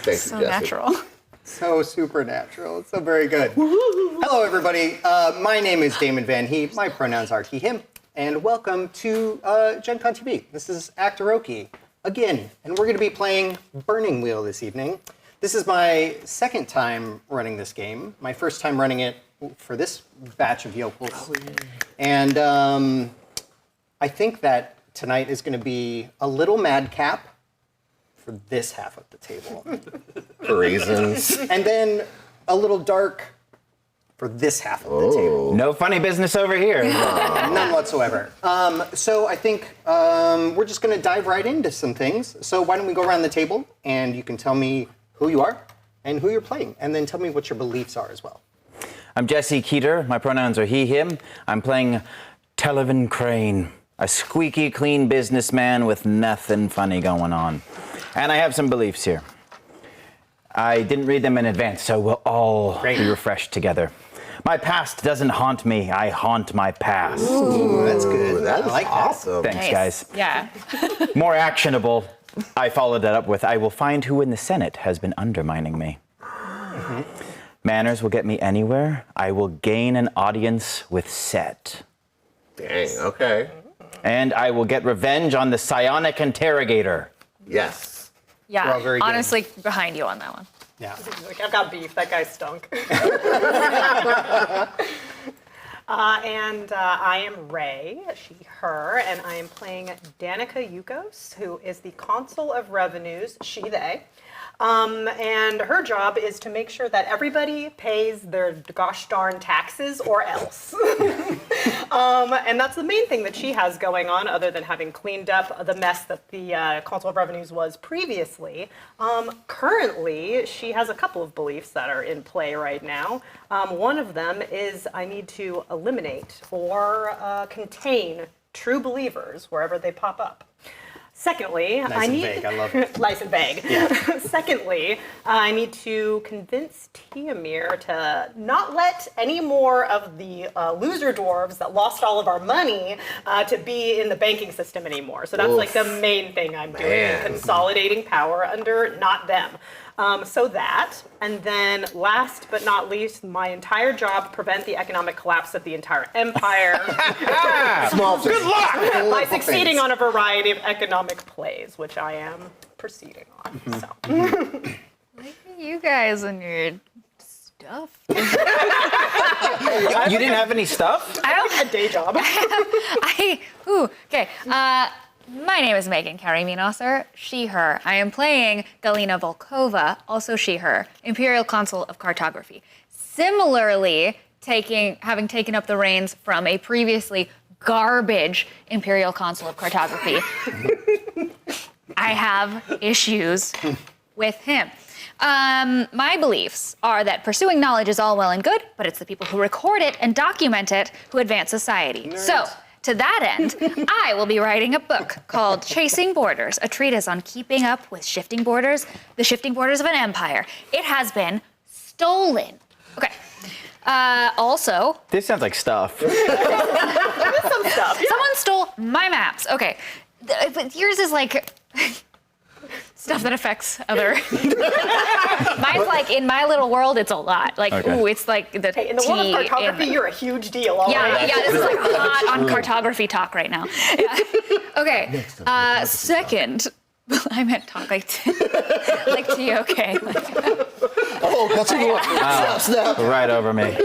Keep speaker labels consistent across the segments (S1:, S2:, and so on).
S1: Thanks,
S2: So
S1: Jesse.
S2: natural.
S3: So supernatural. It's so very good. Hello, everybody. My name is Damon Van He. My pronouns are he, him. And welcome to Gen Con TV. This is Actoroke again. And we're going to be playing Burning Wheel this evening. This is my second time running this game. My first time running it for this batch of yokels. Oh, yeah. And I think that tonight is going to be a little madcap for this half of the table.
S1: For reasons.
S3: And then a little dark for this half of the table.
S4: No funny business over here.
S3: None whatsoever. So I think we're just going to dive right into some things. So why don't we go around the table and you can tell me who you are and who you're playing, and then tell me what your beliefs are as well.
S4: I'm Jesse Keeter. My pronouns are he, him. I'm playing Televin Crane, a squeaky clean businessman with nothing funny going on. And I have some beliefs here. I didn't read them in advance, so we'll all be refreshed together. My past doesn't haunt me, I haunt my past.
S3: Ooh, that's good.
S1: That's
S3: I like
S1: awesome.
S4: Thanks, guys.
S2: Yeah.
S4: More actionable, I followed that up with, I will find who in the Senate has been undermining me. Mm-hmm. Manners will get me anywhere. I will gain an audience with Set.
S1: Dang, okay.
S4: And I will get revenge on the psionic interrogator.
S1: Yes.
S2: Yeah.
S3: We're all very good.
S2: Honestly, behind you on that one.
S3: Yeah.
S5: Like, I've got beef. That guy stunk. And I am Ray, she, her, and I am playing Danica Yukos, who is the Consul of Revenues, she, they. And her job is to make sure that everybody pays their gosh darn taxes or else. And that's the main thing that she has going on, other than having cleaned up the mess that the Consul of Revenues was previously. Currently, she has a couple of beliefs that are in play right now. One of them is I need to eliminate or contain true believers wherever they pop up. Secondly,
S3: Nice and vague, I love it.
S5: Nice and vague.
S3: Yeah.
S5: Secondly, I need to convince Tiamir to not let any more of the loser dwarves that lost all of our money to be in the banking system anymore. So that's like the main thing I'm doing, consolidating power under not them. So that, and then last but not least, my entire job, prevent the economic collapse of the entire empire.
S1: Small thing.
S4: Good luck!
S5: By succeeding on a variety of economic plays, which I am proceeding on. So.
S2: Look at you guys and your stuff.
S4: You didn't have any stuff?
S5: I don't have a day job.
S2: Okay. My name is Megan Carey-Minosser, she, her. I am playing Galina Volkova, also she, her, Imperial Consul of Cartography. Similarly, having taken up the reins from a previously garbage Imperial Consul of Cartography, I have issues with him. My beliefs are that pursuing knowledge is all well and good, but it's the people who record it and document it who advance society.
S3: Nerds.
S2: So, to that end, I will be writing a book called Chasing Borders, a treatise on keeping up with shifting borders, the shifting borders of an empire. It has been stolen. Okay. Also,
S4: This sounds like stuff.
S5: Some stuff.
S2: someone stole my maps. Okay. But yours is like stuff that affects other. Mine's like, in my little world, it's a lot. Like,
S4: Okay.
S2: ooh, it's like the
S5: Hey, in the
S2: T
S5: world of cartography,
S2: in-
S5: you're a huge deal. All
S2: Yeah,
S5: right?
S2: yeah, this is like hot on cartography talk right now. Yeah. Okay, second, I meant talk like T, okay.
S1: Oh, that's a snap, snap.
S4: Right over me.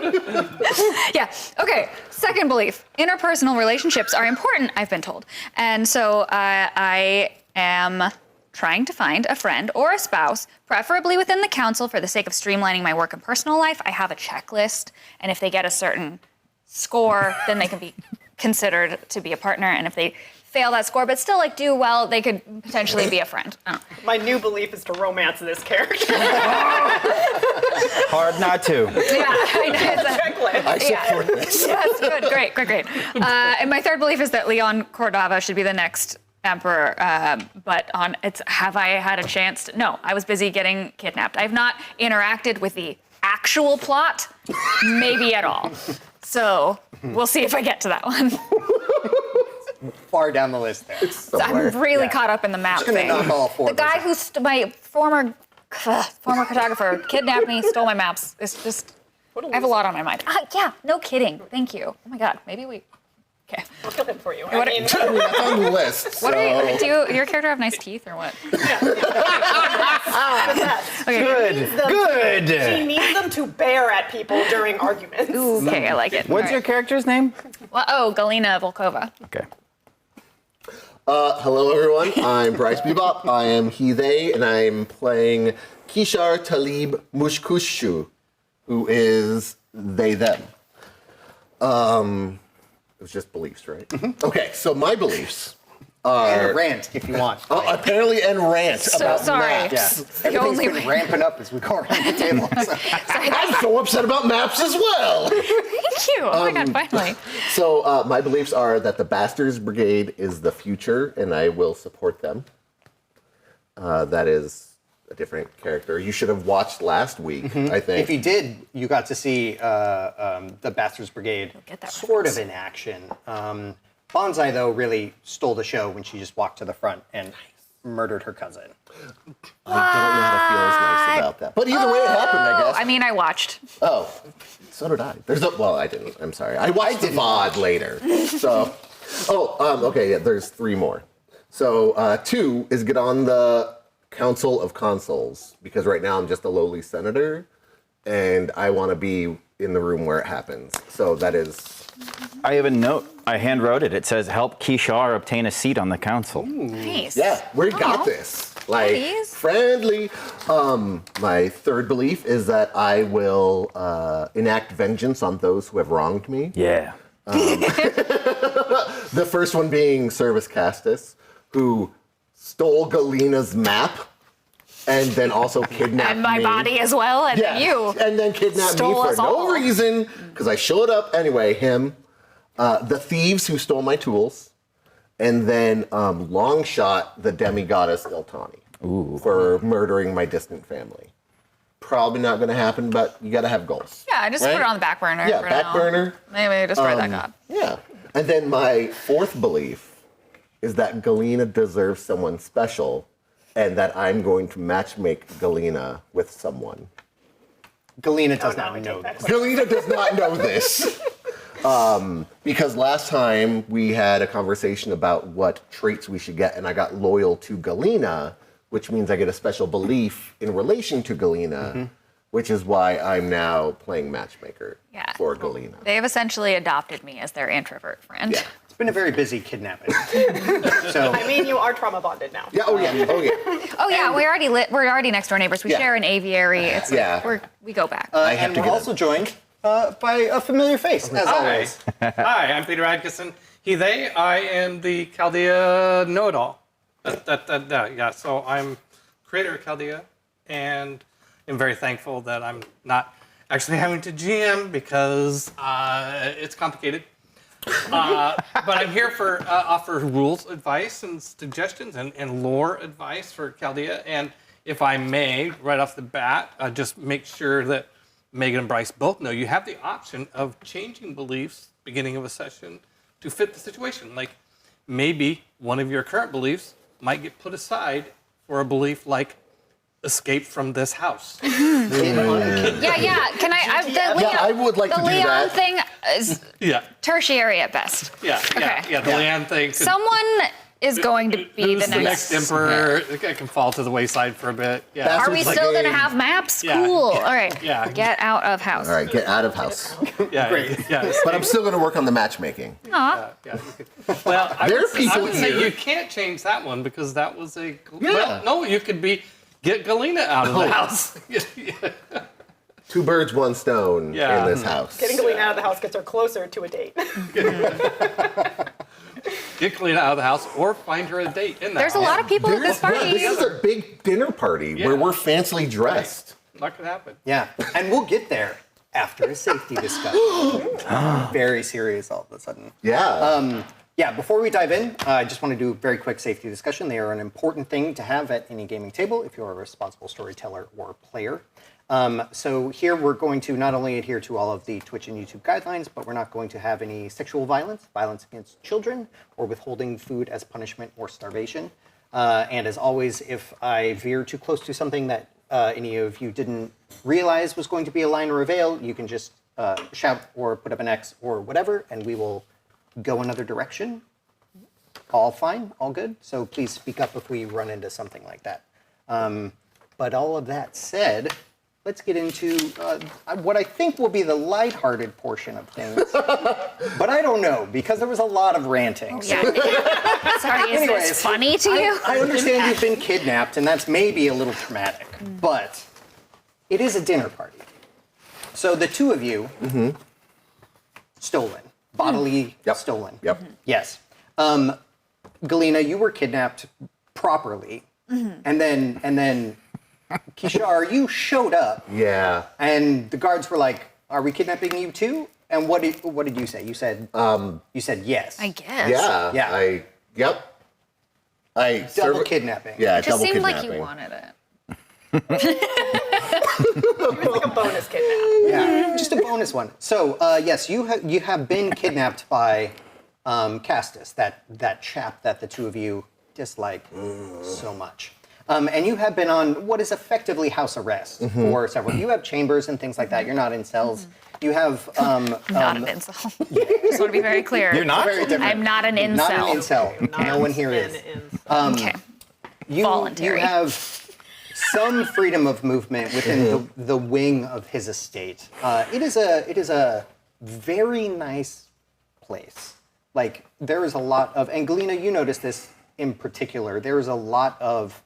S2: Yeah, okay, second belief, interpersonal relationships are important, I've been told. And so I am trying to find a friend or a spouse, preferably within the council for the sake of streamlining my work and personal life. I have a checklist, and if they get a certain score, then they can be considered to be a partner, and if they fail that score but still like do well, they could potentially be a friend. I don't know.
S5: My new belief is to romance this character.
S4: Hard not to.
S2: Yeah, I know.
S5: Checklist.
S1: I support this.
S2: Yes, good, great. And my third belief is that Leon Cordova should be the next emperor, but have I had a chance to? No, I was busy getting kidnapped. I've not interacted with the actual plot, maybe at all. So we'll see if I get to that one.
S3: Far down the list there.
S2: I'm really caught up in the map
S3: Just gonna
S2: thing.
S3: knock all four
S2: The
S3: of those
S2: guy
S3: out.
S2: who's my former Former cartographer kidnapped me, stole my maps. It's just, I have a lot on my mind. Yeah, no kidding. Thank you. Oh my God, maybe we. Okay.
S5: I'll kill him for you.
S2: What-
S1: I mean, that's on the list.
S2: What
S1: so.
S2: are you? Do your character have nice teeth or what? Okay.
S4: Good.
S5: She needs them to bear at people during arguments.
S2: Ooh, okay, I like it.
S4: What's
S2: All
S4: your
S2: right.
S4: character's name?
S2: Well, Galina Volkova.
S4: Okay.
S1: Hello, everyone. I'm Bryce Bebop. I am he, they, and I'm playing Kishar Talib Mushkushu, who is they, them. It was just beliefs, right?
S3: Mm-hmm.
S1: Okay, so my beliefs
S3: And
S1: are
S3: a rant, if you want.
S1: apparently and rant
S2: So
S1: about
S2: sorry.
S1: maps.
S3: Yeah.
S2: The only
S3: Everything's been ramping up as we go around the table. So.
S1: I'm so upset about maps as well.
S2: Thank you. Oh my God, finally.
S1: So my beliefs are that the Bastards Brigade is the future, and I will support them. That is a different character. You should have watched last week, I think.
S3: If you did, you got to see the Bastards Brigade
S2: get that
S3: sort
S2: reference.
S3: of in action. Bonsai, though, really stole the show when she just walked to the front and murdered her cousin.
S1: I don't know how to feel as nice about that. But either way, it happened, I guess.
S2: I mean, I watched.
S1: Oh, so did I. Well, I didn't. I'm sorry. I watched the VOD later. So, okay, yeah, there's 3 more. So, 2 is get on the Council of Consuls, because right now I'm just a lowly senator, and I want to be in the room where it happens. So that is...
S4: I have a note. I hand wrote it. It says, help Kishar obtain a seat on the council.
S2: Nice.
S1: Yeah, we got
S2: Aw.
S1: this. Like,
S2: Please.
S1: friendly. My 3rd belief is that I will enact vengeance on those who have wronged me.
S4: Yeah.
S1: The first one being Service Castus, who stole Galina's map and then also kidnapped
S2: And my
S1: me.
S2: body as well, and
S1: Yeah,
S2: then you.
S1: and then kidnapped me
S2: stole
S1: for
S2: us
S1: no
S2: all.
S1: reason because I showed up anyway. Him, the thieves who stole my tools, and then Longshot, the demigoddess Iltani, for murdering my distant family. Probably not going to happen, but you got to have goals.
S2: Yeah, I just
S1: right?
S2: put it on the back burner.
S1: Yeah,
S2: for
S1: back
S2: now.
S1: burner.
S2: Maybe destroy that god.
S1: Yeah, and then my 4th belief is that Galina deserves someone special, and that I'm going to matchmake Galina with someone.
S3: Galina does
S5: no,
S3: not
S5: I
S3: know
S5: take that
S3: this.
S1: Galina does not know this. Because last time we had a conversation about what traits we should get, and I got loyal to Galina, which means I get a special belief in relation to Galina, which is why I'm now playing matchmaker for Galina.
S2: They have essentially adopted me as their introvert friend.
S1: Yeah.
S3: It's been a very busy kidnapping. So
S5: I mean, you are trauma bonded now.
S1: Yeah. Oh yeah. Oh yeah.
S2: Oh yeah, we're already next door neighbors. We
S1: Yeah.
S2: share an aviary. It's like
S1: Yeah.
S2: we go back.
S1: I have
S3: and
S1: to
S3: we're
S1: get
S3: also joined by a familiar face, as always.
S6: Hi, I'm Peter Atkinson. He, they, I am the Chaldea know-it-all. Yeah, so I'm creator of Chaldea, and I'm very thankful that I'm not actually having to GM because it's complicated. But I'm here for offer rules advice and suggestions and lore advice for Chaldea. And if I may, right off the bat, just make sure that Megan and Bryce both know you have the option of changing beliefs beginning of a session to fit the situation. Like maybe one of your current beliefs might get put aside for a belief like escape from this house.
S2: Yeah. Can
S1: I would like
S2: the
S1: to do
S2: Leon
S1: that.
S2: thing is
S6: Yeah,
S2: tertiary at best.
S6: yeah. The land thing. Could,
S2: Someone is going to be
S6: who's
S2: the next.
S6: emperor? It can fall to the wayside for a bit. Yeah.
S2: Are we
S1: Bastards
S2: still going to
S1: Brigade.
S2: have maps?
S6: Yeah.
S2: Cool. All right.
S6: Yeah.
S2: Get out of house.
S1: All right, get out of house.
S6: Yeah.
S3: Great.
S6: Yeah.
S1: But I'm still going to work on the matchmaking.
S2: Aw.
S6: Yeah. Well,
S1: There are
S6: I
S1: people
S6: would say
S1: here.
S6: you can't change that one because that was a.
S1: Yeah.
S6: Well, no, you could get Galina out of the house. Yeah.
S1: 2 birds, 1 stone
S6: Yeah.
S1: in this house.
S5: Getting Galina out of the house gets her closer to a date.
S6: Get Galina out of the house or find her a date in that
S2: There's a
S6: house.
S2: lot of people at this
S1: Yeah,
S2: party.
S1: this is a big dinner party where we're fancily dressed.
S6: That could happen.
S3: Yeah, and we'll get there after a safety discussion. Very serious all of a sudden.
S1: Yeah.
S3: Yeah, before we dive in, I just want to do a very quick safety discussion. They are an important thing to have at any gaming table if you're a responsible storyteller or player. So here we're going to not only adhere to all of the Twitch and YouTube guidelines, but we're not going to have any sexual violence, violence against children, or withholding food as punishment or starvation. And as always, if I veer too close to something that any of you didn't realize was going to be a line or a veil, you can just shout or put up an X or whatever, and we will go another direction. All fine, all good. So please speak up if we run into something like that. But all of that said, let's get into what I think will be the lighthearted portion of things. But I don't know, because there was a lot of ranting.
S2: Yeah. Sorry, is
S3: Anyways,
S2: this funny to you?
S3: I understand you've been kidnapped, and that's maybe a little traumatic, but it is a dinner party. So the two of you, stolen, bodily stolen.
S1: Yep.
S3: Yes. Galena, you were kidnapped properly, and then Kishar, you showed up,
S1: Yeah.
S3: and the guards were like, "Are we kidnapping you too?" And what did you say? You said yes.
S2: I guess.
S1: Yeah.
S3: Yeah.
S1: Yep. I
S3: Double kidnapping.
S1: Yeah,
S2: It just
S1: double
S2: seemed
S1: kidnapping.
S2: like you wanted it.
S5: It was like a bonus kidnap.
S3: Yeah, just a bonus one. So yes, you have been kidnapped by Castus, that chap that the two of you dislike so much. And you have been on what is effectively house arrest for several. You have chambers and things like that. You're not in cells. You have
S2: Not an incel. Just want to be very clear.
S4: You're not?
S3: very different.
S2: I'm not an incel.
S3: Not an incel. No one here is.
S2: Okay.
S3: You
S2: Voluntary.
S3: have some freedom of movement within the wing of his estate. It is a very nice place. Like there is a lot of, and Galena, you noticed this in particular. There is a lot of,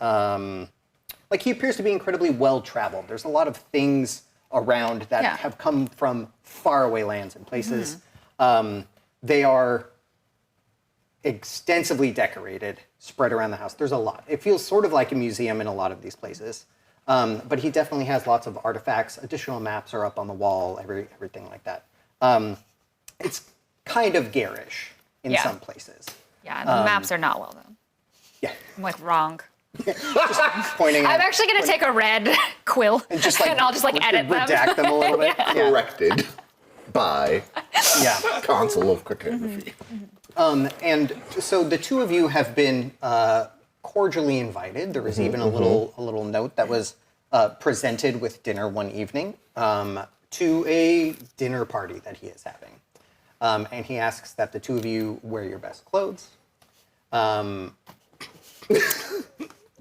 S3: like he appears to be incredibly well traveled. There's a lot of things around that have come from faraway lands and places. They are extensively decorated, spread around the house. There's a lot. It feels sort of like a museum in a lot of these places. But he definitely has lots of artifacts. Additional maps are up on the wall, everything like that. It's kind of garish in some places.
S2: Yeah, the maps are not well done.
S3: Yeah.
S2: I'm like wrong.
S3: Just pointing
S2: I'm
S3: at,
S2: actually gonna take a red quill and,
S3: just like
S2: I'll just like edit them.
S3: redact them a little bit. Yeah.
S1: Corrected by
S3: Yeah.
S1: Consul of Cartography.
S3: And so the two of you have been cordially invited. There was even a little note that was presented with dinner one evening to a dinner party that he is having. And he asks that the two of you wear your best clothes.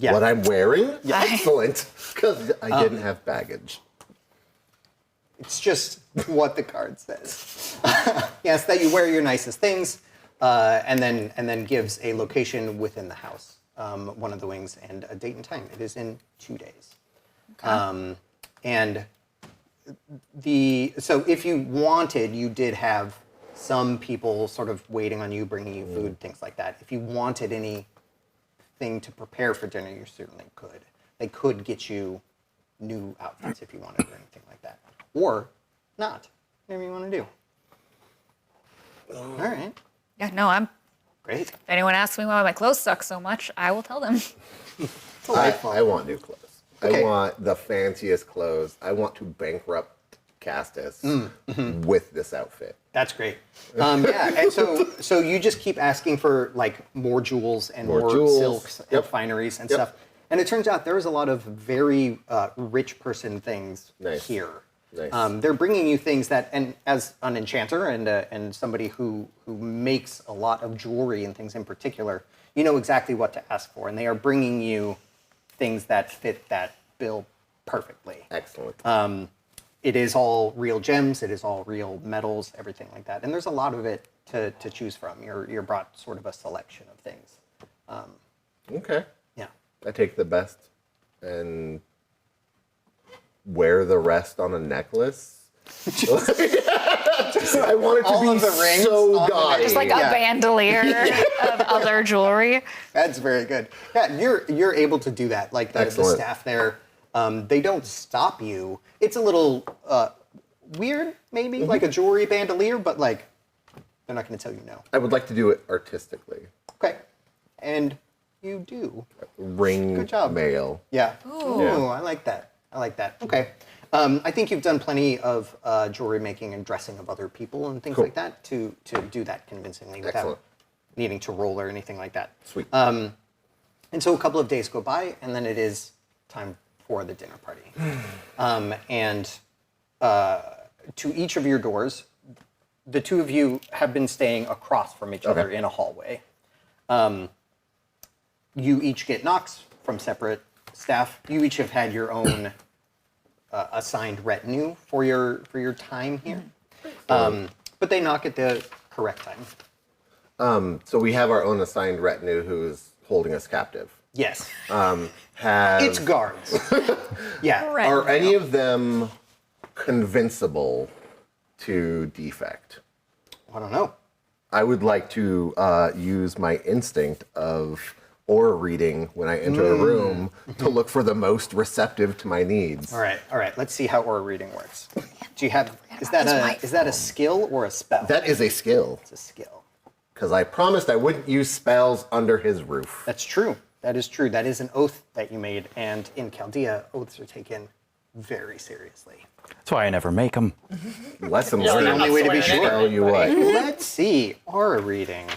S3: Yeah.
S1: What I'm wearing? Excellent. Because I didn't have baggage.
S3: It's just what the card says. Yes, that you wear your nicest things, and then gives a location within the house, one of the wings, and a date and time. It is in 2 days.
S2: Okay.
S3: And so if you wanted, you did have some people sort of waiting on you, bringing you food, things like that. If you wanted anything to prepare for dinner, you certainly could. They could get you new outfits if you wanted or anything like that. Or not, whatever you want to do. All right,
S2: Yeah, no, I'm.
S3: great.
S2: If anyone asks me why my clothes suck so much, I will tell them.
S1: I want new clothes.
S3: Okay.
S1: I want the fanciest clothes. I want to bankrupt Castus with this outfit.
S3: That's great. Yeah, and so you just keep asking for like more jewels and more
S1: jewels.
S3: silks and
S1: Yep.
S3: fineries and
S1: Yep.
S3: stuff. And it turns out there is a lot of very rich person things
S1: Nice.
S3: here.
S1: Nice.
S3: They're bringing you things that, and as an enchanter and somebody who makes a lot of jewelry and things in particular, you know exactly what to ask for, and they are bringing you things that fit that bill perfectly.
S1: Excellent.
S3: It is all real gems. It is all real metals, everything like that. And there's a lot of it to choose from. You're brought sort of a selection of things.
S1: Okay.
S3: Yeah.
S1: I take the best and wear the rest on a necklace. I want it to
S3: All
S1: be
S3: of the rings
S1: so
S3: on the
S1: gaudy.
S2: Just like
S3: Yeah.
S2: a bandolier of other jewelry.
S3: That's very good. Yeah, you're able to do that. Like the
S1: Excellent.
S3: staff there, they don't stop you. It's a little weird, maybe, like a jewelry bandolier, but like they're not going to tell you no.
S1: I would like to do it artistically.
S3: Okay. And you do.
S1: Ring
S3: Good job.
S1: mail.
S3: Yeah. Ooh,
S1: Yeah.
S3: I like that. I like that. Okay. I think you've done plenty of jewelry making and dressing of other people and things
S1: Cool.
S3: like that to do that convincingly without
S1: Excellent.
S3: needing to roll or anything like that.
S1: Sweet.
S3: And so a couple of days go by, and then it is time for the dinner party. And to each of your doors, the two of you have been staying across from each other in a hallway. You each get knocks from separate staff. You each have had your own assigned retinue for your time here. But they knock at the correct time.
S1: So we have our own assigned retinue who's holding us captive.
S3: Yes.
S1: Have
S3: It's guards. Yeah.
S1: Are any of them convincible to defect?
S3: I don't know.
S1: I would like to use my instinct of aura reading when I enter a room to look for the most receptive to my needs.
S3: All right. Let's see how aura reading works. Do you have? Is that a skill or a spell?
S1: That is a skill,
S3: It's a skill.
S1: because I promised I wouldn't use spells under his roof.
S3: That's true. That is true. That is an oath that you made, and in Chaldea, oaths are taken very seriously.
S4: That's why I never make them.
S1: Lesson
S3: It's the
S1: learned.
S3: only way to be sure.
S1: Tell you what.
S3: Let's see. Aura reading.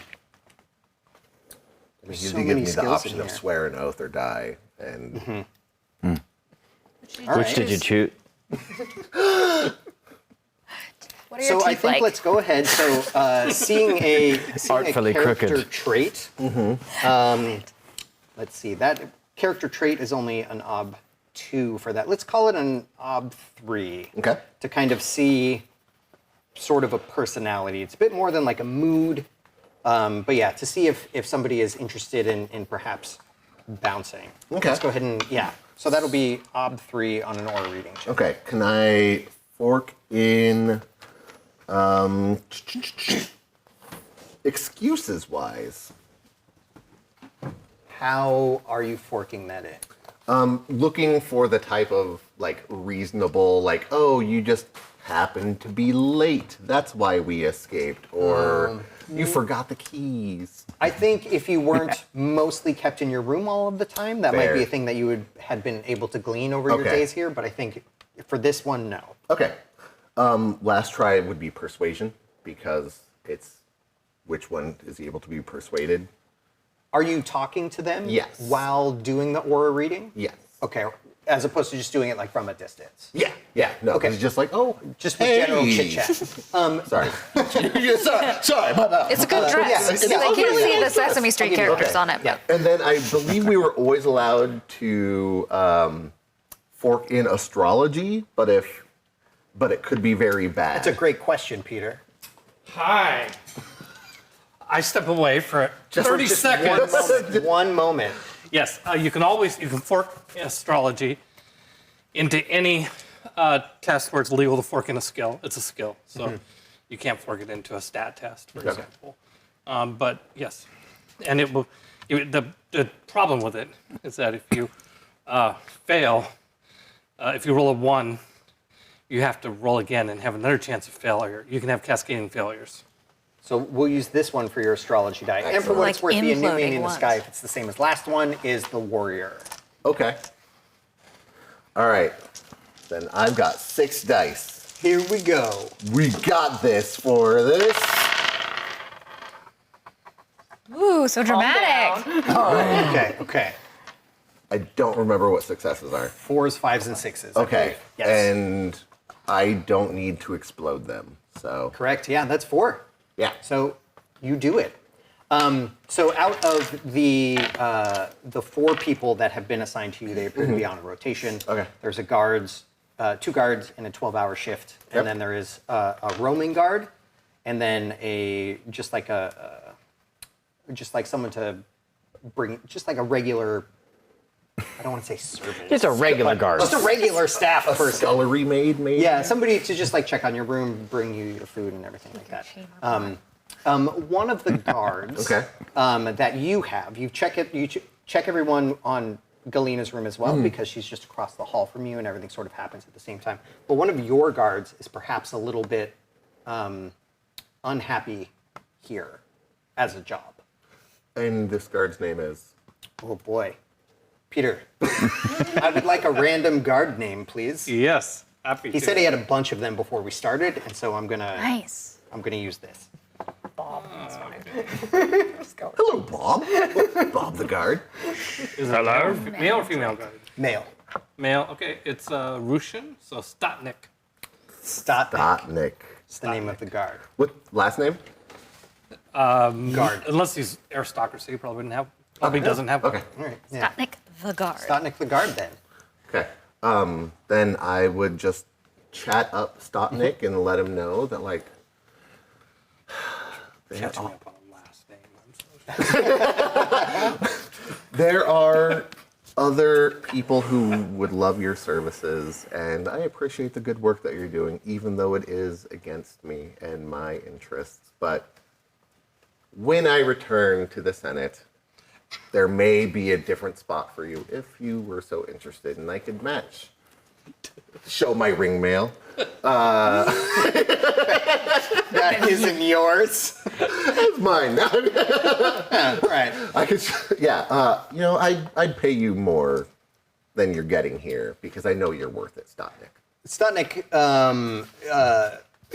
S1: You
S3: so
S1: did give
S3: many
S1: me the
S3: skills
S1: option
S3: in
S1: of
S3: here.
S1: swear an oath or die, and
S3: All
S4: Which
S3: right.
S4: did you choose?
S2: What are your
S3: So I
S2: teeth
S3: think
S2: like?
S3: let's go ahead. So seeing a
S4: Artfully
S3: character
S4: crooked.
S3: trait. Let's see. That character trait is only an ob 2 for that. Let's call it an ob 3.
S1: Okay.
S3: To kind of see sort of a personality. It's a bit more than like a mood. But yeah, to see if somebody is interested in perhaps bouncing.
S1: Okay.
S3: Let's go ahead and So that'll be ob 3 on an aura reading check.
S1: okay. Can I fork in excuses wise?
S3: How are you forking that in?
S1: Looking for the type of like reasonable, like, oh, you just happened to be late. That's why we escaped. Or you forgot the keys.
S3: I think if you weren't mostly kept in your room all of the time, that might
S1: Fair.
S3: be a thing that you had been able to glean over your
S1: Okay.
S3: days here. But I think for this one, no.
S1: Okay. Last try would be persuasion, because it's which one is he able to be persuaded?
S3: Are you talking to them
S1: Yes.
S3: while doing the aura reading?
S1: Yes.
S3: Okay, as opposed to just doing it like from a distance.
S1: Yeah. Yeah. No.
S3: Okay.
S1: It's just like, oh,
S3: Just with
S1: hey.
S3: general chit chat.
S1: Sorry. sorry. My bad.
S2: It's a good dress.
S3: yeah,
S2: So
S3: yeah,
S2: they
S3: I'll
S2: can't
S3: give you
S2: see
S3: that.
S2: the Sesame Street
S3: I'll give you that.
S2: characters on it.
S3: Yeah.
S1: And then I believe we were always allowed to fork in astrology, but it could be very bad.
S3: That's a great question, Peter.
S6: Hi. I step away for 30
S3: Just
S6: seconds.
S3: One moment.
S6: Yes, you can fork astrology into any test where it's legal to fork in a skill. It's a skill, so you can't fork it into a stat test, for example. But yes, and it will. The problem with it is that if you fail, if you roll a 1, you have to roll again and have another chance of failure. You can have cascading failures.
S3: So we'll use this one for your astrology die. And for what it's
S2: Like
S3: worth, the Anubian
S2: imploding
S3: in the
S2: ones.
S3: sky, if it's the same as last one, is the warrior.
S1: Okay. All right. Then I've got 6 dice.
S3: Here we go.
S1: We got this for this.
S2: Ooh, so dramatic.
S3: Okay.
S1: I don't remember what successes are.
S3: 4s, 5s, and 6s. I
S1: Okay.
S3: believe. Yes.
S1: And I don't need to explode them. So,
S3: Correct. Yeah, that's 4.
S1: yeah.
S3: So you do it. So out of the 4 people that have been assigned to you, they appear to be on a rotation.
S1: Okay.
S3: There's a guards, 2 guards in a 12-hour shift, and
S1: Yep.
S3: then there is a roaming guard, and then just like someone to bring, just like a regular. I don't want to say servant.
S4: Just a regular guard.
S3: Just a regular staff
S1: A
S3: person.
S1: scullery maid, maybe?
S3: Yeah, somebody to just like check on your room, bring you your food and everything like that. One of the guards
S1: Okay.
S3: that you have, you check everyone on Galina's room as well because she's just across the hall from you and everything sort of happens at the same time. But one of your guards is perhaps a little bit unhappy here as a job.
S1: And this guard's name is?
S3: Oh boy. Peter, I would like a random guard name, please.
S6: Yes, happy to.
S3: He said he had a bunch of them before we started, and so I'm gonna use this.
S5: Bob, that's fine.
S1: Hello, Bob. Bob the guard.
S6: Is it hello? Male or female guard?
S3: Male.
S6: Male. Okay, it's Russian, so Statnik.
S3: Stotnik.
S1: Stotnik.
S3: It's the name of the guard.
S1: What last name?
S3: Guard.
S6: Unless he's aristocracy, probably doesn't have one.
S1: Okay.
S3: All right. Yeah.
S2: Stotnik the guard.
S3: Stotnik the guard then.
S1: Okay. Then I would just chat up Stotnik and let him know that like
S6: Catching up on a last name. I'm so
S1: there are other people who would love your services, and I appreciate the good work that you're doing, even though it is against me and my interests. But when I return to the Senate, there may be a different spot for you if you were so interested, and I could match. Show my ring mail.
S3: That isn't yours.
S1: It's mine.
S3: Yeah, right.
S1: I could, I'd pay you more than you're getting here because I know you're worth it, Stotnik.
S3: Stotnik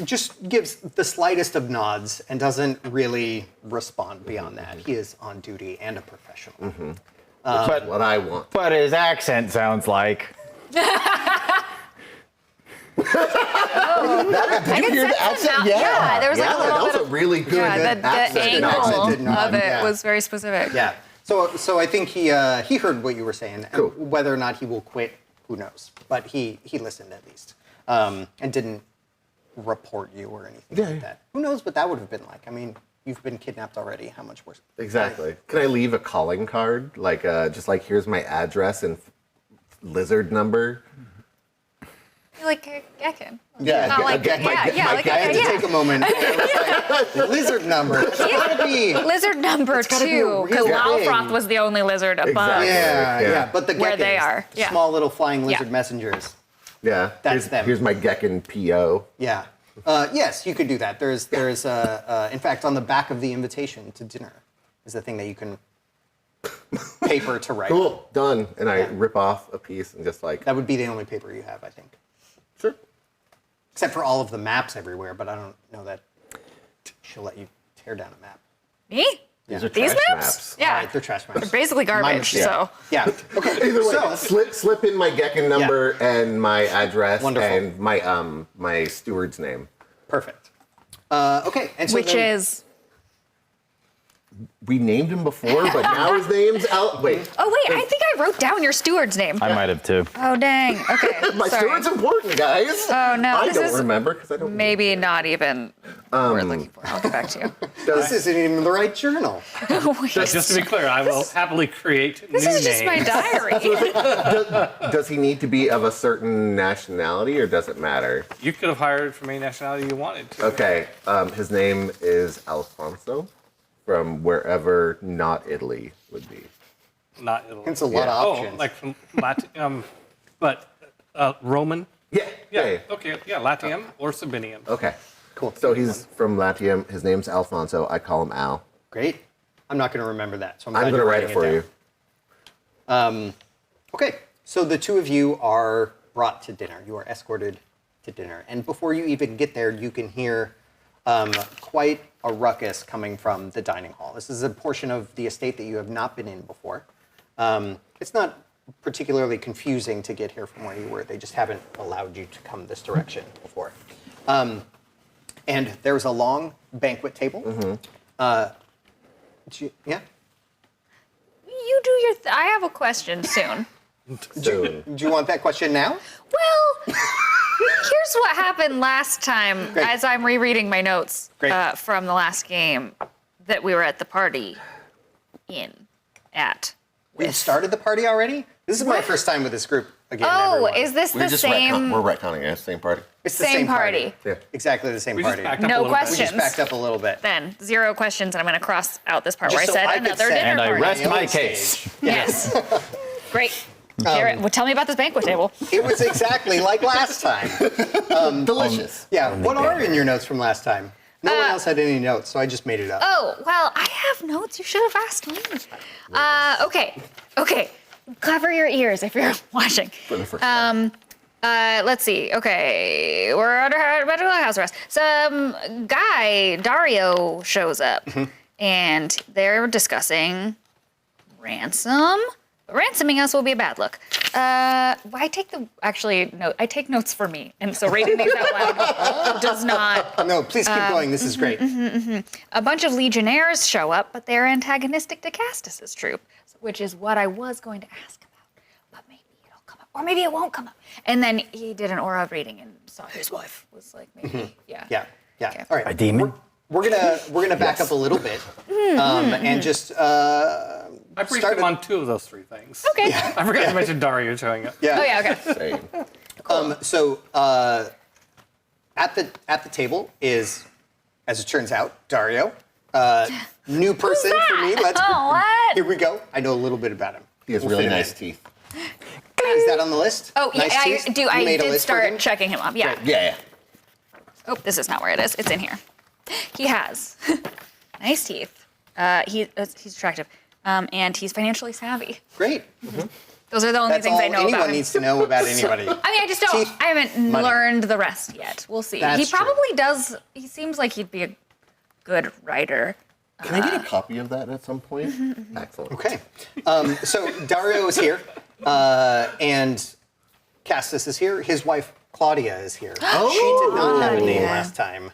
S3: just gives the slightest of nods and doesn't really respond beyond that. He is on duty and a professional.
S4: But
S1: What I want.
S4: But his accent sounds like.
S1: Did you hear the accent?
S2: Yeah, there was like a little
S1: that was
S2: bit
S1: a
S2: of-
S1: really good
S2: Yeah, the
S1: accent.
S2: angle
S3: did not,
S2: of it
S3: yeah.
S2: was very specific.
S3: Yeah. So I think he heard what you were saying. And
S1: Cool.
S3: whether or not he will quit, who knows? But he listened at least, and didn't report you or anything like that. Who knows what that would have been like? I mean, you've been kidnapped already. How much worse?
S1: Exactly. Can I leave a calling card? Like, just like, here's my address and lizard number?
S2: Like Gekken.
S1: Yeah,
S2: Not like,
S1: get my-
S2: yeah,
S1: get
S2: yeah,
S1: my
S2: like,
S3: I had to
S2: yeah.
S3: take a moment. I was like, lizard number. It's gotta be.
S2: Lizard number
S3: gotta be a
S2: two, because
S3: real
S2: Lalfroth
S3: thing.
S2: was the only lizard above.
S1: Exactly.
S3: Yeah,
S1: Yeah.
S3: yeah. But the
S2: Where they
S3: geckos,
S2: are, yeah.
S3: small little flying lizard
S2: Yeah.
S3: messengers.
S1: Yeah.
S3: That's
S1: here's,
S3: them.
S1: Here's my Gekken PO.
S3: Yeah. Yes, you could do that. There's in fact, on the back of the invitation to dinner is the thing that you can paper to write.
S1: Cool, done. And I
S3: Yeah.
S1: rip off a piece and just like,
S3: That would be the only paper you have, I think.
S1: sure.
S3: Except for all of the maps everywhere, but I don't know that she'll let you tear down a map.
S2: Me?
S1: These are
S2: These
S1: trash
S2: maps? Yeah.
S3: All right, they're trash maps.
S2: Basically
S3: My
S2: garbage,
S3: mistake.
S2: so.
S3: Yeah. Okay.
S1: Either way,
S3: So,
S1: slip in my Gekken number and my address
S3: Wonderful.
S1: and my steward's name.
S3: perfect. Okay. And so
S2: Which
S3: then-
S2: is.
S1: We named him before, but now his name's out. Wait,
S2: Oh, wait, I think I wrote down your steward's name.
S4: I might have too.
S2: Oh, dang. Okay.
S1: my
S2: sorry.
S1: steward's important, guys.
S2: Oh, no,
S1: I
S2: this
S1: don't
S2: is
S1: remember because I don't.
S2: Maybe not even what we're looking for. I'll get back to you.
S3: this isn't even the right journal.
S6: just to be clear, I will happily create
S2: This
S6: new
S2: is just my
S6: names.
S2: diary.
S1: Does he need to be of a certain nationality, or does it matter?
S6: You could have hired from any nationality you wanted to.
S1: Okay, his name is Alfonso, from wherever not Italy would be.
S6: Not Italy.
S3: It's a lot of options.
S6: Oh, like from Latin, but Roman.
S1: Yeah.
S6: Yeah. Okay. Yeah, Latium or Sabinium.
S1: Okay.
S3: Cool.
S1: So he's from Latium. His name's Alfonso. I call him Al.
S3: Great. I'm not going to remember that, so I'm
S1: I'm
S3: glad
S1: gonna
S3: you're
S1: write it
S3: writing
S1: for
S3: down.
S1: you.
S3: Okay, so the two of you are brought to dinner. You are escorted to dinner. And before you even get there, you can hear quite a ruckus coming from the dining hall. This is a portion of the estate that you have not been in before. It's not particularly confusing to get here from where you were. They just haven't allowed you to come this direction before. And there's a long banquet table. Yeah?
S2: You do your. I have a question soon.
S1: Soon.
S3: Do you want that question now?
S2: Well, here's what happened last time.
S3: Great.
S2: As I'm rereading my notes
S3: Great.
S2: from the last game that we were at the party at.
S3: We've started the party already? This is my first time with this group again.
S2: Oh,
S3: everyone.
S2: is this
S1: We're
S2: the
S1: just
S2: same?
S1: we're retconning it. Same party.
S3: It's the
S2: same party.
S1: Yeah.
S3: Exactly the same
S6: We just
S3: party.
S6: backed up
S2: No
S6: a little bit.
S3: We
S2: questions.
S3: just backed up a little bit.
S2: Then 0 questions, and I'm going to cross out this part
S3: Just
S2: where
S3: so
S2: I said
S3: I could
S2: another
S3: say-
S2: dinner
S4: And I
S2: party.
S4: rest my
S3: own
S4: case.
S3: stage.
S2: Yes. Great. Well, tell me about this banquet table.
S3: It was exactly like last time.
S1: Delicious.
S3: Yeah, what are in your notes from last time? No one else had any notes, so I just made it up.
S2: Oh, well, I have notes. You should have asked me. Okay. Cover your ears if you're watching.
S1: For the first time.
S2: Let's see. Okay, we're under house arrest. Some guy, Dario, shows up, and they're discussing ransom Ransoming us will be a bad look. I take notes for me, and so reading these out loud does not.
S3: No, please keep going. This is great.
S2: A bunch of legionnaires show up, but they're antagonistic to Castus's troop, which is what I was going to ask about. But maybe it'll come up, or maybe it won't come up. And then he did an aura reading and saw his wife was like, maybe, yeah.
S3: Yeah.
S2: Okay.
S3: All right.
S4: A demon?
S3: We're gonna back up a little bit and just
S6: I briefed
S3: started-
S6: him on 2 of those 3 things.
S2: Okay.
S6: I forgot to mention Dario showing up.
S3: Yeah.
S2: Oh yeah. Okay.
S1: Same.
S3: So at the table is, as it turns out, Dario. New person for me. Let's.
S2: Oh, what?
S3: Here we go. I know a little bit about him.
S1: He has
S3: We'll
S1: really
S3: fit him
S1: nice
S3: in.
S1: teeth.
S3: Is that on the list?
S2: Oh yeah,
S3: Nice teeth? You
S2: I
S3: made a
S2: did
S3: list for him?
S2: start checking him up. Yeah.
S1: Yeah.
S2: Oh, this is not where it is. It's in here. He has nice teeth. He's attractive, and he's financially savvy.
S3: Great.
S2: Those are the only
S3: That's
S2: things
S3: all
S2: I know
S3: anyone
S2: about him.
S3: needs to know about anybody.
S2: I mean, I just don't.
S3: Teeth,
S2: I haven't
S3: money.
S2: learned the rest yet. We'll see.
S3: That's
S2: He
S3: true.
S2: probably does. He seems like he'd be a good writer.
S1: Can I get a copy of that at some point? Excellent.
S3: Okay. So Dario is here, and Castus is here. His wife Claudia is here. She did not have a name last time.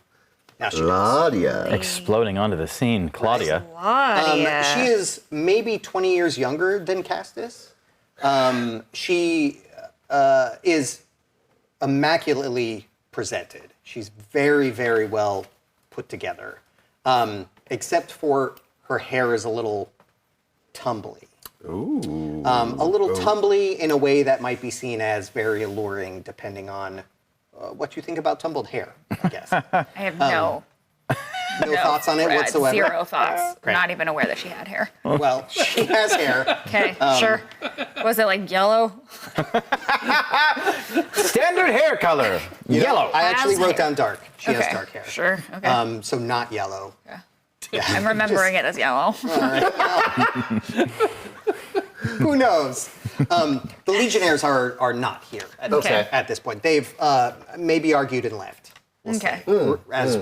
S3: Now she does.
S1: Claudia.
S4: Exploding onto the scene, Claudia.
S2: Claudia.
S3: She is maybe 20 years younger than Castus. She is immaculately presented. She's very, very well put together, except for her hair is a little tumbly.
S1: Ooh.
S3: A little tumbly in a way that might be seen as very alluring, depending on what you think about tumbled hair, I guess.
S2: I have no
S3: thoughts on it whatsoever?
S2: Zero thoughts.
S3: Great.
S2: Not even aware that she had hair.
S3: Well, she has hair.
S2: Okay, sure. Was it like yellow?
S4: Standard hair color, yellow.
S3: I actually
S2: Has
S3: wrote
S2: hair.
S3: down dark. She has
S2: Okay,
S3: dark hair.
S2: Sure. Okay.
S3: So not yellow.
S2: I'm remembering it as yellow.
S3: Who knows? The Legionnaires are not here
S1: Okay.
S3: at this point. They've maybe argued and left. We'll
S2: Okay.
S3: say, as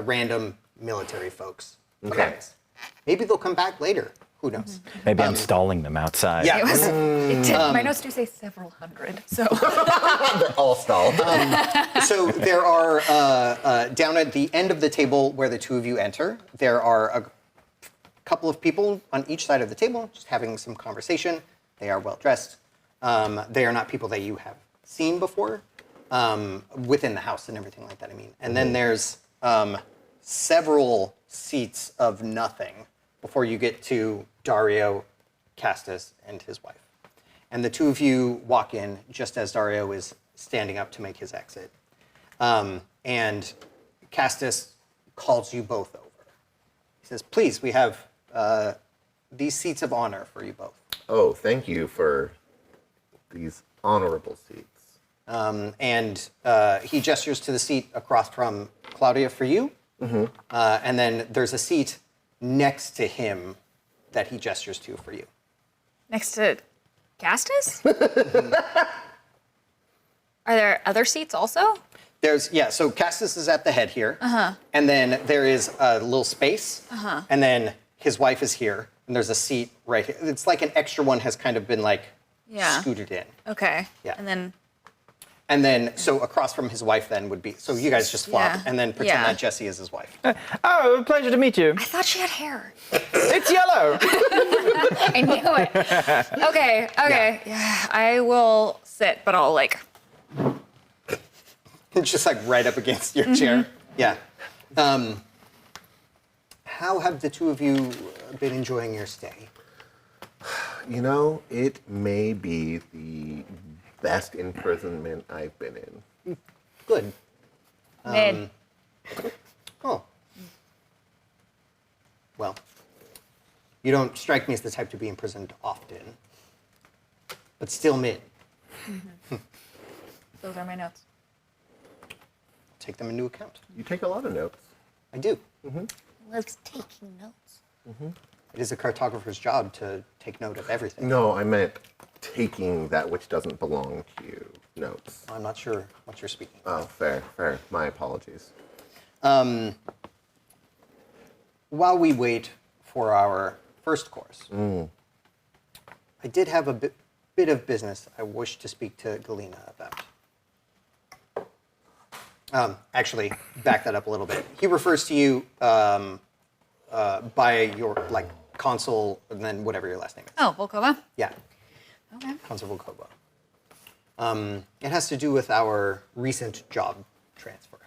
S3: random military folks. Otherwise. Maybe they'll come back later. Who knows?
S4: Maybe I'm stalling them outside.
S3: Yeah.
S2: It was. It did, my notes do say several hundred. So.
S1: They're all stalled.
S3: So there are, down at the end of the table where the two of you enter, there are a couple of people on each side of the table just having some conversation. They are well dressed. They are not people that you have seen before within the house and everything like that, I mean. And then there's several seats of nothing before you get to Dario, Castus, and his wife. And the two of you walk in just as Dario is standing up to make his exit. And Castus calls you both over. He says, please, we have these seats of honor for you both.
S1: Oh, thank you for these honorable seats.
S3: And he gestures to the seat across from Claudia for you. And then there's a seat next to him that he gestures to for you.
S2: Next to Castus? Are there other seats also?
S3: So Castus is at the head here. And then there is a little space. And then his wife is here. And there's a seat right here. It's like an extra one has kind of been like scooted in.
S2: Okay.
S3: Yeah.
S2: And then
S3: So across from his wife then would be, so you guys just flop
S2: Yeah.
S3: and then pretend
S2: Yeah.
S3: that Jessie is his wife.
S4: Oh, pleasure to meet you.
S2: I thought she had hair.
S4: It's yellow.
S2: I knew it. Okay. Yeah. I will sit, but I'll like.
S3: Just like right up against your chair. Yeah. How have the two of you been enjoying your stay?
S1: You know, it may be the best imprisonment I've been in.
S3: Good.
S2: Mid.
S3: Oh. Well, you don't strike me as the type to be imprisoned often, but still mid.
S2: Those are my notes.
S3: Take them into account.
S1: You take a lot of notes.
S3: I do.
S2: Loves taking notes.
S3: It is a cartographer's job to take note of everything.
S1: No, I meant taking that which doesn't belong to you. Notes.
S3: I'm not sure what you're speaking
S1: Oh, fair. My apologies.
S3: While we wait for our first course, I did have a bit of business I wish to speak to Galena about. Actually, back that up a little bit. He refers to you by your consul, and then whatever your last name is.
S2: Oh, Volkova?
S3: Yeah,
S2: Okay.
S3: Consul Volkova. It has to do with our recent job transfer.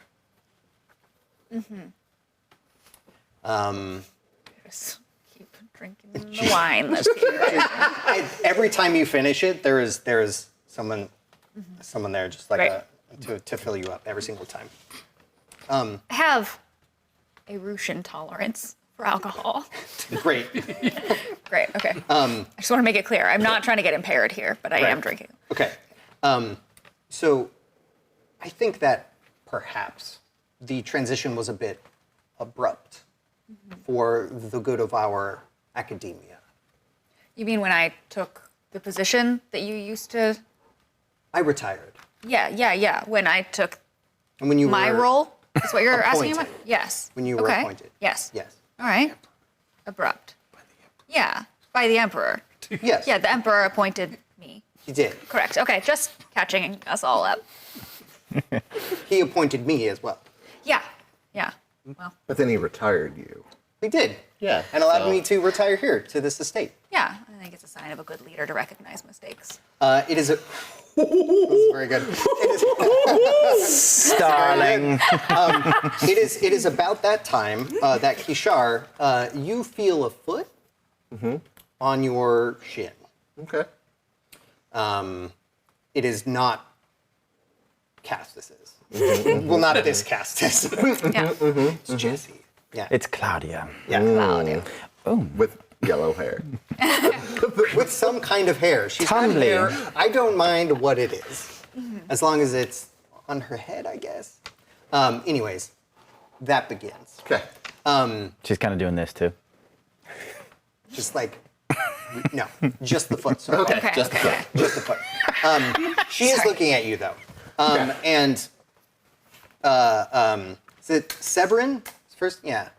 S2: Just keep drinking the wine. That's
S3: Every time you finish it, there is someone there just like
S2: Right.
S3: to fill you up every single time.
S2: I have a Russian intolerance for alcohol.
S3: Great.
S2: Great, okay. I just want to make it clear. I'm not trying to get impaired here, but I am drinking.
S3: Okay. So I think that perhaps the transition was a bit abrupt for the good of our academia.
S2: You mean when I took the position that you used to?
S3: I retired.
S2: Yeah. When I took
S3: And when you
S2: my
S3: were
S2: role, is what you're asking about?
S3: appointed.
S2: Yes.
S3: When you were
S2: Okay.
S3: appointed.
S2: Yes.
S3: Yes.
S2: All right. Abrupt. Yeah, by the emperor.
S3: Yes.
S2: Yeah, the emperor appointed me.
S3: He did.
S2: Correct. Okay, just catching us all up.
S3: He appointed me as well.
S2: Yeah. Well,
S1: But then he retired you.
S3: He did.
S1: Yeah,
S3: And allowed
S1: so-
S3: me to retire here to this estate.
S2: yeah, I think it's a sign of a good leader to recognize mistakes.
S3: It is a. This is very good.
S4: Darling.
S3: It is about that time that Kishar, you feel a foot on your shin.
S1: Okay.
S3: It is not Castus's. Well, not this Castus.
S2: Yeah.
S3: It's Jesse. Yeah.
S4: It's Claudia.
S3: Yeah.
S2: Claudia.
S1: With yellow hair.
S3: With some kind of hair. She's got
S4: Tumbly.
S3: hair. I don't mind what it is, as long as it's on her head, I guess. Anyways, that begins.
S1: Okay.
S4: She's kind of doing this too.
S3: Just like, no, just the foot. Sorry.
S2: Okay.
S1: Just
S2: okay.
S3: Just the foot. She is looking at you though, and is it Severin? His first, yeah.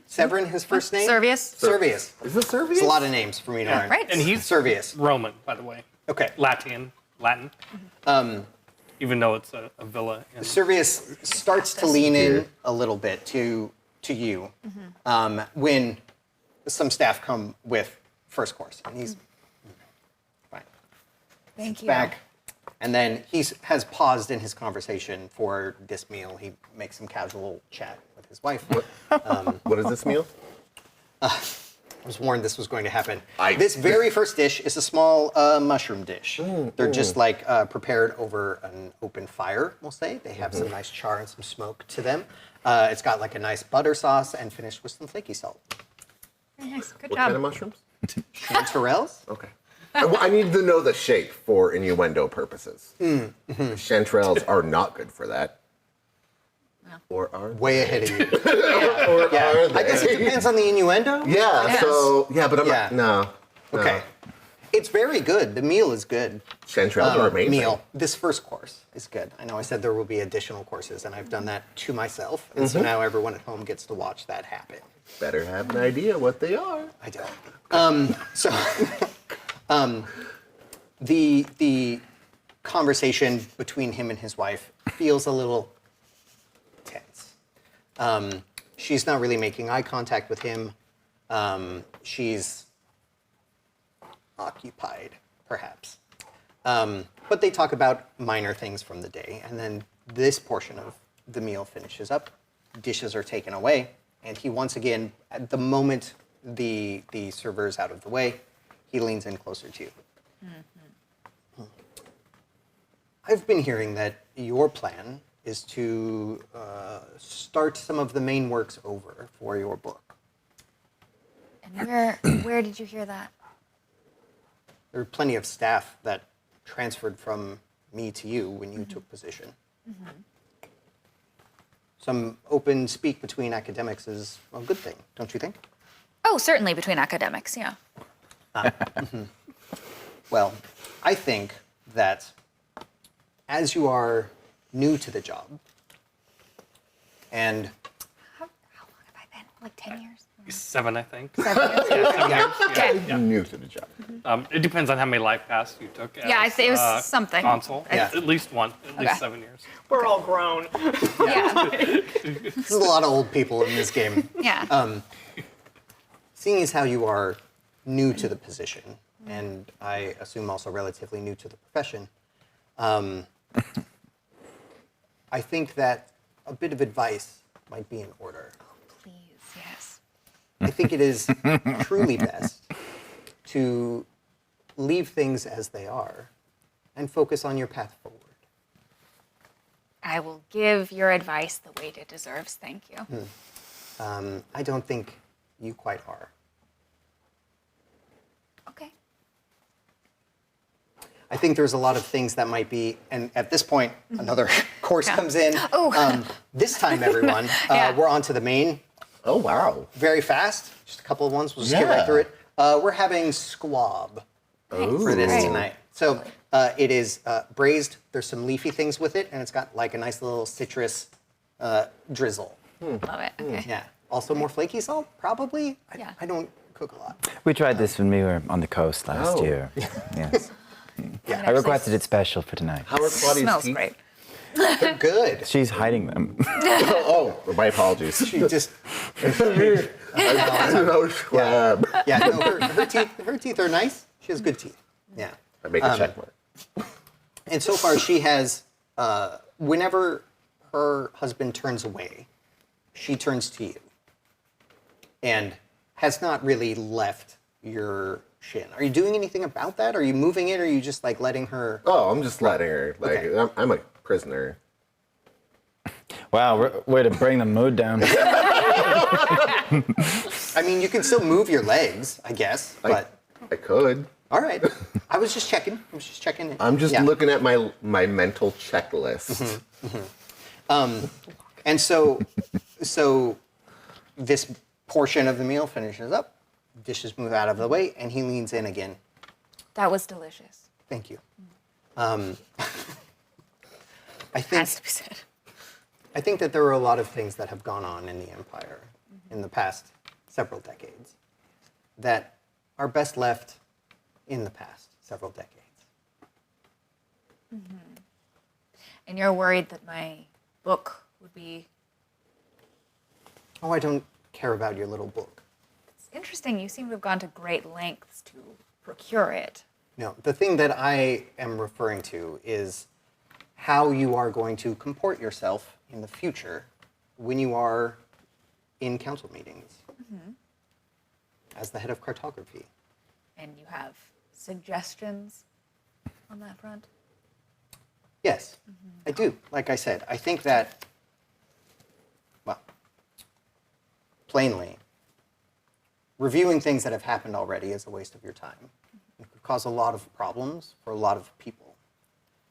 S3: Severin, his first name.
S2: Servius.
S3: Servius.
S1: Is this Servius?
S3: It's a lot of names for me to learn.
S2: Right.
S6: And he's
S3: Servius.
S6: Roman, by the way.
S3: Okay.
S6: Latin. Even though it's a villa.
S3: Servius starts to lean in a little bit to you when some staff come with first course, and he's fine.
S2: Thank you.
S3: Back, and then he has paused in his conversation for this meal. He makes some casual chat with his wife.
S1: What is this meal?
S3: I was warned this was going to happen.
S1: I-
S3: This very first dish is a small mushroom dish. They're just like prepared over an open fire, we'll say. They have some nice char and some smoke to them. It's got like a nice butter sauce and finished with some flaky salt.
S2: Very nice. Good
S1: What
S2: job.
S1: kind of mushrooms?
S3: Chanterelles?
S1: Okay. I need to know the shape for innuendo purposes. Chanterelles are not good for that. Or are they?
S3: Way ahead of you.
S1: Or
S3: Yeah.
S1: are they?
S3: I guess it depends on the innuendo.
S1: Yeah,
S2: Yes.
S1: so, yeah, but I'm
S3: Yeah.
S1: not, no.
S3: Okay. It's very good. The meal is good.
S1: Chanterelles are amazing.
S3: Meal. This first course is good. I know I said there will be additional courses, and I've done that to myself. And so now everyone at home gets to watch that happen.
S1: Better have an idea what they are.
S3: I don't. So the conversation between him and his wife feels a little tense. She's not really making eye contact with him. She's occupied, perhaps. But they talk about minor things from the day, and then this portion of the meal finishes up. Dishes are taken away, and he once again, at the moment the server's out of the way, he leans in closer to you. I've been hearing that your plan is to start some of the main works over for your book.
S2: And where did you hear that?
S3: There are plenty of staff that transferred from me to you when you took position. Some open speak between academics is a good thing, don't you think?
S2: Oh, certainly between academics, yeah.
S3: Well, I think that as you are new to the job, and
S2: How long have I been? Like 10 years?
S6: 7, I think.
S2: 7 years?
S6: Yeah, 7 years.
S2: Okay.
S1: I'm new to the job.
S6: It depends on how many life paths you took.
S2: Yeah,
S6: as,
S2: it was something.
S6: Console.
S3: Yeah.
S6: At least one. At least
S2: Okay.
S6: 7 years.
S5: We're all grown.
S2: Yeah.
S3: There's a lot of old people in this game.
S2: Yeah.
S3: Seeing as how you are new to the position, and I assume also relatively new to the profession, I think that a bit of advice might be in order.
S2: Please, yes.
S3: I think it is truly best to leave things as they are and focus on your path forward.
S2: I will give your advice the weight it deserves. Thank you.
S3: I don't think you quite are.
S2: Okay.
S3: I think there's a lot of things that might be, and at this point, another course comes in.
S2: Oh.
S3: This time, everyone,
S2: Yeah.
S3: we're on to the main.
S1: Oh, wow.
S3: Very fast, just a couple of ones. We'll just get right
S1: Yeah.
S3: through it. We're having squab for this
S2: Great.
S3: tonight. So it is braised. There's some leafy things with it, and it's got like a nice little citrus drizzle.
S2: Love it. Okay.
S3: Yeah. Also more flaky salt, probably.
S2: Yeah.
S3: I don't cook a lot.
S4: We tried this when we were on the coast last
S1: Oh.
S4: year. Yes.
S3: Yeah.
S4: I requested it special for tonight.
S1: How are Claudia's
S2: Smells
S1: teeth?
S2: great.
S3: They're good.
S4: She's hiding them.
S1: Oh, my apologies.
S3: She just,
S1: No scrub.
S3: yeah, no, her teeth are nice. She has good teeth. Yeah.
S1: I make a check mark.
S3: And so far, she has, whenever her husband turns away, she turns to you and has not really left your shin. Are you doing anything about that? Are you moving it? Or are you just like letting her?
S1: Oh, I'm just letting her. Like,
S3: Okay.
S1: I'm a prisoner.
S4: Wow, way to bring the mood down.
S3: I mean, you can still move your legs, I guess, but
S1: I could.
S3: all right. I was just checking. I was just checking in.
S1: I'm just
S3: Yeah.
S1: looking at my mental checklist.
S3: And so this portion of the meal finishes up. Dishes move out of the way, and he leans in again.
S2: That was delicious.
S3: Thank you. I think
S2: Has to be said.
S3: I think that there are a lot of things that have gone on in the Empire in the past several decades that are best left in the past several decades.
S2: And you're worried that my book would be.
S3: Oh, I don't care about your little book.
S2: It's interesting. You seem to have gone to great lengths to procure it.
S3: No, the thing that I am referring to is how you are going to comport yourself in the future when you are in council meetings as the head of cartography.
S2: And you have suggestions on that front?
S3: Yes, I do. Like I said, I think that, well, plainly, reviewing things that have happened already is a waste of your time. It could cause a lot of problems for a lot of people.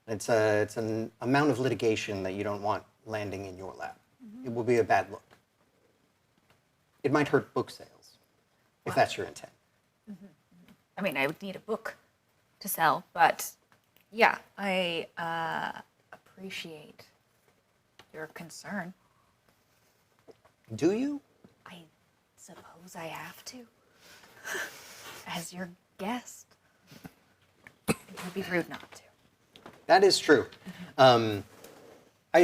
S3: It's an amount of litigation that you don't want landing in your lap. It will be a bad look. It might hurt book sales, if that's your intent.
S2: I mean, I would need a book to sell, but yeah, I appreciate your concern.
S3: Do you?
S2: I suppose I have to. As your guest. It would be rude not to.
S3: That is true. I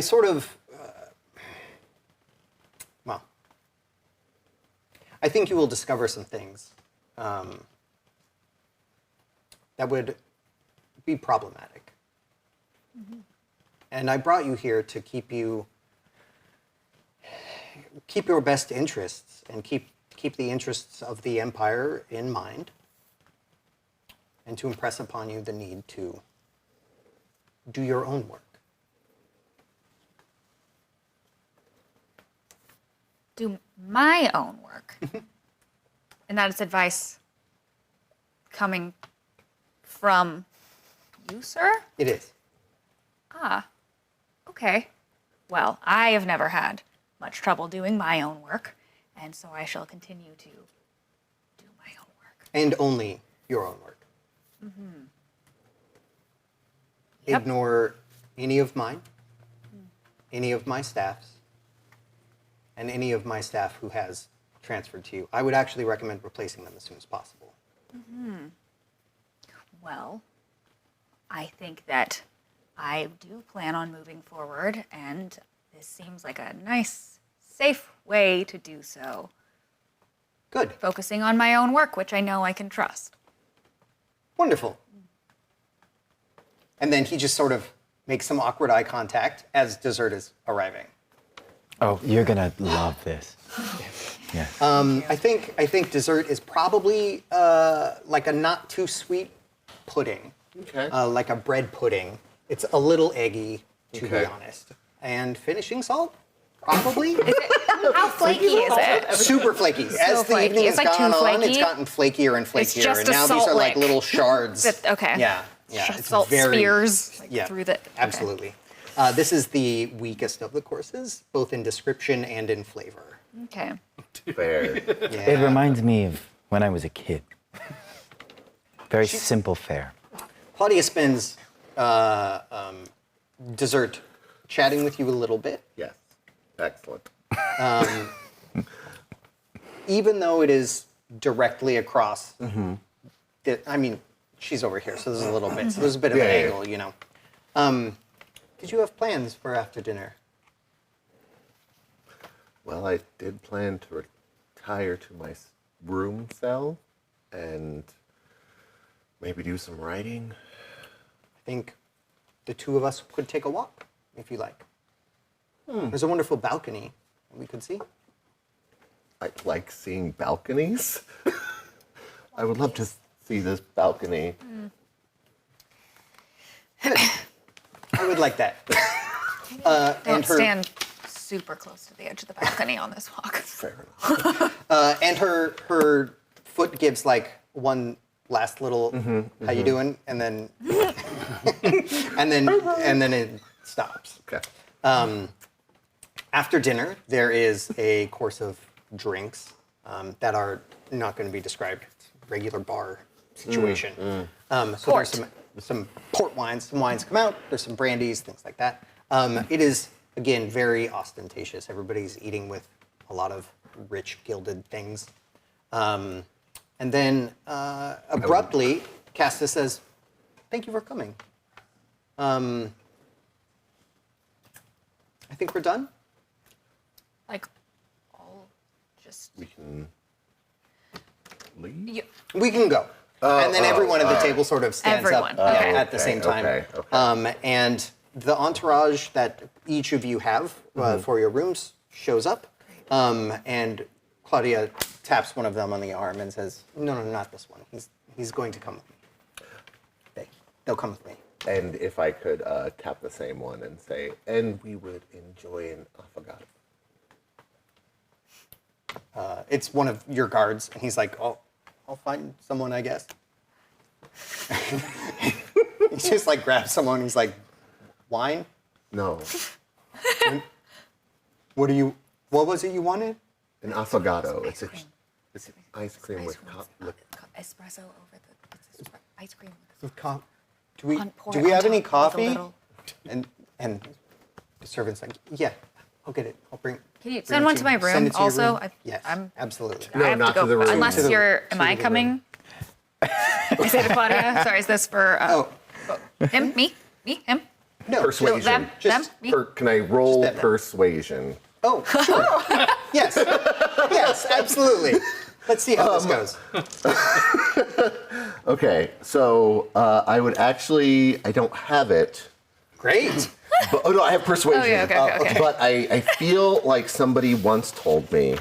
S3: sort of, well, I think you will discover some things that would be problematic. And I brought you here to keep your best interests and keep the interests of the Empire in mind, and to impress upon you the need to do your own work.
S2: Do my own work. And that is advice coming from you, sir?
S3: It is.
S2: Ah, okay. Well, I have never had much trouble doing my own work, and so I shall continue to do my own work.
S3: And only your own work.
S2: Yep.
S3: Ignore any of mine, any of my staff's, and any of my staff who has transferred to you. I would actually recommend replacing them as soon as possible.
S2: Well, I think that I do plan on moving forward, and this seems like a nice, safe way to do so.
S3: Good.
S2: Focusing on my own work, which I know I can trust.
S3: Wonderful. And then he just sort of makes some awkward eye contact as dessert is arriving.
S4: Oh, you're gonna love this. Yes.
S3: I think dessert is probably like a not too sweet pudding.
S1: Okay.
S3: Like a bread pudding. It's a little eggy, to be
S1: Okay.
S3: honest. And finishing salt, probably.
S2: How flaky is it?
S3: Super flaky. As the
S2: flaky.
S3: evening
S2: It's
S3: has
S2: like
S3: gone
S2: too
S3: on, it's
S2: flaky?
S3: gotten flakier and flakier.
S2: just
S3: and
S2: a
S3: now these
S2: salt
S3: are like
S2: lick.
S3: little shards.
S2: Okay.
S3: Yeah. It's
S2: Salt
S3: very,
S2: spears like,
S3: yeah,
S2: through the. okay.
S3: Absolutely. This is the weakest of the courses, both in description and in flavor.
S2: Okay.
S1: Fair.
S3: Yeah.
S4: It reminds me of when I was a kid. Very simple fare.
S3: Claudia spends dessert chatting with you a little bit.
S1: Yes. Excellent.
S3: Even though it is directly across, I mean, she's over here, so there's a little bit. So there's a bit of an
S1: Yeah, yeah.
S3: angle, you know. Did you have plans for after dinner?
S1: Well, I did plan to retire to my room cell and maybe do some writing.
S3: I think the two of us could take a walk, if you like. There's a wonderful balcony we could see.
S1: I like seeing balconies. I would love to see this balcony.
S3: I would like that.
S2: Don't stand super close to the edge of the balcony on this walk.
S1: Fair enough.
S3: And her foot gives like one last little how you doing, and then and then it stops.
S1: Okay.
S3: After dinner, there is a course of drinks that are not going to be described. It's a regular bar situation. So
S2: Port.
S3: there's some port wines. Some wines come out. There's some brandies, things like that. It is, again, very ostentatious. Everybody's eating with a lot of rich gilded things. And then abruptly, Casta says, "Thank you for coming. I think we're done."
S2: Like, all just.
S1: We can leave.
S2: You,
S3: We can go. And then everyone at the table sort of stands
S2: Everyone,
S3: up
S2: okay.
S3: at the same time.
S1: Okay.
S3: And the entourage that each of you have for your rooms shows up. And Claudia taps one of them on the arm and says, no, not this one. He's going to come with me. They'll come with me.
S1: And if I could tap the same one and say, and we would enjoy an affogato.
S3: It's one of your guards, and he's like, "Oh, I'll find someone, I guess." He just like grabs someone. He's like, "Wine?
S1: No,
S3: What was it you wanted?"
S1: an affogato.
S2: Ice
S1: It's
S2: cream.
S1: ice cream with
S2: espresso over the it's ice cream.
S3: With Do we
S2: Pour
S3: do
S2: it
S3: we
S2: on
S3: have any
S2: top with a
S3: coffee?
S2: little-
S3: And the servant's like, "Yeah, I'll get it. I'll bring."
S2: Can you
S3: bring
S2: send
S3: it
S2: one
S3: to
S2: to my
S3: you. Send
S2: room
S3: it to your
S2: also?
S3: room. Yes, absolutely.
S1: No,
S2: I have
S1: not
S2: to go
S1: to the room.
S2: unless
S3: To the-
S2: you're.
S3: to
S2: Am I
S3: the
S2: coming? Is it Claudia? Sorry, is this for him? Me? Him?
S3: No,
S1: Persuasion.
S2: Them?
S3: Just
S2: Me?
S1: Can I roll
S3: Just that.
S1: persuasion?
S3: Oh, sure. Yes. Yes, absolutely. Let's see how this goes.
S1: Okay, so I would actually, I don't have it.
S3: Great.
S1: But, oh no, I have persuasion.
S2: Oh, yeah, okay.
S1: But I feel like somebody once told me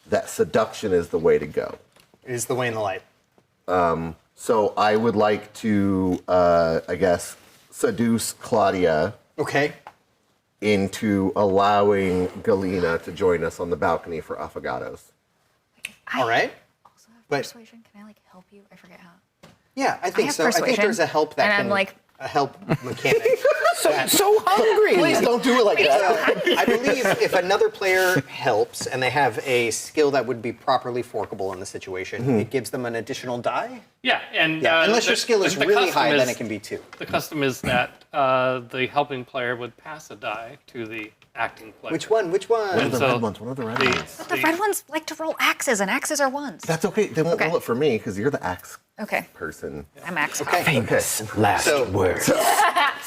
S1: that seduction is the way to go.
S3: It is the way in the light.
S1: So I would like to, I guess, seduce Claudia
S3: Okay.
S1: into allowing Galena to join us on the balcony for affogatos.
S3: All right.
S2: Also have
S3: But-
S2: persuasion. Can I like help you? I forget how.
S3: Yeah, I think
S2: have
S3: so. I think
S2: persuasion,
S3: there's a help that
S2: and
S3: can.
S2: I'm like,
S3: help mechanic.
S4: So hungry.
S1: Please don't do it like that.
S3: I believe if another player helps and they have a skill that would be properly forkable in the situation, it gives them an additional die.
S6: Yeah, and
S3: Yeah, unless your skill is really
S6: custom
S3: high, then
S6: is-
S3: it can be 2.
S6: The custom is that the helping player would pass a die to the acting player.
S3: Which one? Which one?
S6: And
S1: the
S6: so
S1: red ones? What are the red
S6: the-
S1: ones?
S2: The red ones like to roll axes, and axes are ones.
S1: That's okay. They won't
S2: Okay.
S1: roll it for me because you're the axe
S2: Okay,
S1: person.
S2: I'm axe.
S3: Okay.
S4: Famous last
S3: So-
S4: word.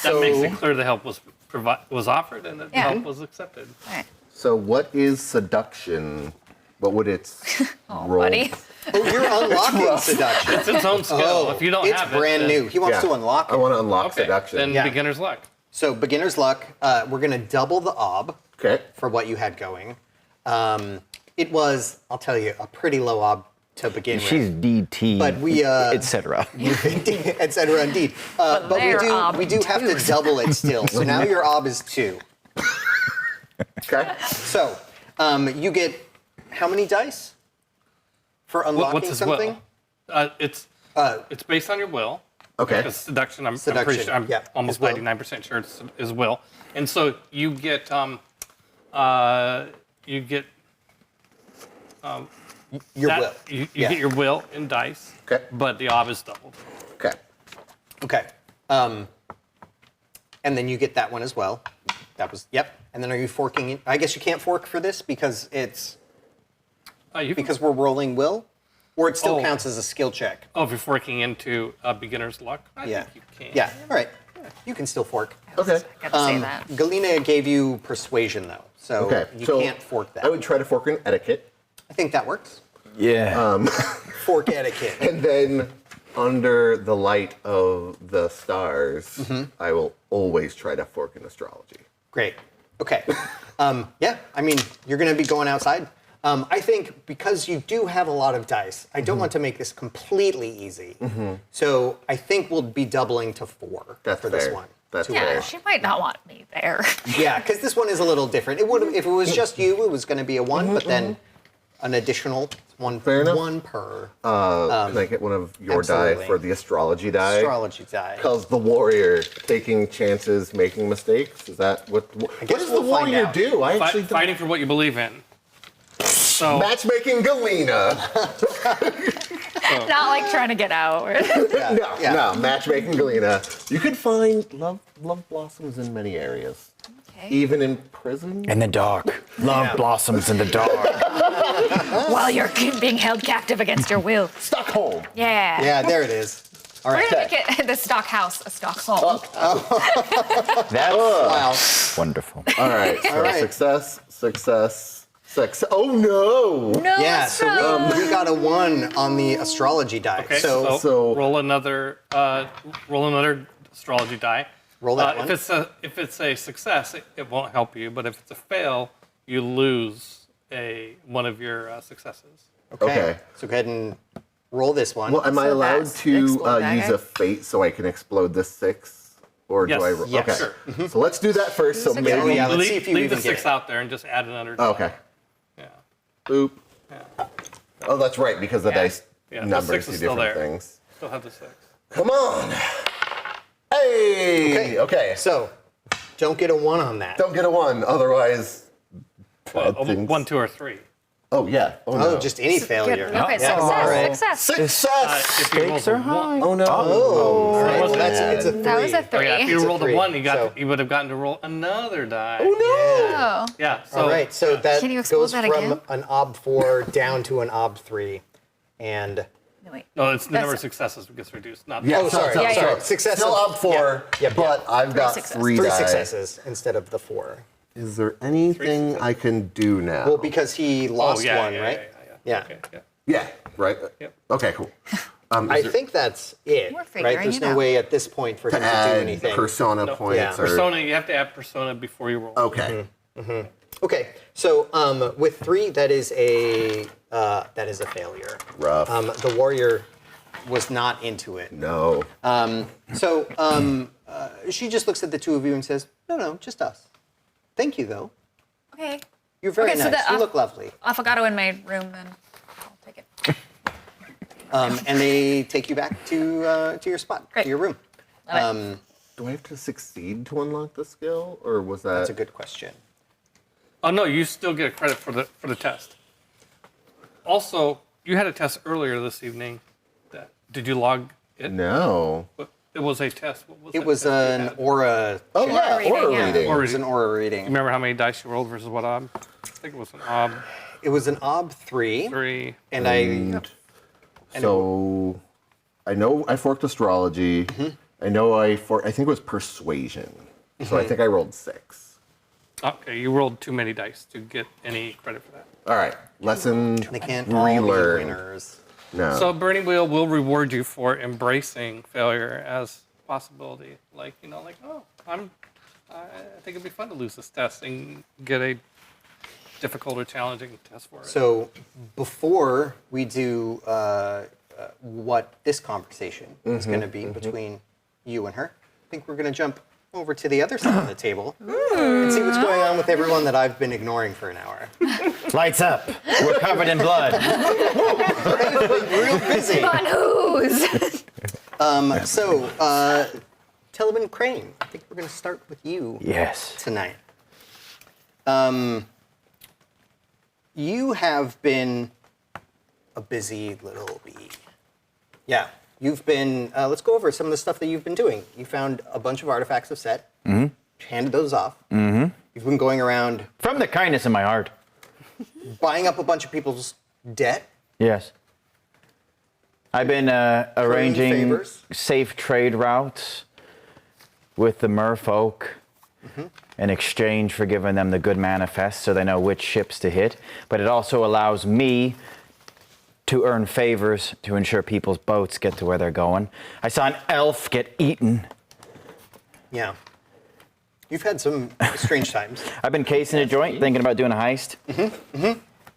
S6: That makes it clear the help was offered and that the
S2: Yeah.
S6: help was accepted.
S2: All right.
S1: So what is seduction? What would its roll?
S2: Buddy.
S3: Oh, you're unlocking seduction.
S6: It's its own skill. If you don't
S3: it's
S6: have it,
S3: brand
S6: then-
S3: new. He wants to unlock
S1: I
S3: it.
S1: want to unlock
S6: Okay,
S1: seduction.
S6: then
S3: Yeah.
S6: beginner's luck.
S3: So beginner's luck. We're gonna double the ob
S1: Okay.
S3: for what you had going. It was, I'll tell you, a pretty low ob to begin
S4: She's
S3: with.
S4: DT,
S3: But we,
S4: etc.
S3: Et cetera, indeed. But
S2: they're ob
S3: we do have to
S2: twos.
S3: double it still. So now your ob is 2.
S1: Okay.
S3: So you get how many dice for unlocking
S6: What's his
S3: something?
S6: will? It's based on your will.
S1: Okay.
S6: Because seduction, I'm
S3: Seduction,
S6: pretty sure, I'm
S3: yeah,
S6: almost
S3: is will.
S6: 99% sure it's is will. And so you get
S3: Your
S6: that-
S3: will.
S6: You
S3: Yeah.
S6: get your will in dice.
S1: Okay.
S6: But the ob is doubled.
S1: Okay.
S3: Okay. And then you get that one as well. That was, yep. And then are you forking it? I guess you can't fork for this because it's,
S6: You can-
S3: because we're rolling will? Or it still
S6: Oh.
S3: counts as a skill check?
S6: if you're forking into beginner's luck, I
S3: Yeah.
S6: think you can.
S3: Yeah, all right. You can still fork.
S1: Okay.
S2: Got to say that.
S3: Galena gave you persuasion though, so
S1: Okay.
S3: you
S1: so
S3: can't fork that.
S1: I would try to fork in etiquette,
S3: I think that works.
S4: Yeah.
S3: Fork etiquette.
S1: and then under the light of the stars, I will always try to fork in astrology.
S3: Great. Okay. Yeah, I mean, you're going to be going outside. I think because you do have a lot of dice, I don't want to make this completely easy. So I think we'll be doubling to 4
S1: That's
S3: for
S1: fair.
S3: this one.
S1: That's
S3: To-
S2: Yeah,
S1: fair.
S2: she might not want me there.
S3: Yeah, because this one is a little different. It would, if it was just you, it was going to be a 1, but then an additional one,
S1: Fair enough.
S3: 1 per
S1: Can I get one of your die
S3: absolutely.
S1: for the astrology die?
S3: astrology die.
S1: Because the warrior taking chances, making mistakes. Is that what? What
S3: guess
S1: does the
S3: we'll find
S1: warrior
S3: out.
S1: do? I actually don't.
S6: Fighting for what you believe in. So
S1: Matchmaking Galena.
S2: Not like trying to get out.
S1: No, matchmaking Galena. You could find love blossoms in many areas,
S2: Okay.
S1: even in prison.
S4: In the dark. Love blossoms in the dark.
S2: While you're being held captive against your will.
S1: Stockholm.
S2: Yeah.
S3: Yeah, there it is. All
S2: We're
S3: right.
S2: gonna make it the stock house a Stockholm.
S4: That's
S3: Wow.
S4: wonderful.
S1: All right. So
S3: All right.
S1: success. Oh no.
S2: No,
S3: Yeah, so
S2: stop.
S3: we got a 1 on the astrology die.
S6: okay,
S3: So
S1: so-
S6: roll another astrology die.
S3: Roll that one.
S6: If it's a success, it won't help you. But if it's a fail, you lose one of your successes.
S1: Okay.
S3: So go ahead and roll this one.
S1: Well, am I
S2: So
S1: allowed
S2: that's
S1: to
S2: explode that
S1: use
S2: guy?
S1: a fate so I can explode this 6, or
S6: Yes.
S1: do I?
S3: Yes.
S1: Okay.
S6: Sure.
S1: So let's do that first. So
S2: This is
S1: maybe.
S3: Oh, yeah, let's
S6: leave
S3: see if you
S6: leave
S3: even
S6: the
S3: get
S6: 6
S3: it.
S6: out there and just add another die.
S1: Oh, okay.
S6: Yeah.
S1: Boop. Oh, that's right, because the
S2: Yeah.
S1: dice
S6: Yeah, the
S1: numbers
S6: 6
S1: do
S6: is still
S1: different
S6: there.
S1: things.
S6: Still have the 6.
S1: Come on. Hey. Okay.
S3: So don't get a 1 on that.
S1: Don't get a 1, otherwise.
S6: Well,
S1: bad things.
S6: 1, 2, or 3.
S1: Oh yeah. Oh no.
S3: Oh, just any failure.
S2: Good. Okay,
S3: Yeah, all right.
S2: success.
S1: Success.
S6: If you roll
S4: Stakes are
S6: the
S4: high.
S6: one,
S1: Oh no.
S3: Oh, all right. Well,
S6: wasn't
S3: that's
S1: bad.
S3: it's a 3.
S2: That was a
S6: oh,
S2: 3.
S6: yeah, if you
S3: It's a
S6: rolled a
S3: 3,
S6: 1,
S3: so-
S6: you would have gotten to roll another die.
S2: Oh.
S6: Yeah. So
S3: All right, so that
S2: Can you explode
S3: goes
S2: that
S3: from
S2: again?
S3: an ob 4 down to an ob 3. And
S2: No, wait.
S6: No, it's the number of
S2: That's-
S6: successes gets reduced, not
S1: Yeah,
S3: Oh, sorry.
S2: Yeah, yeah.
S3: sorry. Success
S1: Still
S3: of-
S1: up 4,
S3: yeah, yep,
S1: but
S3: yep.
S1: I've got
S2: successes.
S1: 3
S3: 3
S1: die.
S3: successes instead of the 4.
S1: Is there anything I can do now?
S3: Well, because he lost
S6: yeah,
S3: one,
S6: yeah,
S3: right?
S6: Yeah.
S3: Yeah.
S6: Okay, yeah.
S1: yeah, right.
S6: Yep.
S1: Okay, cool.
S3: I think that's it,
S2: We're
S3: right?
S2: figuring
S3: There's
S2: it
S3: no
S2: out.
S3: way at this point for him to do
S1: Add
S3: anything.
S1: persona points.
S3: Yeah.
S1: Or,
S6: Persona, you have to add persona before you roll.
S1: Okay.
S3: Okay, so with 3, that is a failure.
S1: Rough.
S3: The warrior was not into it.
S1: No.
S3: So she just looks at the two of you and says, "No, just us. Thank you, though.
S2: Okay.
S3: You're very
S2: Okay, so
S3: nice.
S2: the-
S3: You look lovely."
S2: Affogato in my room, then I'll take it.
S3: And they take you back to your spot,
S2: Great.
S3: to your room.
S2: Love it.
S1: do I have to succeed to unlock the skill, or was that?
S3: That's a good question.
S6: Oh no, you still get credit for the test. Also, you had a test earlier this evening. Did you log it?
S1: No.
S6: It was a test. What was
S3: It
S6: that
S3: was
S6: test you
S3: an
S6: had?
S3: aura.
S1: Oh yeah,
S2: reading,
S1: aura
S2: yeah.
S1: reading.
S3: It was an aura reading.
S6: Remember how many dice you rolled versus what ob? I think it was an ob
S3: It was an ob 3,
S6: 3.
S3: and I.
S1: So, I know I forked astrology. I know I think it was persuasion. So I think I rolled 6.
S6: Okay, you rolled too many dice to get any credit for that.
S1: All right, lesson
S3: They can't all be
S1: relearn.
S3: winners.
S1: No.
S6: So Burning Wheel will reward you for embracing failure as a possibility. Like, oh, I think it'd be fun to lose this test and get a difficult or challenging test for it.
S3: So before we do what this conversation is going to be between you and her, I think we're going to jump over to the other side of the table and see what's going on with everyone that I've been ignoring for an hour.
S4: Lights up. We're covered in blood.
S3: Real busy.
S2: On whose?
S3: So, Teleman Crane, I think we're going to start with you
S4: Yes.
S3: tonight. You have been a busy little bee. Yeah, you've been, let's go over some of the stuff that you've been doing. You found a bunch of artifacts of Set, handed those off. You've been going around
S4: From the kindness in my heart.
S3: buying up a bunch of people's debt.
S4: Yes. I've been arranging
S3: favors.
S4: safe trade routes with the merfolk in exchange for giving them the good manifest so they know which ships to hit. But it also allows me to earn favors to ensure people's boats get to where they're going. I saw an elf get eaten.
S3: Yeah. You've had some strange times.
S4: I've been casing a joint, thinking about doing a heist.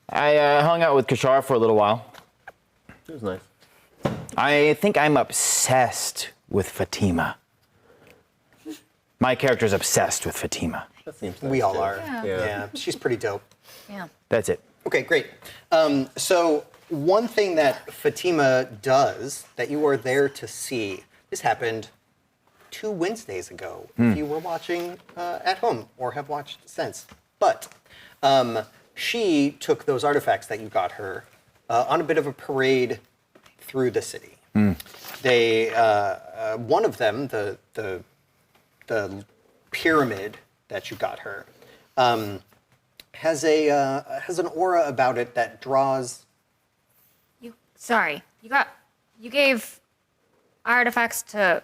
S4: I hung out with Kashar for a little while.
S1: It was nice.
S4: I think I'm obsessed with Fatima. My character's obsessed with Fatima.
S1: That seems nice.
S3: We all
S1: too.
S3: are.
S2: Yeah.
S3: Yeah, she's pretty dope.
S2: Yeah.
S4: That's it.
S3: Okay, great. So one thing that Fatima does that you are there to see, this happened 2 Wednesdays ago, if you were watching at home or have watched since. But she took those artifacts that you got her on a bit of a parade through the city. They, one of them, the pyramid that you got her, has an aura about it that draws.
S2: You gave artifacts to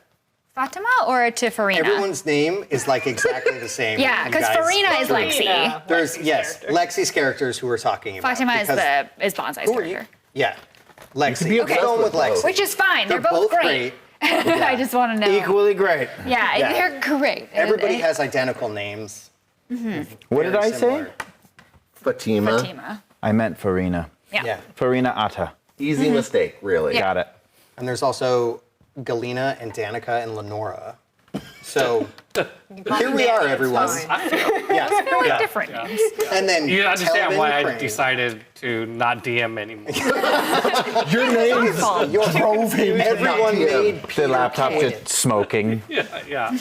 S2: Fatima or to Farina?
S3: Everyone's name is like exactly the same.
S2: Yeah,
S3: you
S2: because
S3: guys.
S2: Farina is Lexi.
S5: Farina.
S3: There's
S5: Lexi's
S3: yes,
S5: character.
S3: Lexi's characters who we're talking about.
S2: Fatima
S3: because-
S2: is Bonsai's
S3: Who are you?
S2: character.
S3: Yeah, Lexi.
S1: be
S3: We're
S1: obsessed
S3: going
S1: with
S3: with Lexi.
S1: both.
S2: Which is fine. They're
S3: They're
S2: both great. I just want to know.
S4: Equally great.
S2: Yeah,
S3: Yeah.
S2: they're great.
S3: Everybody has identical names.
S4: What did
S3: Very
S4: I say?
S3: similar.
S1: Fatima.
S2: Fatima.
S4: I meant Farina.
S2: Yeah.
S3: Yeah,
S4: Farina Atta.
S1: Easy mistake, really.
S2: Yeah.
S4: Got it.
S3: and there's also Galena and Danica and Lenora. So here we are, everyone. Yes,
S2: They're like
S3: yeah.
S2: different names.
S3: And then
S6: You understand
S3: Telvin
S6: why I
S3: Crane.
S6: decided to not DM anymore.
S1: Your name
S2: fault.
S3: Your
S1: drove him to
S3: Everyone
S1: not DM.
S3: made
S4: The
S3: Peter
S4: laptop
S3: Kane.
S4: just smoking.
S6: yeah.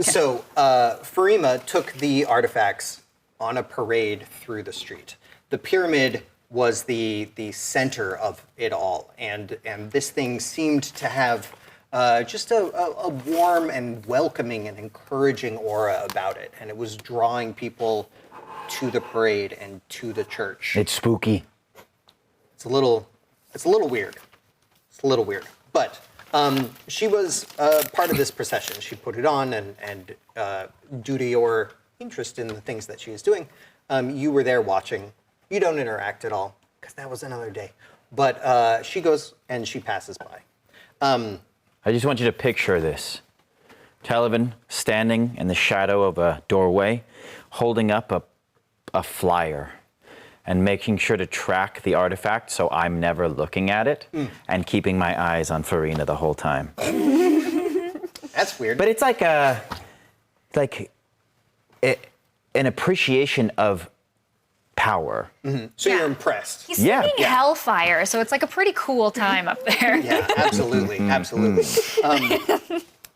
S3: So Farima took the artifacts on a parade through the street. The pyramid was the center of it all, and this thing seemed to have just a warm and welcoming and encouraging aura about it, and it was drawing people to the parade and to the church.
S4: It's spooky.
S3: It's a little weird. It's a little weird. But she was part of this procession. She put it on, and due to your interest in the things that she was doing, you were there watching. You don't interact at all, because that was another day. But she goes and she passes by.
S4: I just want you to picture this. Televan standing in the shadow of a doorway, holding up a flyer and making sure to track the artifact so I'm never looking at it and keeping my eyes on Farina the whole time.
S3: That's weird.
S4: But it's like an appreciation of power.
S3: So
S2: Yeah.
S3: you're impressed.
S2: He's
S4: Yeah.
S2: singing
S3: Yeah.
S2: Hellfire, so it's like a pretty cool time up there.
S3: Yeah, absolutely, absolutely.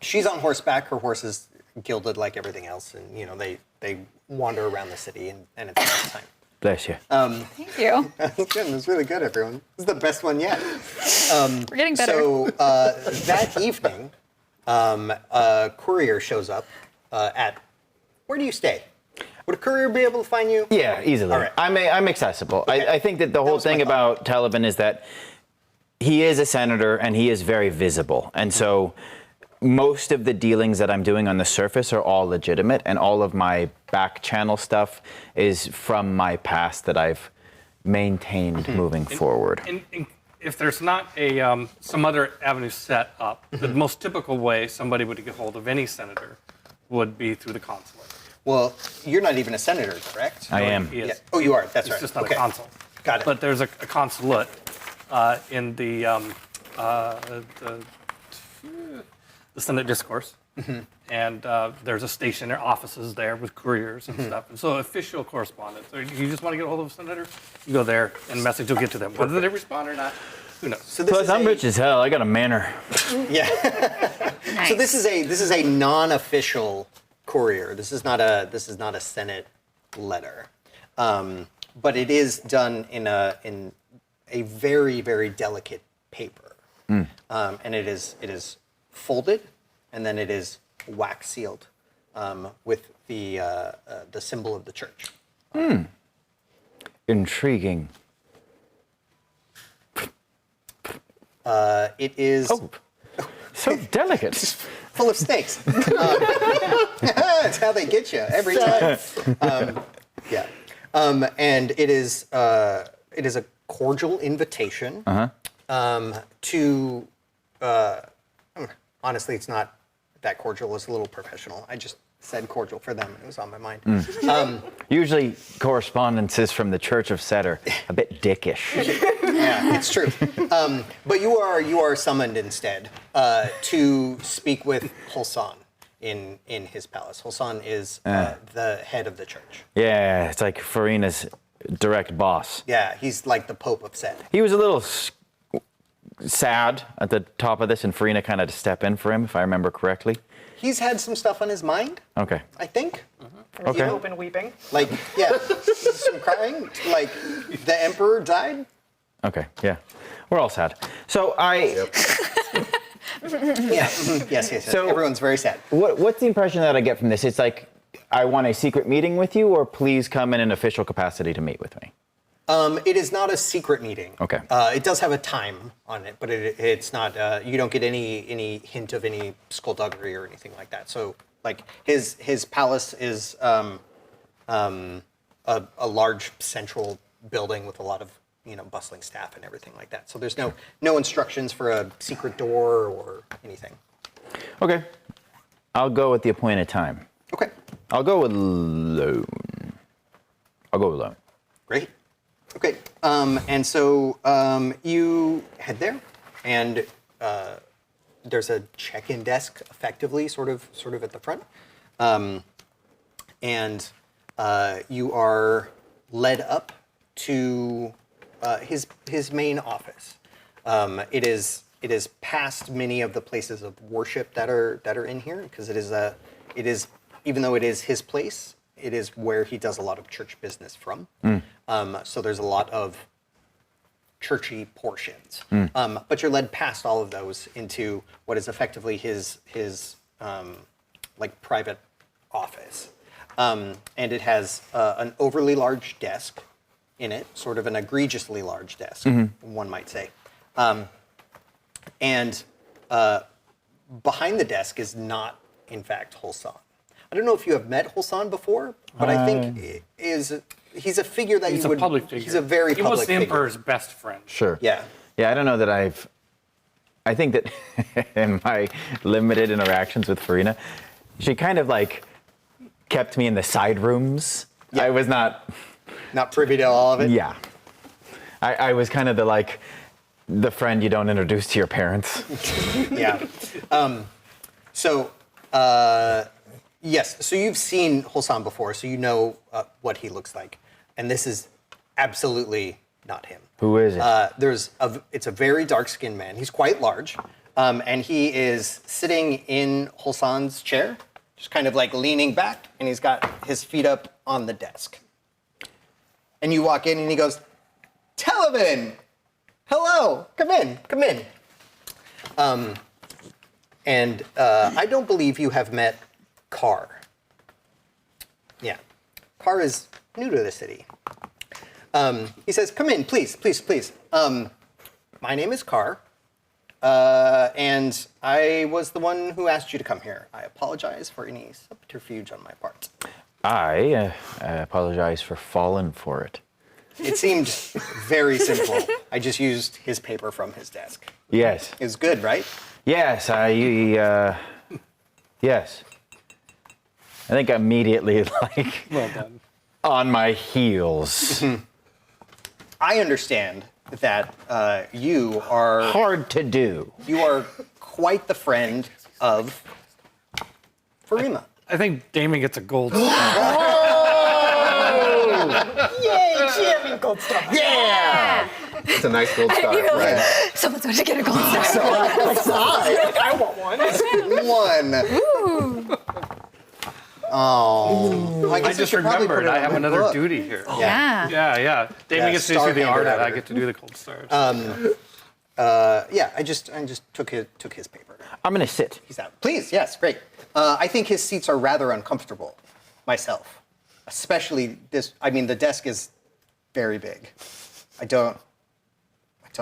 S3: she's on horseback. Her horse is gilded like everything else, and they wander around the city, and it's a nice time.
S4: Bless you.
S2: Thank you.
S3: It was really good, everyone. This is the best one yet.
S2: We're getting better.
S3: So that evening, a courier shows up at. Where do you stay? Would a courier be able to find you?
S4: Yeah, easily.
S3: All right.
S4: I'm accessible.
S3: Okay.
S4: I think that the whole
S3: was my
S4: thing
S3: thought.
S4: about Televen is that he is a senator and he is very visible. And so most of the dealings that I'm doing on the surface are all legitimate, and all of my back channel stuff is from my past that I've maintained moving forward.
S6: And if there's not a some other avenue set up, the most typical way somebody would get hold of any senator would be through the consulate.
S3: Well, you're not even a senator, correct?
S4: I am.
S6: He is.
S3: Yeah. Oh, you are. That's
S6: It's
S3: right.
S6: just not
S3: Okay.
S6: a consul.
S3: Got it.
S6: But there's a consulate in the Senate discourse, and there's a station there, offices there with couriers and stuff. And so official correspondence. So you just want to get a hold of a senator, you go there, and message will get to them. Whether they respond or not, who knows?
S3: So this
S4: Plus,
S3: is
S4: I'm
S3: a-
S4: rich as hell. I got a manor.
S3: Yeah.
S2: Nice.
S3: So this is a non-official courier. This is not a Senate letter, but it is done in a very, very delicate paper, and it is folded, and then it is wax sealed with the symbol of the church.
S4: Intriguing.
S3: It is
S4: Oh, so delicate.
S3: full of snakes. That's how they get you every time. Yeah, and it is a cordial invitation to. Honestly, it's not that cordial. It's a little professional. I just said cordial for them. It was on my mind.
S4: Usually correspondences from the Church of Set are a bit dickish.
S3: Yeah, it's true. But you are summoned instead to speak with Hulsan in his palace. Hulsan is the head of the church.
S4: Yeah, it's like Farina's direct boss.
S3: Yeah, he's like the Pope of Set.
S4: He was a little sad at the top of this, and Farina kind of to step in for him, if I remember correctly.
S3: He's had some stuff on his mind,
S4: Okay.
S3: I think.
S4: Okay.
S5: Open weeping.
S3: Like, yeah, some crying. Like, the emperor died.
S4: Okay, yeah. We're all sad. So
S3: Yeah. Yes.
S4: So-
S3: Everyone's very sad.
S4: what's the impression that I get from this? It's like, I want a secret meeting with you, or please come in an official capacity to meet with me.
S3: It is not a secret meeting.
S4: Okay.
S3: It does have a time on it, but it's not. You don't get any hint of any skullduggery or anything like that. So, like his palace is a large central building with a lot of bustling staff and everything like that. So there's no instructions for a secret door or anything.
S4: Okay. I'll go with the appointed time.
S3: Okay.
S4: I'll go alone.
S3: Great. Okay. And so you head there, and there's a check-in desk, effectively, sort of at the front, and you are led up to his main office. It is past many of the places of worship that are in here, because it is even though it is his place, it is where he does a lot of church business from. So there's a lot of churchy portions. But you're led past all of those into what is effectively his like private office. And it has an overly large desk in it, sort of an egregiously large desk, one might say. And behind the desk is not, in fact, Hulsan. I don't know if you have met Hulsan before, but I think he's a figure that
S6: He's
S3: you would.
S6: a public figure.
S3: He's a very
S6: He
S3: public
S6: was the
S3: figure.
S6: emperor's best friend.
S4: Sure.
S3: Yeah.
S4: Yeah, I don't know that I think that in my limited interactions with Farina, she kind of like kept me in the side rooms.
S3: Yeah.
S4: I was not,
S3: Not privy to all of it.
S4: yeah. I was kind of the friend you don't introduce to your parents.
S3: Yeah. Yes. So you've seen Hulsan before, so you know what he looks like, and this is absolutely not him.
S4: Who is it?
S3: It's a very dark-skinned man. He's quite large, And he is sitting in Hulsan's chair, just kind of like leaning back, and he's got his feet up on the desk. And you walk in, and he goes, "Television! Hello, come in, come in." I don't believe you have met Carr. Yeah, Carr is new to the city. He says, "Come in, please, please, please. My name is Carr, and I was the one who asked you to come here. I apologize for any subterfuge on my part."
S4: I apologize for falling for it.
S3: It seemed very simple. I just used his paper from his desk.
S4: Yes.
S3: It's good, right?
S4: Yes, yes. I think immediately, like,
S6: Well done.
S4: on my heels.
S3: I understand that you are
S4: Hard to do.
S3: quite the friend of Farima.
S6: I think Damon gets a gold star.
S5: Yay, Jimmy Gold Star.
S1: Yeah! It's a nice gold star.
S2: You're like,
S1: Right.
S2: someone's going to get a gold star.
S5: I want one.
S3: One. Oh.
S6: I
S3: guess
S6: just
S3: should probably put
S6: remembered
S3: it
S6: I
S3: on
S6: have
S3: my
S6: another
S3: book.
S6: duty here.
S2: Yeah.
S6: Yeah. Damon
S3: Yeah,
S6: gets to
S3: star
S6: do the
S3: handed
S6: art, and
S3: out.
S6: I get to do the gold stars.
S3: Yeah, I just took his paper.
S4: I'm gonna sit.
S3: He's out. Please, yes, great. I think his seats are rather uncomfortable, myself. Especially this. I mean, the desk is very big. I don't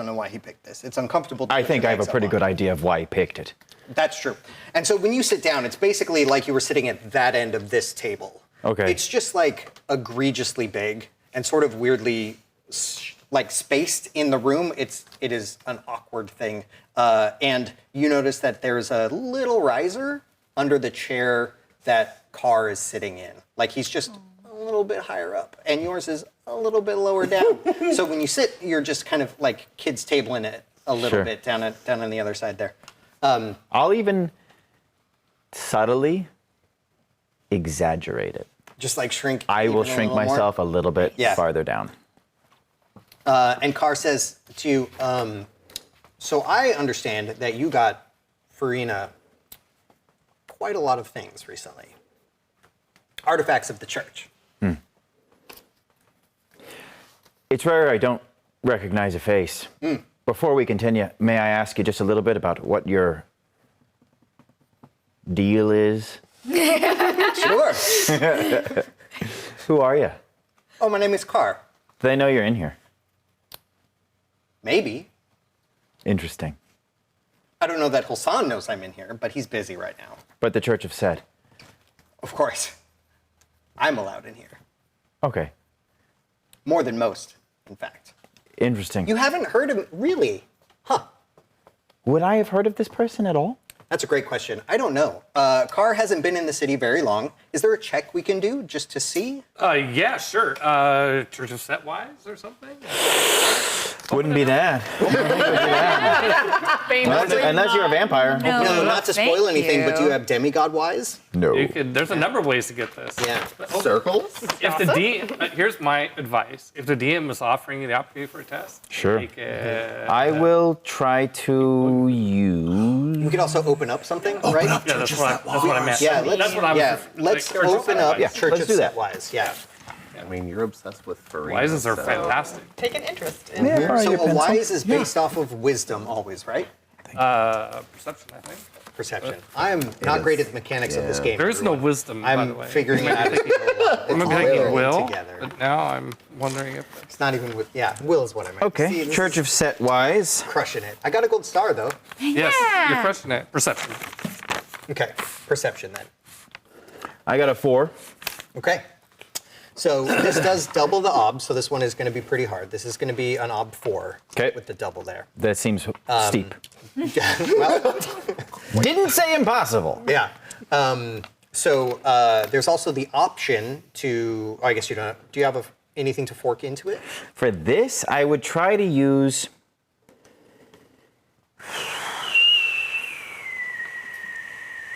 S3: know why he picked this. It's uncomfortable. To
S4: I
S3: put
S4: think
S3: your
S4: I have a
S3: legs
S4: pretty
S3: up
S4: good
S3: on.
S4: idea of why he picked it.
S3: That's true. And so when you sit down, it's basically like you were sitting at that end of this table.
S4: Okay.
S3: It's just like egregiously big and sort of weirdly like spaced in the room. It is an awkward thing. And you notice that there's a little riser under the chair that Carr is sitting in. Like he's just a little bit higher up, and yours is a little bit lower down. So when you sit, you're just kind of like kids tabling it a little
S4: Sure.
S3: bit down on the other side there.
S4: I'll even subtly exaggerate it.
S3: Just like shrink.
S4: I will
S3: even a
S4: shrink
S3: little more.
S4: myself a little bit
S3: Yeah.
S4: farther down.
S3: And Carr says to you, so I understand that you got Farina quite a lot of things recently. Artifacts of the church.
S4: It's rare I don't recognize a face. Before we continue, may I ask you just a little bit about what your deal is?
S3: Sure.
S4: Who are you?
S3: Oh, my name is Carr.
S4: Do they know you're in here?
S3: Maybe.
S4: Interesting.
S3: I don't know that Hulsan knows I'm in here, but he's busy right now.
S4: But the Church have said.
S3: Of course. I'm allowed in here.
S4: Okay.
S3: More than most, in fact.
S4: Interesting.
S3: You haven't heard of really? Huh.
S4: Would I have heard of this person at all?
S3: That's a great question. I don't know. Carr hasn't been in the city very long. Is there a check we can do just to see?
S6: Yeah, sure. Church of Setwise or something?
S4: Wouldn't be that. Unless you're a vampire.
S3: No, not to spoil
S2: thank
S3: anything, but do you
S2: you.
S3: have demigod wise?
S4: No.
S6: There's a number of ways to get this.
S3: Yeah.
S1: Circles?
S6: If the DM, here's my advice. If the DM is offering you the opportunity for a test,
S4: Sure.
S6: take it.
S4: I will try to use.
S3: You could also open up something, right?
S6: Yeah, that's what I meant.
S3: Yeah,
S6: that's what I'm.
S3: let's
S6: like, Church of
S3: open up
S6: Setwise.
S3: Church
S4: let's
S3: of
S4: do that.
S3: Setwise. Yeah.
S1: I mean, you're obsessed with furry.
S6: Wises are fantastic.
S5: Take an interest in
S4: Yeah,
S3: So
S4: your
S3: a
S4: pencil.
S3: wise is based off of wisdom always, right?
S6: Perception, I think.
S3: Perception. I am not great at the mechanics of this game.
S6: There is no
S3: everyone.
S6: wisdom, by the
S3: I'm
S6: way.
S3: figuring it out as we go along.
S6: I'm
S3: It's
S6: thinking
S3: all
S6: will,
S3: together.
S6: but now I'm wondering if that's...
S3: It's not even with, yeah, will is what I meant.
S4: Okay.
S3: See, this
S4: Church
S3: is
S4: of Setwise.
S3: crushing it. I got a gold star though.
S6: Yes, you're crushing it. Perception.
S3: Okay, perception then.
S4: I got a 4.
S3: Okay. So this does double the ob, so this one is going to be pretty hard. This is going to be an ob 4
S4: Okay.
S3: with the double there.
S4: That seems steep.
S3: Well,
S4: Didn't say impossible.
S3: yeah. So there's also the option to, I guess you don't, do you have anything to fork into it?
S4: For this, I would try to use.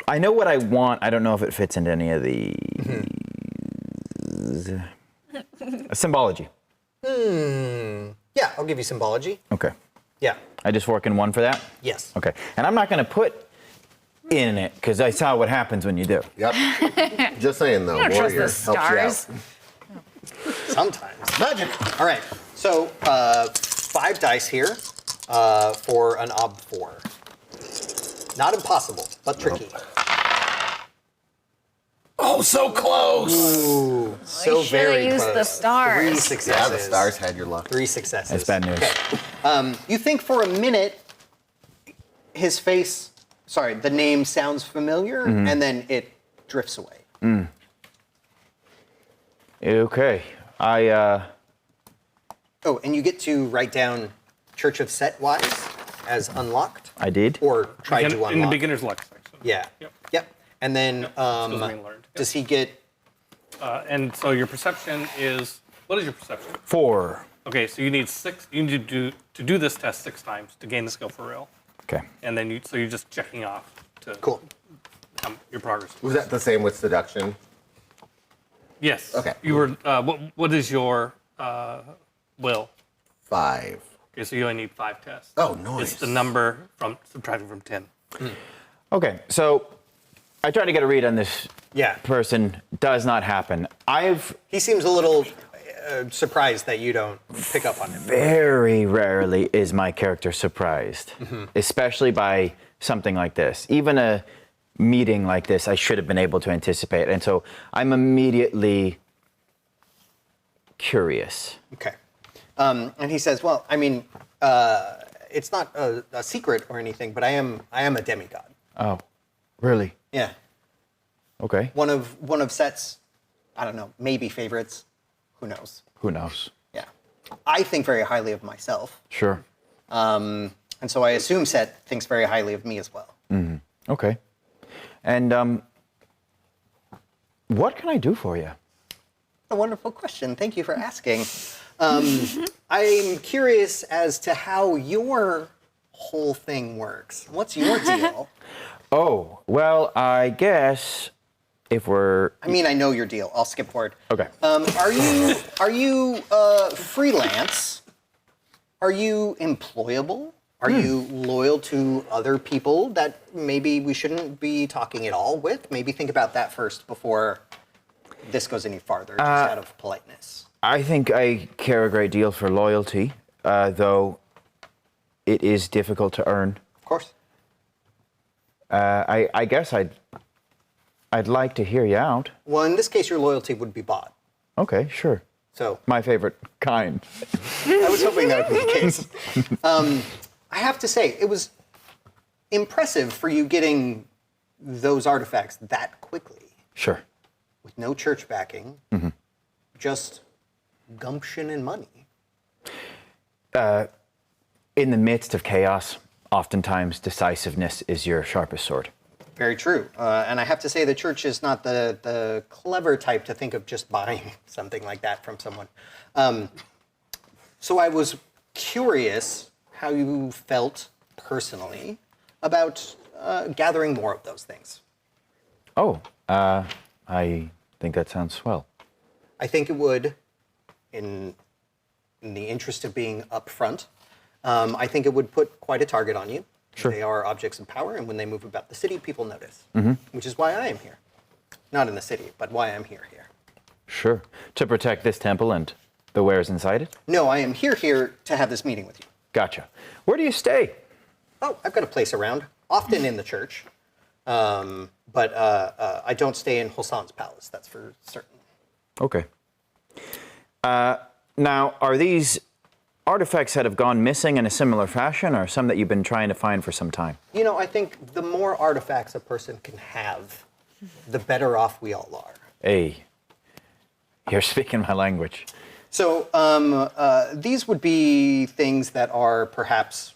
S4: I know what I want. I don't know if it fits into any of the symbology.
S3: Yeah, I'll give you symbology.
S4: Okay.
S3: Yeah.
S4: I just work in one for that?
S3: Yes.
S4: Okay. And I'm not going to put in it because I saw what happens when you do.
S1: Yep. Just saying though,
S2: I don't trust
S1: warrior
S2: the
S1: helps you
S2: stars.
S1: out.
S3: Sometimes.
S1: Magic.
S3: All right. So 5 dice here for an ob 4. Not impossible, but tricky.
S1: Oh, so close.
S3: Ooh, so
S2: should've
S3: very
S2: used
S3: close.
S2: the stars.
S3: 3 successes.
S1: Yeah, the stars had your luck.
S3: 3 successes.
S4: That's bad news.
S3: Okay. You think for a minute his face, sorry, the name sounds familiar, and then it drifts away.
S4: Okay.
S3: Oh, and you get to write down Church of Set Wise as unlocked.
S4: I did.
S3: Or try to
S6: In
S3: unlock.
S6: the beginner's luck section.
S3: Yeah.
S6: Yep.
S3: And then
S6: Skills being learned.
S3: does he get?
S6: And so your perception is, what is your perception?
S4: 4.
S6: Okay, so you need 6. You need to do this test 6 times to gain the skill for real,
S4: Okay.
S6: and then you're just checking off to
S3: Cool.
S6: your progress.
S1: Was that the same with seduction?
S6: Yes.
S1: Okay.
S6: You were. What is your will?
S1: 5.
S6: Okay, so you only need 5 tests.
S1: Oh, nice.
S6: It's the number from subtracted from 10.
S4: Okay. So I tried to get a read on this
S3: Yeah.
S4: person. Does not happen.
S3: He seems a little surprised that you don't pick up on him.
S4: Very rarely is my character surprised, especially by something like this. Even a meeting like this, I should have been able to anticipate. And so I'm immediately curious.
S3: Okay. And he says, "Well, I mean, it's not a secret or anything, but I am a demigod.
S4: Oh, really?
S3: Yeah.
S4: Okay.
S3: One of Set's, I don't know, maybe favorites. Who knows?
S4: Who knows?
S3: Yeah. I think very highly of myself,
S4: Sure.
S3: and so I assume Set thinks very highly of me as well.
S4: Okay. And what can I do for you?
S3: A wonderful question. Thank you for asking. I'm curious as to how your whole thing works. What's your deal?
S4: Oh, well, I guess if we're
S3: I mean, I know your deal. I'll skip forward.
S4: okay.
S3: Are you freelance? Are you employable? Are you loyal to other people that maybe we shouldn't be talking at all with? Maybe think about that first before this goes any farther, just out of politeness.
S4: I think I care a great deal for loyalty, though it is difficult to earn.
S3: Of course.
S4: I guess I'd like to hear you out.
S3: Well, in this case, your loyalty would be bought.
S4: Okay, sure.
S3: So
S4: My favorite kind.
S3: I was hoping that would be the case. I have to say, it was impressive for you getting those artifacts that quickly
S4: Sure.
S3: with no church backing, just gumption and money.
S4: In the midst of chaos, oftentimes decisiveness is your sharpest sword.
S3: Very true. And I have to say, the church is not the clever type to think of just buying something like that from someone. So I was curious how you felt personally about gathering more of those things.
S4: Oh, I think that sounds swell.
S3: I think it would, in the interest of being upfront, I think it would put quite a target on you.
S4: Sure.
S3: They are objects of power, and when they move about the city, people notice. Which is why I am here. Not in the city, but why I'm here.
S4: Sure. To protect this temple and the wares inside it?
S3: No, I am here to have this meeting with you.
S4: Gotcha. Where do you stay?
S3: Oh, I've got a place around, often in the church. But I don't stay in Hosan's palace, that's for certain.
S4: Okay. Now, are these artifacts that have gone missing in a similar fashion, or some that you've been trying to find for some time?
S3: You know, I think the more artifacts a person can have, the better off we all are.
S4: Hey, you're speaking my language.
S3: So these would be things that are perhaps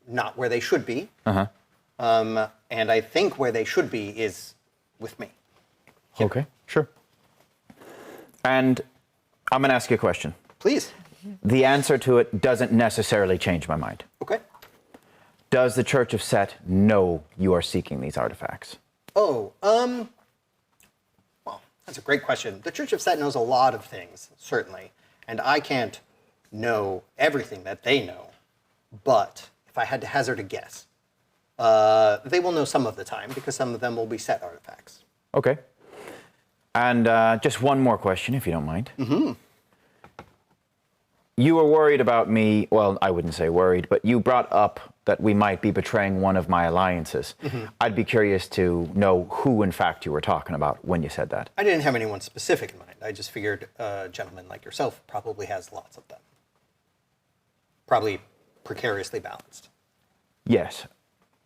S3: not where they should be. And I think where they should be is with me.
S4: Okay, sure. And I'm going to ask you a question.
S3: Please.
S4: The answer to it doesn't necessarily change my mind.
S3: Okay.
S4: Does the Church of Set know you are seeking these artifacts?
S3: Oh, well, that's a great question. The Church of Set knows a lot of things, certainly, and I can't know everything that they know. but if I had to hazard a guess, they will know some of the time because some of them will be set artifacts.
S4: Okay. And just one more question, if you don't mind. Mm-hmm. You were worried about me. Well, I wouldn't say worried, but you brought up that we might be betraying one of my alliances. Mm-hmm. I'd be curious to know who, in fact, you were talking about when you said that.
S3: I didn't have anyone specific in mind. I just figured a gentleman like yourself probably has lots of them. Probably precariously balanced.
S4: Yes.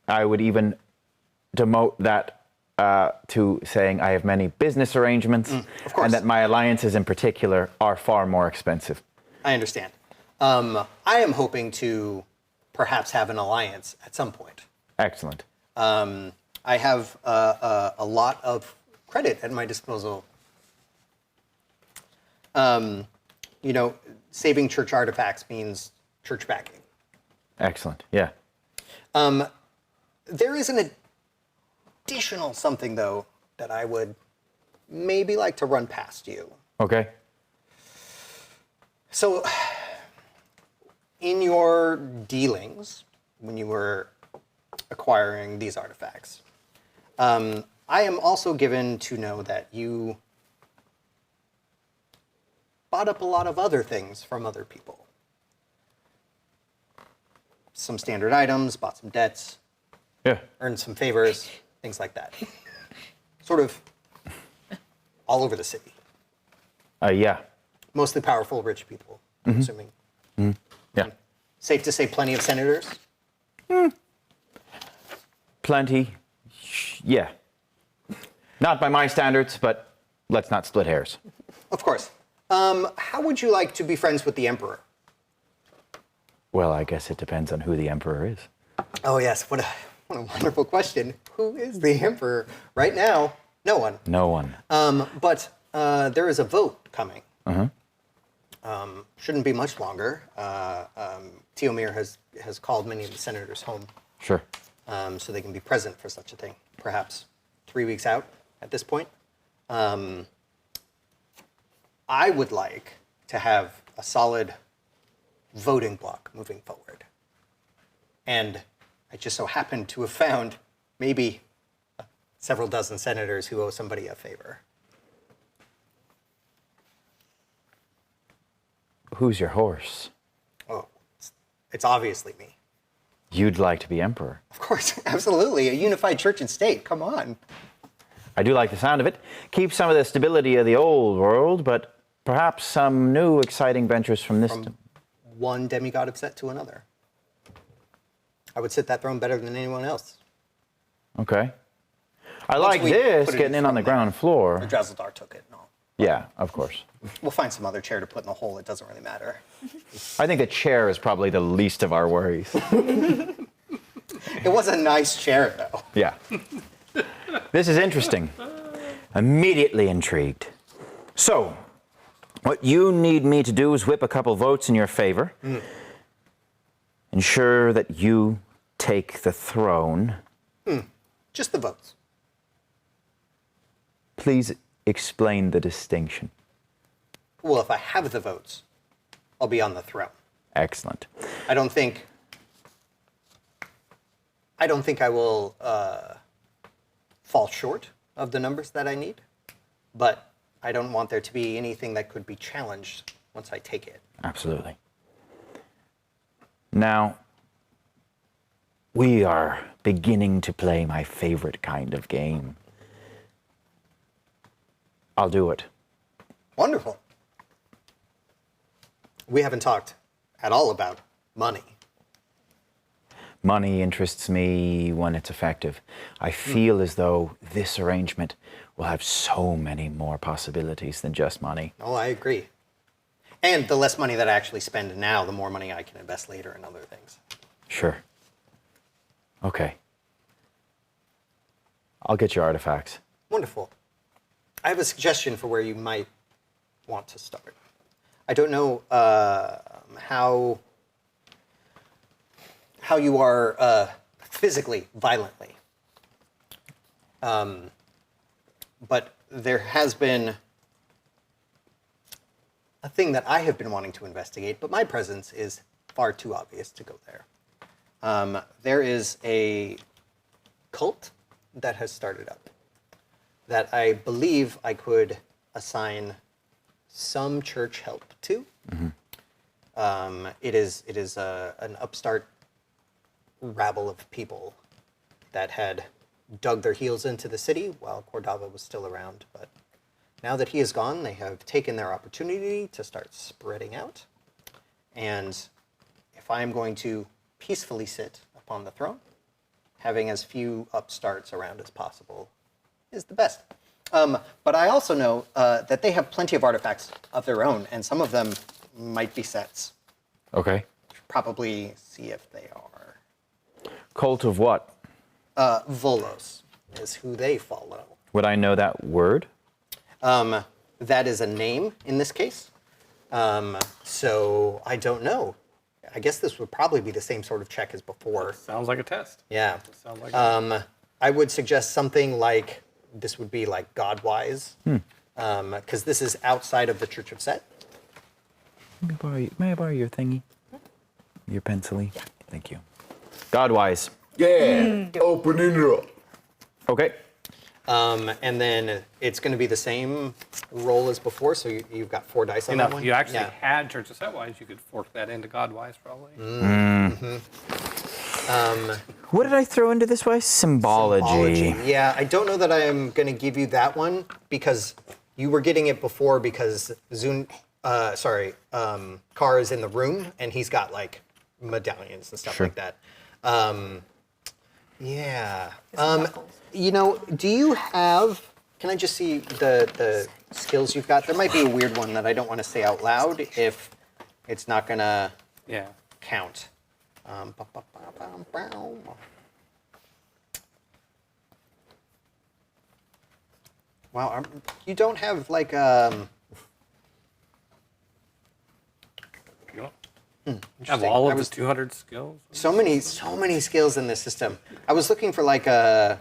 S4: I would even demote that to saying I have many business arrangements,
S3: of course.
S4: And that my alliances in particular are far more expensive.
S3: I understand. I am hoping to perhaps have an alliance at some point.
S4: Excellent.
S3: I have a lot of credit at my disposal. You know, saving church artifacts means church backing.
S4: Excellent. Yeah.
S3: There is an additional something, though, that I would maybe like to run past you.
S4: Okay.
S3: So, in your dealings, when you were acquiring these artifacts, I am also given to know that you bought up a lot of other things from other people. Some standard items, bought some debts,
S4: Yeah.
S3: earned some favors, things like that. Sort of all over the city.
S4: Yeah.
S3: Mostly powerful, rich people, I'm assuming.
S4: Yeah.
S3: Safe to say plenty of senators?
S4: Plenty. Yeah. Not by my standards, but let's not split hairs.
S3: Of course. How would you like to be friends with the Emperor?
S4: Well, I guess it depends on who the emperor is.
S3: Oh, yes. What a wonderful question. Who is the Emperor? Right now, no one.
S4: No one.
S3: But there is a vote coming. Shouldn't be much longer. Teomir has called many of the senators home
S4: Sure.
S3: so they can be present for such a thing. Perhaps 3 weeks out at this point. I would like to have a solid voting bloc moving forward. And I just so happen to have found maybe several dozen senators who owe somebody a favor.
S4: Who's your horse?
S3: Oh, it's obviously me.
S4: You'd like to be emperor.
S3: Of course, absolutely. A unified church and state. Come on.
S4: I do like the sound of it. Keep some of the stability of the old world, but perhaps some new exciting ventures from this.
S3: One demigod upset to another. I would sit that throne better than anyone else.
S4: Okay. I
S3: Once
S4: like
S3: we
S4: this,
S3: put it
S4: getting in on the
S3: from
S4: ground floor.
S3: Drazdar took it and all.
S4: Yeah, of course.
S3: We'll find some other chair to put in the hole. It doesn't really matter.
S4: I think the chair is probably the least of our worries.
S3: It was a nice chair, though.
S4: Yeah. This is interesting. Immediately intrigued. So, what you need me to do is whip a couple votes in your favor. Ensure that you take the throne.
S3: Just the votes.
S4: Please explain the distinction.
S3: Well, if I have the votes, I'll be on the throne.
S4: Excellent.
S3: I don't think I will fall short of the numbers that I need, but I don't want there to be anything that could be challenged once I take it.
S4: Absolutely. Now, we are beginning to play my favorite kind of game. I'll do it.
S3: Wonderful. We haven't talked at all about money.
S4: Money interests me when it's effective. I feel as though this arrangement will have so many more possibilities than just money.
S3: Oh, I agree. And the less money that I actually spend now, the more money I can invest later in other things.
S4: Sure. Okay. I'll get your artifacts.
S3: Wonderful. I have a suggestion for where you might want to start. I don't know how you are physically, violently. But there has been a thing that I have been wanting to investigate, but my presence is far too obvious to go there. There is a cult that has started up that I believe I could assign some church help to. It is an upstart rabble of people that had dug their heels into the city while Cordava was still around. But now that he is gone, they have taken their opportunity to start spreading out. And if I am going to peacefully sit upon the throne, having as few upstarts around as possible is the best. But I also know that they have plenty of artifacts of their own, and some of them might be sets.
S4: Okay.
S3: Probably see if they are.
S4: Cult of what?
S3: Volos is who they follow.
S4: Would I know that word?
S3: That is a name in this case. So I don't know. I guess this would probably be the same sort of check as before.
S6: Sounds like a test.
S3: Yeah.
S6: Sounds like
S3: I would suggest something like, this would be like God-wise, because this is outside of the Church of Set.
S4: May I borrow your thingy? Your pencil-y? Yeah. Thank you. Godwise.
S1: Yeah. Opening it up.
S4: Okay.
S3: And then it's going to be the same roll as before, so you've got 4 dice on that
S6: If
S3: one.
S6: you actually
S3: Yeah.
S6: had Church of Setwise, you could fork that into Godwise probably.
S4: What did I throw into this way? Symbology.
S3: Symbology. Yeah, I don't know that I am going to give you that one because you were getting it before because Carr is in the room and he's got like medallions and stuff
S4: Sure.
S3: like that. Yeah. You know, do you have? Can I just see the skills you've got? There might be a weird one that I don't want to say out loud if it's not gonna
S6: Yeah.
S3: count. Wow, you don't have like
S6: You don't have all
S3: I
S6: of the
S3: was-
S6: 200 skills.
S3: so many skills in this system. I was looking for like an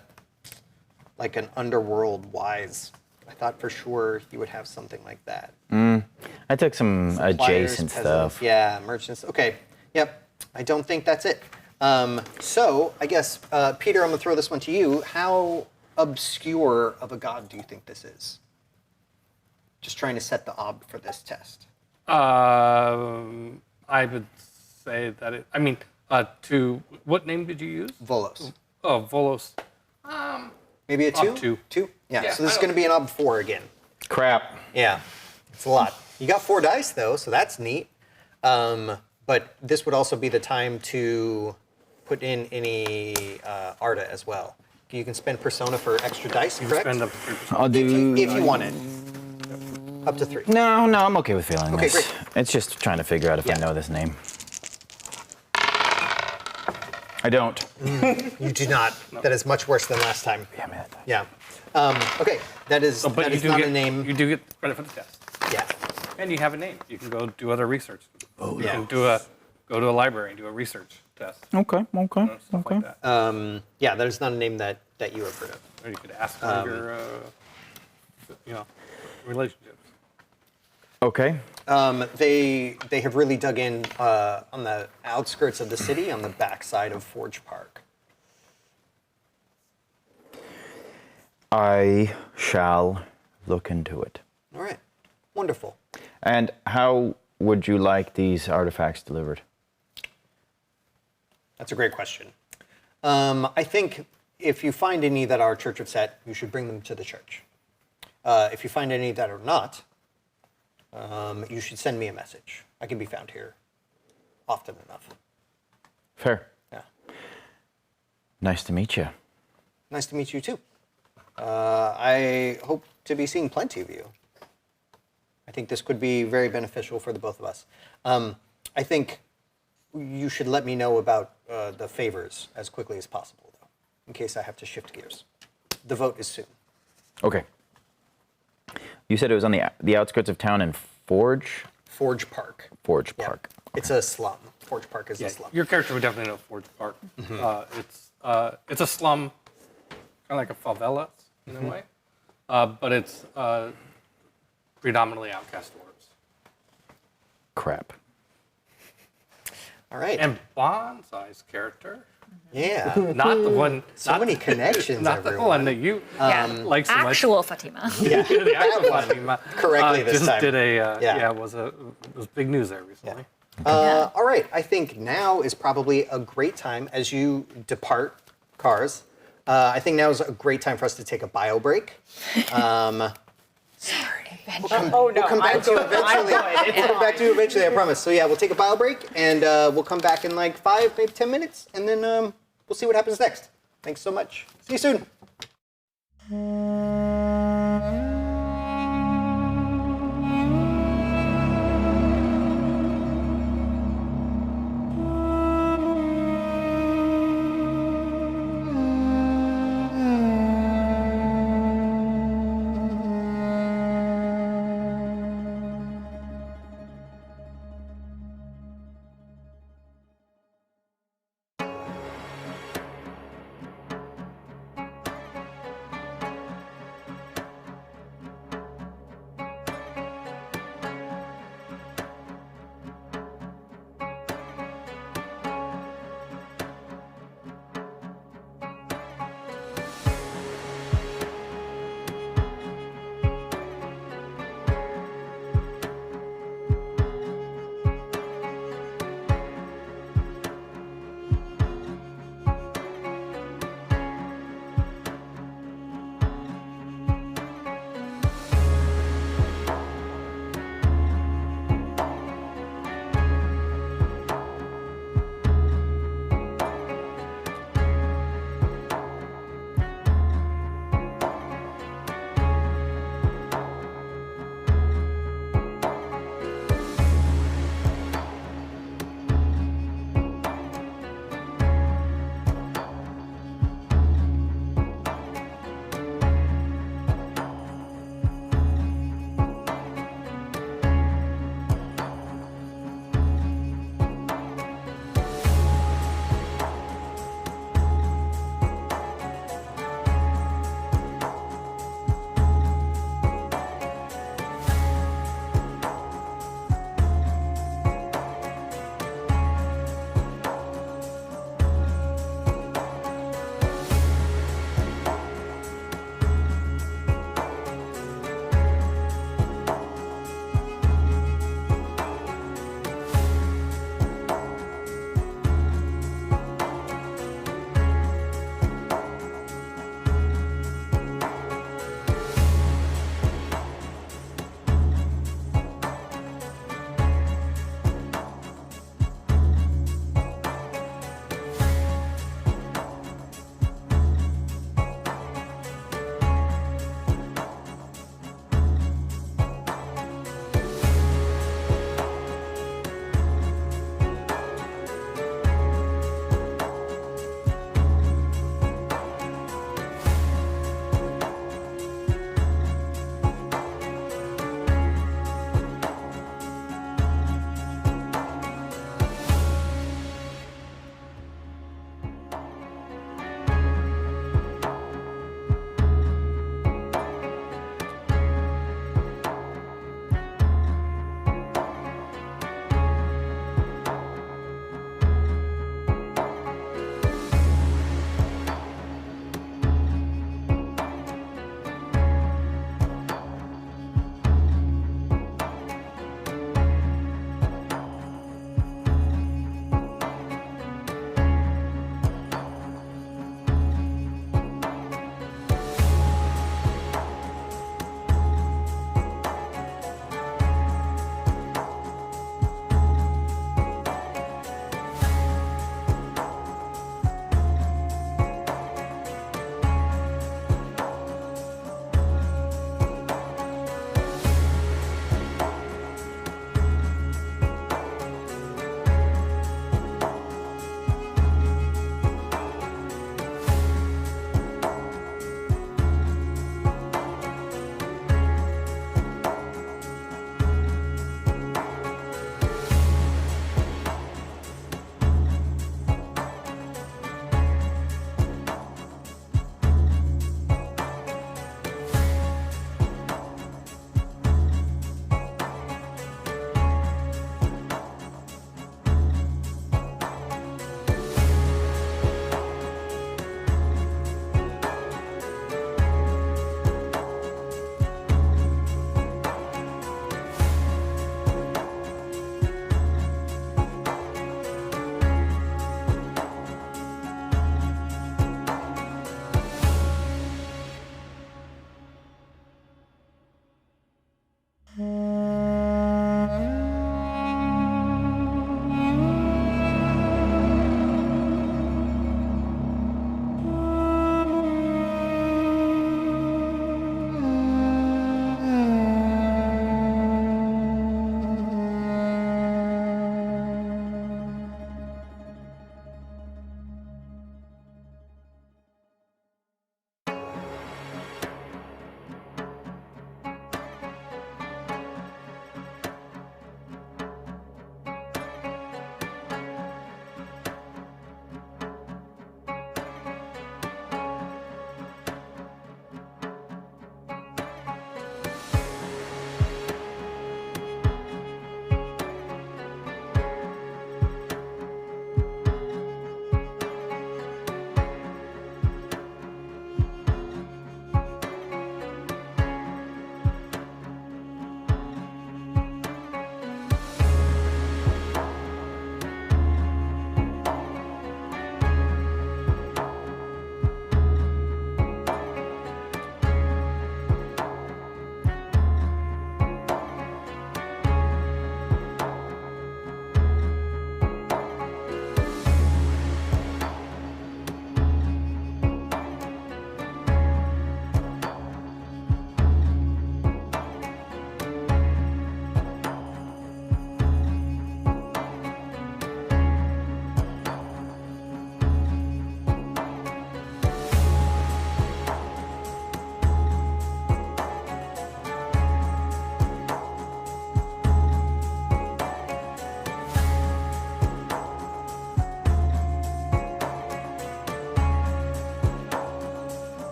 S3: underworld wise. I thought for sure you would have something like that.
S4: I took some
S3: Suppliers,
S4: adjacent
S3: peasants,
S4: stuff.
S3: Yeah, merchants. Okay. Yep. I don't think that's it. So I guess Peter, I'm gonna throw this one to you. How obscure of a god do you think this is? Just trying to set the ob for this test.
S6: I would say that it. I mean, to what name did you use?
S3: Volos.
S6: Oh, Volos.
S3: Maybe a 2?
S6: Ob 2.
S3: 2? Yeah.
S6: Yeah,
S3: So this is
S6: I
S3: going to be an ob 4 again.
S4: Crap.
S3: Yeah. It's a lot. You got 4 dice though, so that's neat. But this would also be the time to put in any Arta as well. You can spend Persona for extra dice,
S6: You
S3: correct?
S6: spend up to 3%.
S4: I'll
S3: if
S4: do.
S3: you want it. Up to 3.
S4: No, I'm okay with failing
S3: Okay,
S4: this.
S3: great.
S4: It's just trying to figure out if I
S3: Yeah.
S4: know this name. I don't.
S3: You do not. That is much worse than last time.
S4: Damn it.
S3: Yeah. Okay. That is,
S6: Oh, but
S3: that
S6: you
S3: is
S6: do
S3: not
S6: get
S3: a name.
S6: You do get credit for the test,
S3: Yeah.
S6: and you have a name. You can go do other research. You
S3: yeah.
S6: can go to a library and do a research test.
S4: Okay.
S6: Stuff like that.
S3: Yeah, that is not a name that you have heard of.
S6: Or you could ask for your, relationships.
S4: Okay.
S3: They have really dug in on the outskirts of the city, on the backside of Forge Park.
S4: I shall look into it.
S3: All right. Wonderful.
S4: And how would you like these artifacts delivered?
S3: That's a great question. I think if you find any that are Church of Set, you should bring them to the church. If you find any that are not, you should send me a message. I can be found here often enough.
S4: Fair.
S3: Yeah.
S4: Nice to meet you.
S3: Nice to meet you too. I hope to be seeing plenty of you. I think this could be very beneficial for the both of us. I think you should let me know about the favors as quickly as possible, though, in case I have to shift gears. The vote is soon.
S4: Okay. You said it was on the outskirts of town in Forge
S3: Forge Park.
S4: Park.
S3: Yeah. It's a slum. Forge Park is
S6: Yeah,
S3: a slum.
S6: your character would definitely know Forge Park. It's a slum, kind of like a favela in a way, but it's predominantly outcast dwarves.
S4: Crap.
S3: All right.
S6: And Bonsai's character.
S3: Yeah.
S6: Not the one.
S3: So
S6: not
S3: many
S6: the-
S3: connections,
S6: Not the
S3: everyone.
S6: one that you
S2: Yeah.
S6: like so much.
S2: Actual Fatima.
S3: Yeah.
S6: The actual
S3: That one.
S6: Fatima,
S3: Correctly this
S6: just
S3: time.
S6: did a
S3: Yeah.
S6: it was big news there recently.
S3: All right. I think now is probably a great time as you depart cars. I think now is a great time for us to take a bio break.
S5: Oh no,
S3: We'll come back
S5: I'm
S3: to you
S5: good.
S3: eventually.
S5: I'm good. It's
S3: We'll come back
S5: fine.
S3: to you eventually, I promise. So yeah, we'll take a bio break and we'll come back in like 5, maybe 10 minutes, and then we'll see what happens next. Thanks so much. See you soon.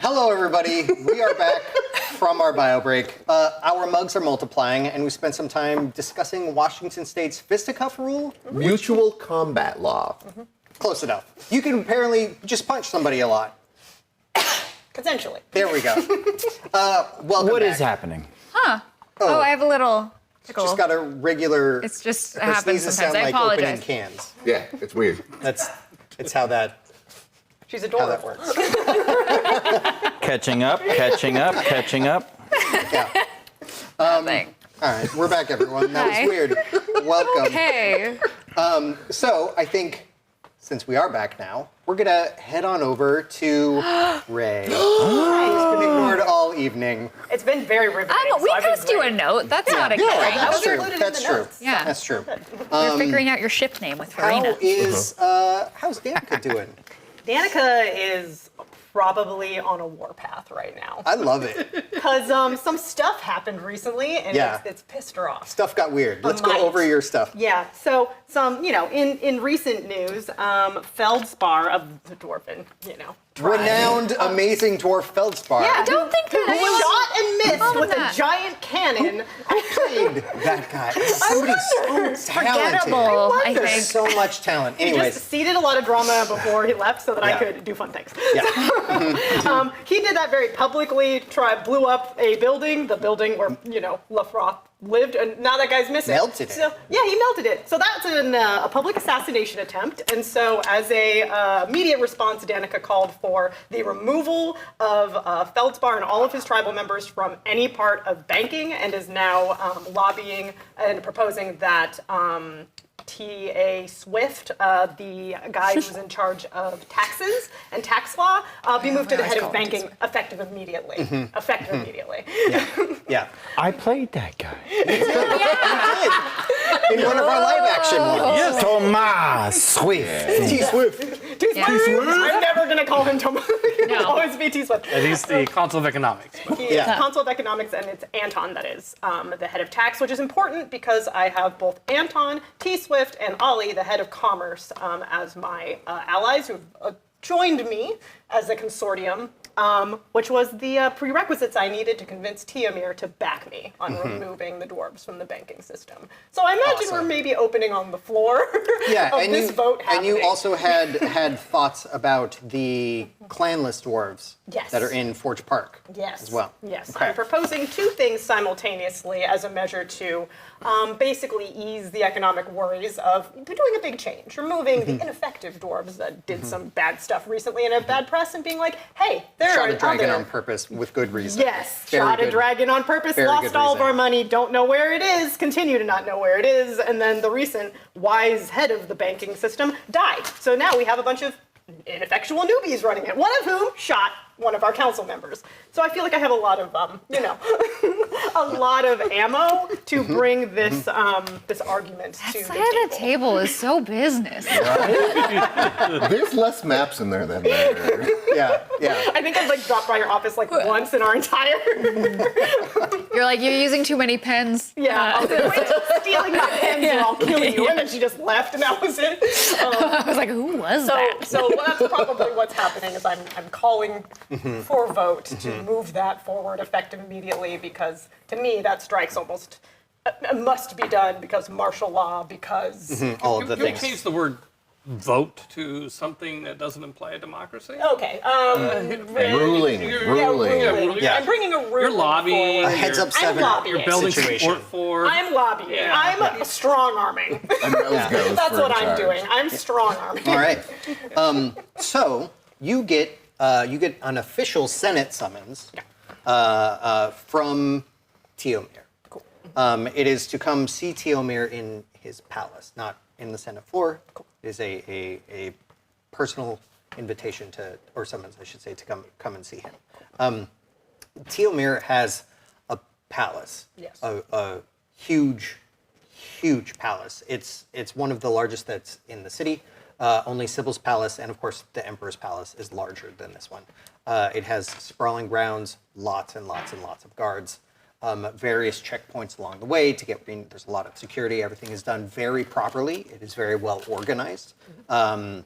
S3: Hello, everybody. We are back from our bio break. Our mugs are multiplying, and we spent some time discussing Washington State's fisticuff rule.
S1: Mutual combat law.
S3: Close enough. You can apparently just punch somebody a lot.
S5: Potentially.
S3: There we go. Welcome
S4: What
S3: back.
S4: is happening?
S2: Oh, I have a little tickle.
S3: Just got a regular.
S2: It's just
S3: her
S2: happens
S3: sneezes
S2: sometimes.
S3: sound
S2: I
S3: like
S2: apologize.
S3: opening cans.
S1: Yeah, it's weird.
S3: It's how that
S5: She's adorable.
S3: works.
S4: Catching up, catching up, catching up.
S3: Yeah.
S2: Thing.
S3: All right, we're back, everyone. That
S2: Hi.
S3: was weird. Welcome.
S2: Okay.
S3: So I think since we are back now, we're gonna head on over to Ray, who's been ignored all evening.
S5: It's been very riveting.
S2: We
S5: so I've
S2: passed you a
S5: enjoyed it.
S2: note. That's not
S3: Yeah,
S2: ignoring.
S5: that was
S3: true.
S5: included in
S3: That's
S5: the
S3: true.
S5: notes.
S2: Yeah.
S3: That's true.
S2: We're figuring out your ship name with
S3: How
S2: Farina.
S3: is how's Danica doing?
S5: Danica is probably on a warpath right now.
S3: I love it.
S5: Because some stuff happened recently, and
S3: Yeah.
S5: it's pissed her off.
S3: Stuff got weird. Let's go
S5: Might.
S3: over your stuff.
S5: Yeah, so in recent news, Feldspar of the Dwarven, tribe.
S3: Renowned, amazing dwarf Feldspar.
S5: Yeah,
S2: I don't think that
S5: who
S2: anyone-
S5: shot and missed
S2: More
S5: with
S2: than
S5: a
S2: that.
S5: giant cannon.
S3: Played that guy. Somebody so talented.
S2: Forgettable, I
S3: There's
S2: think.
S3: so much talent.
S5: He
S3: Anyways,
S5: just seeded a lot of drama before he left so that
S3: Yeah.
S5: I could do fun things.
S3: yeah.
S5: He did that very publicly, blew up a building, the building where, Lafroth lived, and now that guy's missing.
S3: Melted it.
S5: So, yeah, he melted it. So that's a public assassination attempt. And so as a immediate response, Danica called for the removal of Feldspar and all of his tribal members from any part of banking, and is now lobbying and proposing that T.A. Swift, the guy who's in charge of taxes and tax law, be moved to the head of banking effective immediately. Effective immediately.
S3: Yeah.
S4: I played that guy.
S3: In one of our live action ones.
S4: Thomas Swift.
S3: T Swift.
S5: T. Swift. I'm never going to call him Thomas. It'll
S2: No.
S5: always be T. Swift.
S6: And he's the Consul of Economics.
S5: He is
S3: Yeah.
S5: Consul of Economics, and it's Anton that is the head of tax, which is important because I have both Anton, T. Swift, and Ollie, the head of commerce, as my allies who've joined me as a consortium, which was the prerequisites I needed to convince Tiamir to back me on removing the dwarves from the banking system. So I imagine
S3: Awesome.
S5: we're maybe opening on the floor
S3: Yeah,
S5: of
S3: and
S5: this vote
S3: and you
S5: happening.
S3: also had thoughts about the clanless dwarves
S5: Yes.
S3: that are in Forge Park
S5: Yes.
S3: as well.
S5: Yes.
S3: Okay.
S5: I'm proposing two things simultaneously as a measure to basically ease the economic worries of doing a big change, removing the ineffective dwarves that did some bad stuff recently and have bad press, and being like, hey, there
S3: Shot
S5: are
S3: a dragon
S5: other...
S3: on purpose with good reason.
S5: Yes,
S3: Very
S5: shot a
S3: good.
S5: dragon on purpose,
S3: Very
S5: lost
S3: good
S5: all of our
S3: reason.
S5: money, don't know where it is, continue to not know where it is, and then the recent wise head of the banking system died. So now we have a bunch of ineffectual newbies running it, one of whom shot one of our council members. So I feel like I have a lot of, a lot of ammo to bring this this argument to
S2: That
S5: the
S2: side of the
S5: table.
S2: table is so business.
S1: There's less maps in there than there.
S3: Yeah, yeah.
S5: I think I've dropped by your office once in our entire.
S2: You're using too many pens.
S5: Yeah, I was like, wait, stealing my pens or I'll kill you. And then she just left, and that was it.
S2: I was like, who was that?
S5: So that's probably what's happening is I'm calling for a vote to move that forward effective immediately, because to me that strikes almost must be done because martial law, because
S3: All of the
S6: You'll
S3: things.
S6: change the word vote to something that doesn't imply a democracy.
S5: okay.
S1: Ruling. Ruling.
S3: Yeah.
S5: I'm bringing a ruling
S6: You're lobbying.
S5: forward.
S3: A heads up
S6: You're-
S3: 7
S5: lobbying.
S6: You're building
S3: situation.
S6: support for.
S5: I'm lobbying.
S6: Yeah.
S5: I'm strong arming.
S1: And those goes
S5: That's
S1: for
S5: what
S1: in
S5: I'm
S1: charge.
S5: doing. I'm strong arming.
S3: All right. So you get an official Senate summons from Tiomir.
S5: Cool.
S3: It is to come see Tiomir in his palace, not in the Senate floor. It is a personal invitation to, or summons, I should say, to come and see him. Tiomir has a palace.
S5: Yes.
S3: A huge palace. It's one of the largest that's in the city. Only Sibyl's palace and, of course, the Emperor's palace is larger than this one. It has sprawling grounds, lots and lots and lots of guards, various checkpoints along the way to get. There's a lot of security. Everything is done very properly. It is very well organized, and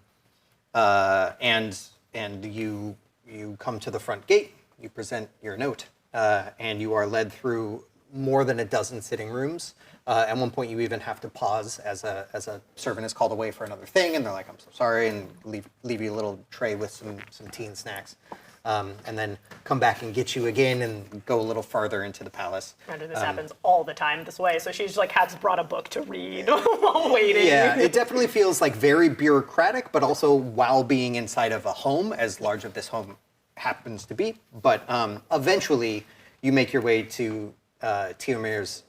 S3: you you come to the front gate, you present your note, and you are led through more than a dozen sitting rooms. At one point, you even have to pause as a servant is called away for another thing, and they're like, "I'm so sorry," and leave you a little tray with some tea and snacks, and then come back and get you again and go a little farther into the palace.
S5: And this happens all the time this way, so she's like has brought a book to read while waiting.
S3: Yeah, it definitely feels like very bureaucratic, but also while being inside of a home, as large as this home happens to be. But eventually, you make your way to Teomir's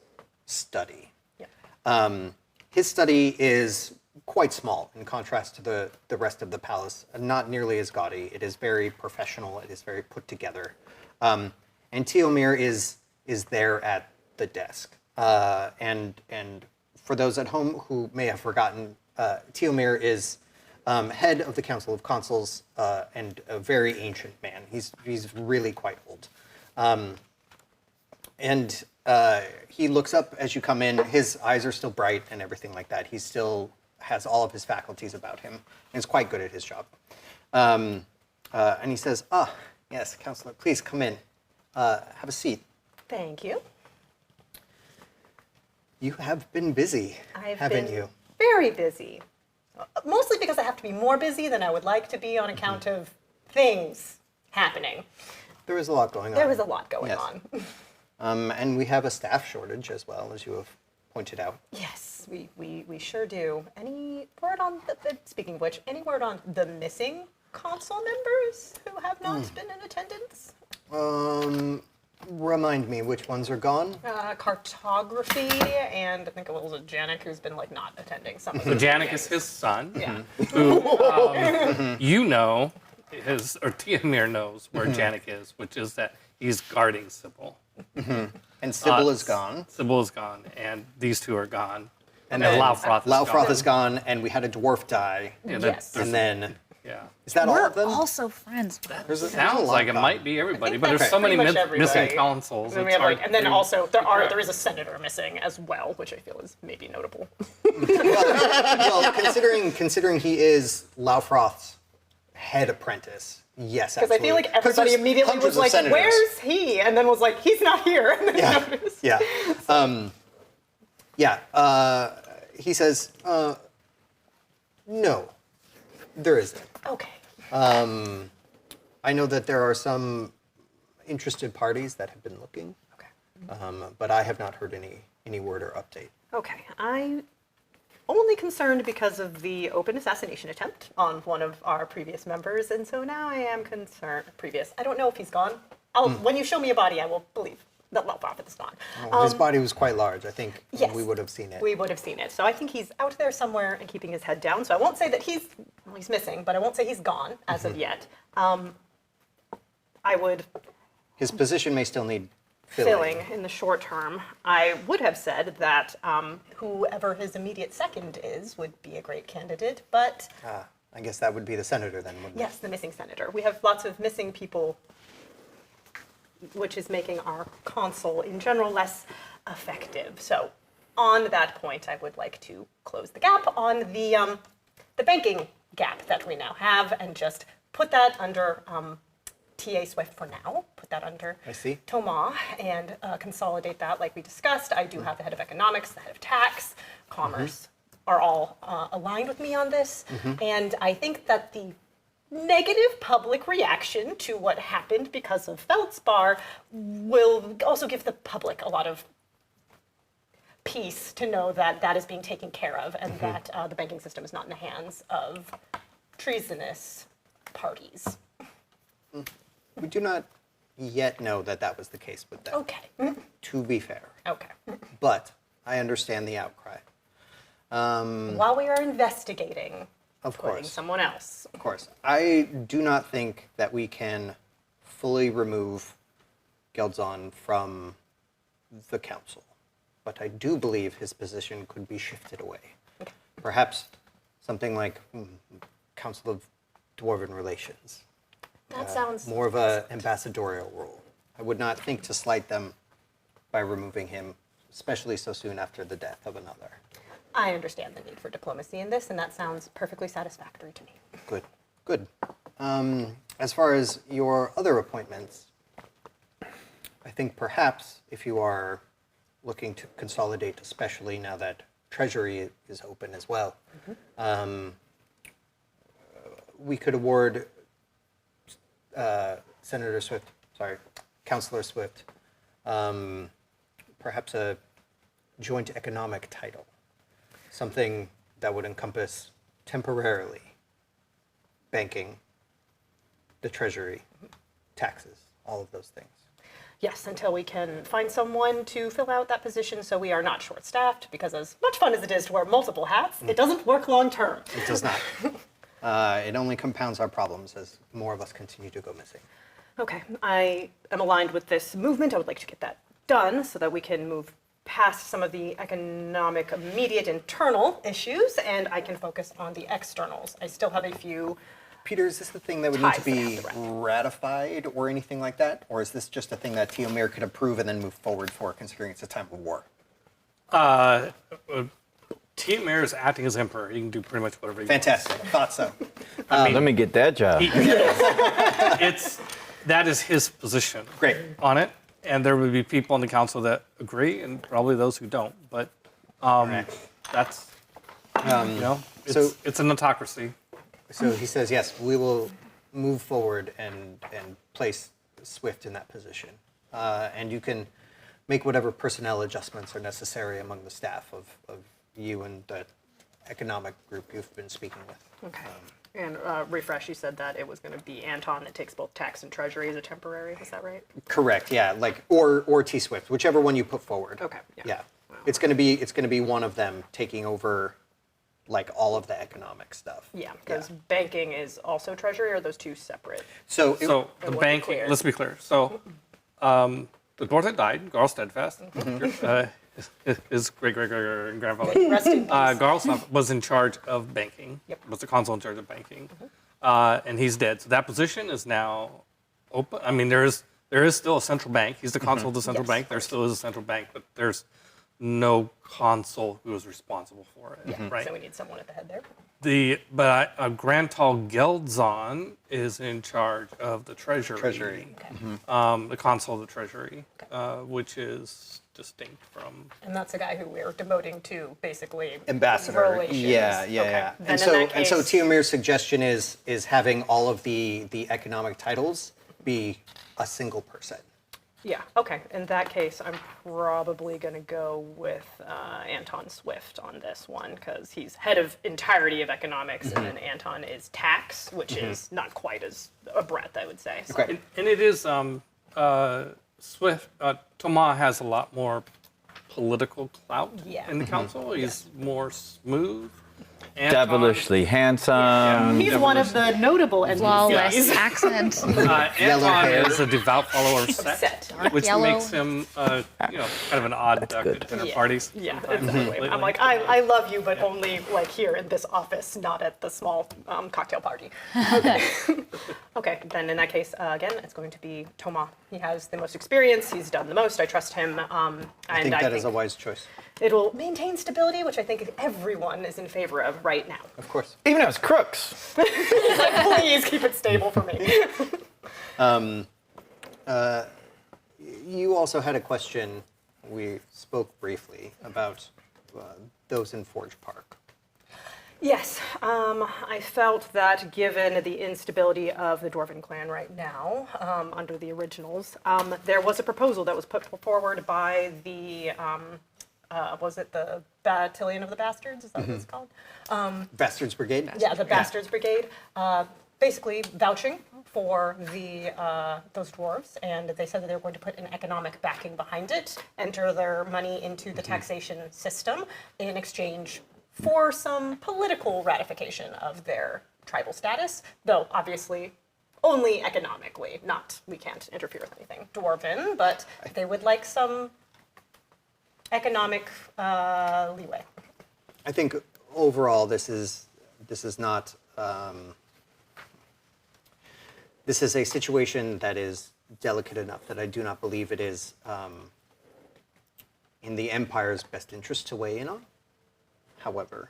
S3: study.
S5: Yeah.
S3: His study is quite small in contrast to the rest of the palace, not nearly as gaudy. It is very professional. It is very put together. And Teomir is there at the desk. And for those at home who may have forgotten, Teomir is head of the Council of Consuls and a very ancient man. He's really quite old. And he looks up as you come in. His eyes are still bright and everything like that. He still has all of his faculties about him and is quite good at his job. And he says, yes, Counselor, please come in. Have a seat.
S5: Thank you.
S3: You have been busy, haven't you?
S5: Very busy. Mostly because I have to be more busy than I would like to be on account of things happening.
S3: There is a lot going on.
S5: There was a lot going
S3: Yes.
S5: on.
S3: And we have a staff shortage as well, as you have pointed out.
S5: Yes, we sure do. Any word on, speaking of which, any word on the missing consul members who have not been in attendance?
S3: Remind me, which ones are gone?
S5: Cartography, and I think it was Janik who's been like not attending some of
S6: So
S5: the
S6: Janik is his son,
S5: Yeah.
S6: who you know, or Tiamir knows where Janik is, which is that he's guarding Sybil.
S3: And Sybil is gone.
S6: Sybil is gone, and these two are gone.
S3: And
S6: then
S3: then
S6: Laufroth is
S3: Laufroth
S6: gone.
S3: is gone, and we had a dwarf die.
S6: Yeah,
S5: Yes.
S6: there's-
S3: And then,
S6: yeah.
S3: is that all
S2: We're
S3: of them?
S2: also friends with
S3: There's a
S6: Sounds
S3: lot
S6: like it
S3: gone.
S6: might be everybody,
S5: think
S6: but there's
S5: that's
S6: so many
S5: pretty much
S6: missing
S5: everybody.
S6: consoles.
S5: And, then we
S6: it's
S5: have, like,
S6: hard
S5: and then
S6: to
S5: also
S6: keep track.
S5: there is a senator missing as well, which I feel is maybe notable.
S3: Well, considering he is Laufroth's head apprentice, yes,
S5: Because I feel like
S3: absolutely. 'Cause
S5: everybody
S3: there's
S5: immediately
S3: hundreds
S5: was
S3: of
S5: like,
S3: senators.
S5: "Where's he?" And then was like, "He's not here." And then noticed.
S3: Yeah. He says, no, there isn't.
S5: Okay.
S3: I know that there are some interested parties that have been looking,
S5: Okay.
S3: but I have not heard any word or update.
S5: Okay. I'm only concerned because of the open assassination attempt on one of our previous members, and so now I am concerned. I don't know if he's gone. When you show me a body, I will believe that Laufroth is gone.
S3: His body was quite large. I think
S5: Yes.
S3: we would have seen it.
S5: We would have seen it. So I think he's out there somewhere and keeping his head down. So I won't say that he's missing, but I won't say he's gone as of yet. I would,
S3: His position may still need
S5: filling in the short term, I would have said that whoever his immediate second is would be a great candidate. But
S3: I guess that would be the senator then, wouldn't
S5: yes, the missing senator. We have lots of missing people, which is making our consul in general less effective. So on that point, I would like to close the gap on the banking gap that we now have and just put that under TA Swift for now, put that under
S3: I see.
S5: Thomas and consolidate that like we discussed. I do have the head of economics, the head of tax, commerce are all aligned with me on this. And I think that the negative public reaction to what happened because of Feldspar will also give the public a lot of peace to know that that is being taken care of and that the banking system is not in the hands of treasonous parties.
S3: We do not yet know that that was the case with them,
S5: Okay.
S3: to be fair.
S5: Okay.
S3: But I understand the outcry.
S5: While we are investigating,
S3: Of
S5: putting
S3: course.
S5: someone else.
S3: Of course. I do not think that we can fully remove Geldzon from the council, but I do believe his position could be shifted away. Perhaps something like Council of Dwarven Relations.
S5: That sounds
S3: More of an ambassadorial role. I would not think to slight them by removing him, especially so soon after the death of another.
S5: I understand the need for diplomacy in this, and that sounds perfectly satisfactory to me.
S3: Good, good. As far as your other appointments, I think perhaps if you are looking to consolidate, especially now that Treasury is open as well, we could award Councilor Swift, perhaps a joint economic title, something that would encompass temporarily banking, the Treasury, taxes, all of those things.
S5: Yes, until we can find someone to fill out that position so we are not short-staffed, because as much fun as it is to wear multiple hats, it doesn't work long-term.
S3: It does not. It only compounds our problems as more of us continue to go missing.
S5: Okay, I am aligned with this movement. I would like to get that done so that we can move past some of the economic, immediate internal issues, and I can focus on the externals. I still have a few.
S3: Peter, is this the thing that would need to
S5: Ties that
S3: be
S5: have to
S3: ratified or anything like that? Or is this just a thing that Teomir could approve and then move forward for, considering it's a time of war?
S6: Teomir is acting as emperor. He can do pretty much whatever he
S3: Fantastic. Thought so.
S4: Let me get that job.
S6: wants. That is his position.
S3: Great.
S6: On it, and there would be people on the council that agree, and probably those who don't. But that's it's an autocracy.
S3: So he says, yes, we will move forward and place Swift in that position. And you can make whatever personnel adjustments are necessary among the staff of you and the economic group you've been speaking with.
S5: Okay. And refresh, you said that it was going to be Anton that takes both tax and treasury as a temporary, is that right?
S3: Correct, yeah, or T Swift, whichever one you put forward.
S5: Okay, yeah.
S3: Yeah. It's gonna be one of them taking over all of the economic stuff.
S5: Yeah, because banking is also treasury, or are those two separate?
S6: So the
S5: wasn't
S6: bank.
S5: clear.
S6: Let's be clear. So the dwarf that died, Garl Steadfast, his great grandfather.
S5: Rest in peace.
S6: Garl was in charge of banking.
S5: Yep.
S6: Was the consul in charge of banking, and he's dead. So that position is now open. I mean, there is still a central bank. He's the consul of the central
S5: Yes,
S6: bank. There still is a central bank, but there's no consul who is responsible for it. Right.
S5: So we need someone at the head there.
S6: But Grantal Geldzon is in charge of the treasury. The consul of the treasury, which is distinct from.
S5: And that's the guy who we're demoting to basically
S3: Ambassador.
S5: relations.
S3: Yeah.
S5: Okay. Then
S3: And
S5: in
S3: so
S5: that
S3: and so
S5: case-
S3: Teomir's suggestion is having all of the economic titles be a single person.
S5: Yeah, okay. In that case, I'm probably going to go with Anton Swift on this one, because he's head of entirety of economics, and then Anton is tax, which is not quite as a breadth, I would say. So.
S3: Okay.
S6: And it is Swift. Thomas has a lot more political clout
S5: Yeah.
S6: in the council. He's more smooth. Anton-
S4: Devilishly handsome.
S5: He's one of the notable
S2: Flawless
S5: NPCs.
S2: accent.
S3: Yellow
S6: Anton
S3: hair.
S6: is a devout follower of Set,
S5: Set.
S6: which
S2: Yellow.
S6: makes him, kind of an odd duck at dinner
S5: Yeah.
S6: parties.
S5: Yeah,
S6: sometimes
S5: exactly.
S6: lately.
S5: I'm like, I love you, but only here in this office, not at the small cocktail party. Okay. Okay, then in that case, again, it's going to be Thomas. He has the most experience. He's done the most. I trust him.
S3: I think that is a wise choice.
S5: It'll maintain stability, which I think everyone is in favor of right now.
S3: Of course.
S4: Even as crooks.
S5: Please keep it stable for me.
S3: You also had a question. We spoke briefly about those in Forge Park.
S5: Yes, I felt that given the instability of the Dwarven clan right now, under the originals, there was a proposal that was put forward by the, was it the Battalion of the Bastards? Is that what it's called?
S3: Bastards Brigade?
S5: Yeah, the Bastards Brigade, basically vouching for those dwarves, and they said that they were going to put an economic backing behind it, enter their money into the taxation system in exchange for some political ratification of their tribal status, though obviously only economically, we can't interfere with anything Dwarven, but they would like some economic leeway.
S3: I think overall this is not this is a situation that is delicate enough that I do not believe it is in the Empire's best interest to weigh in on. However,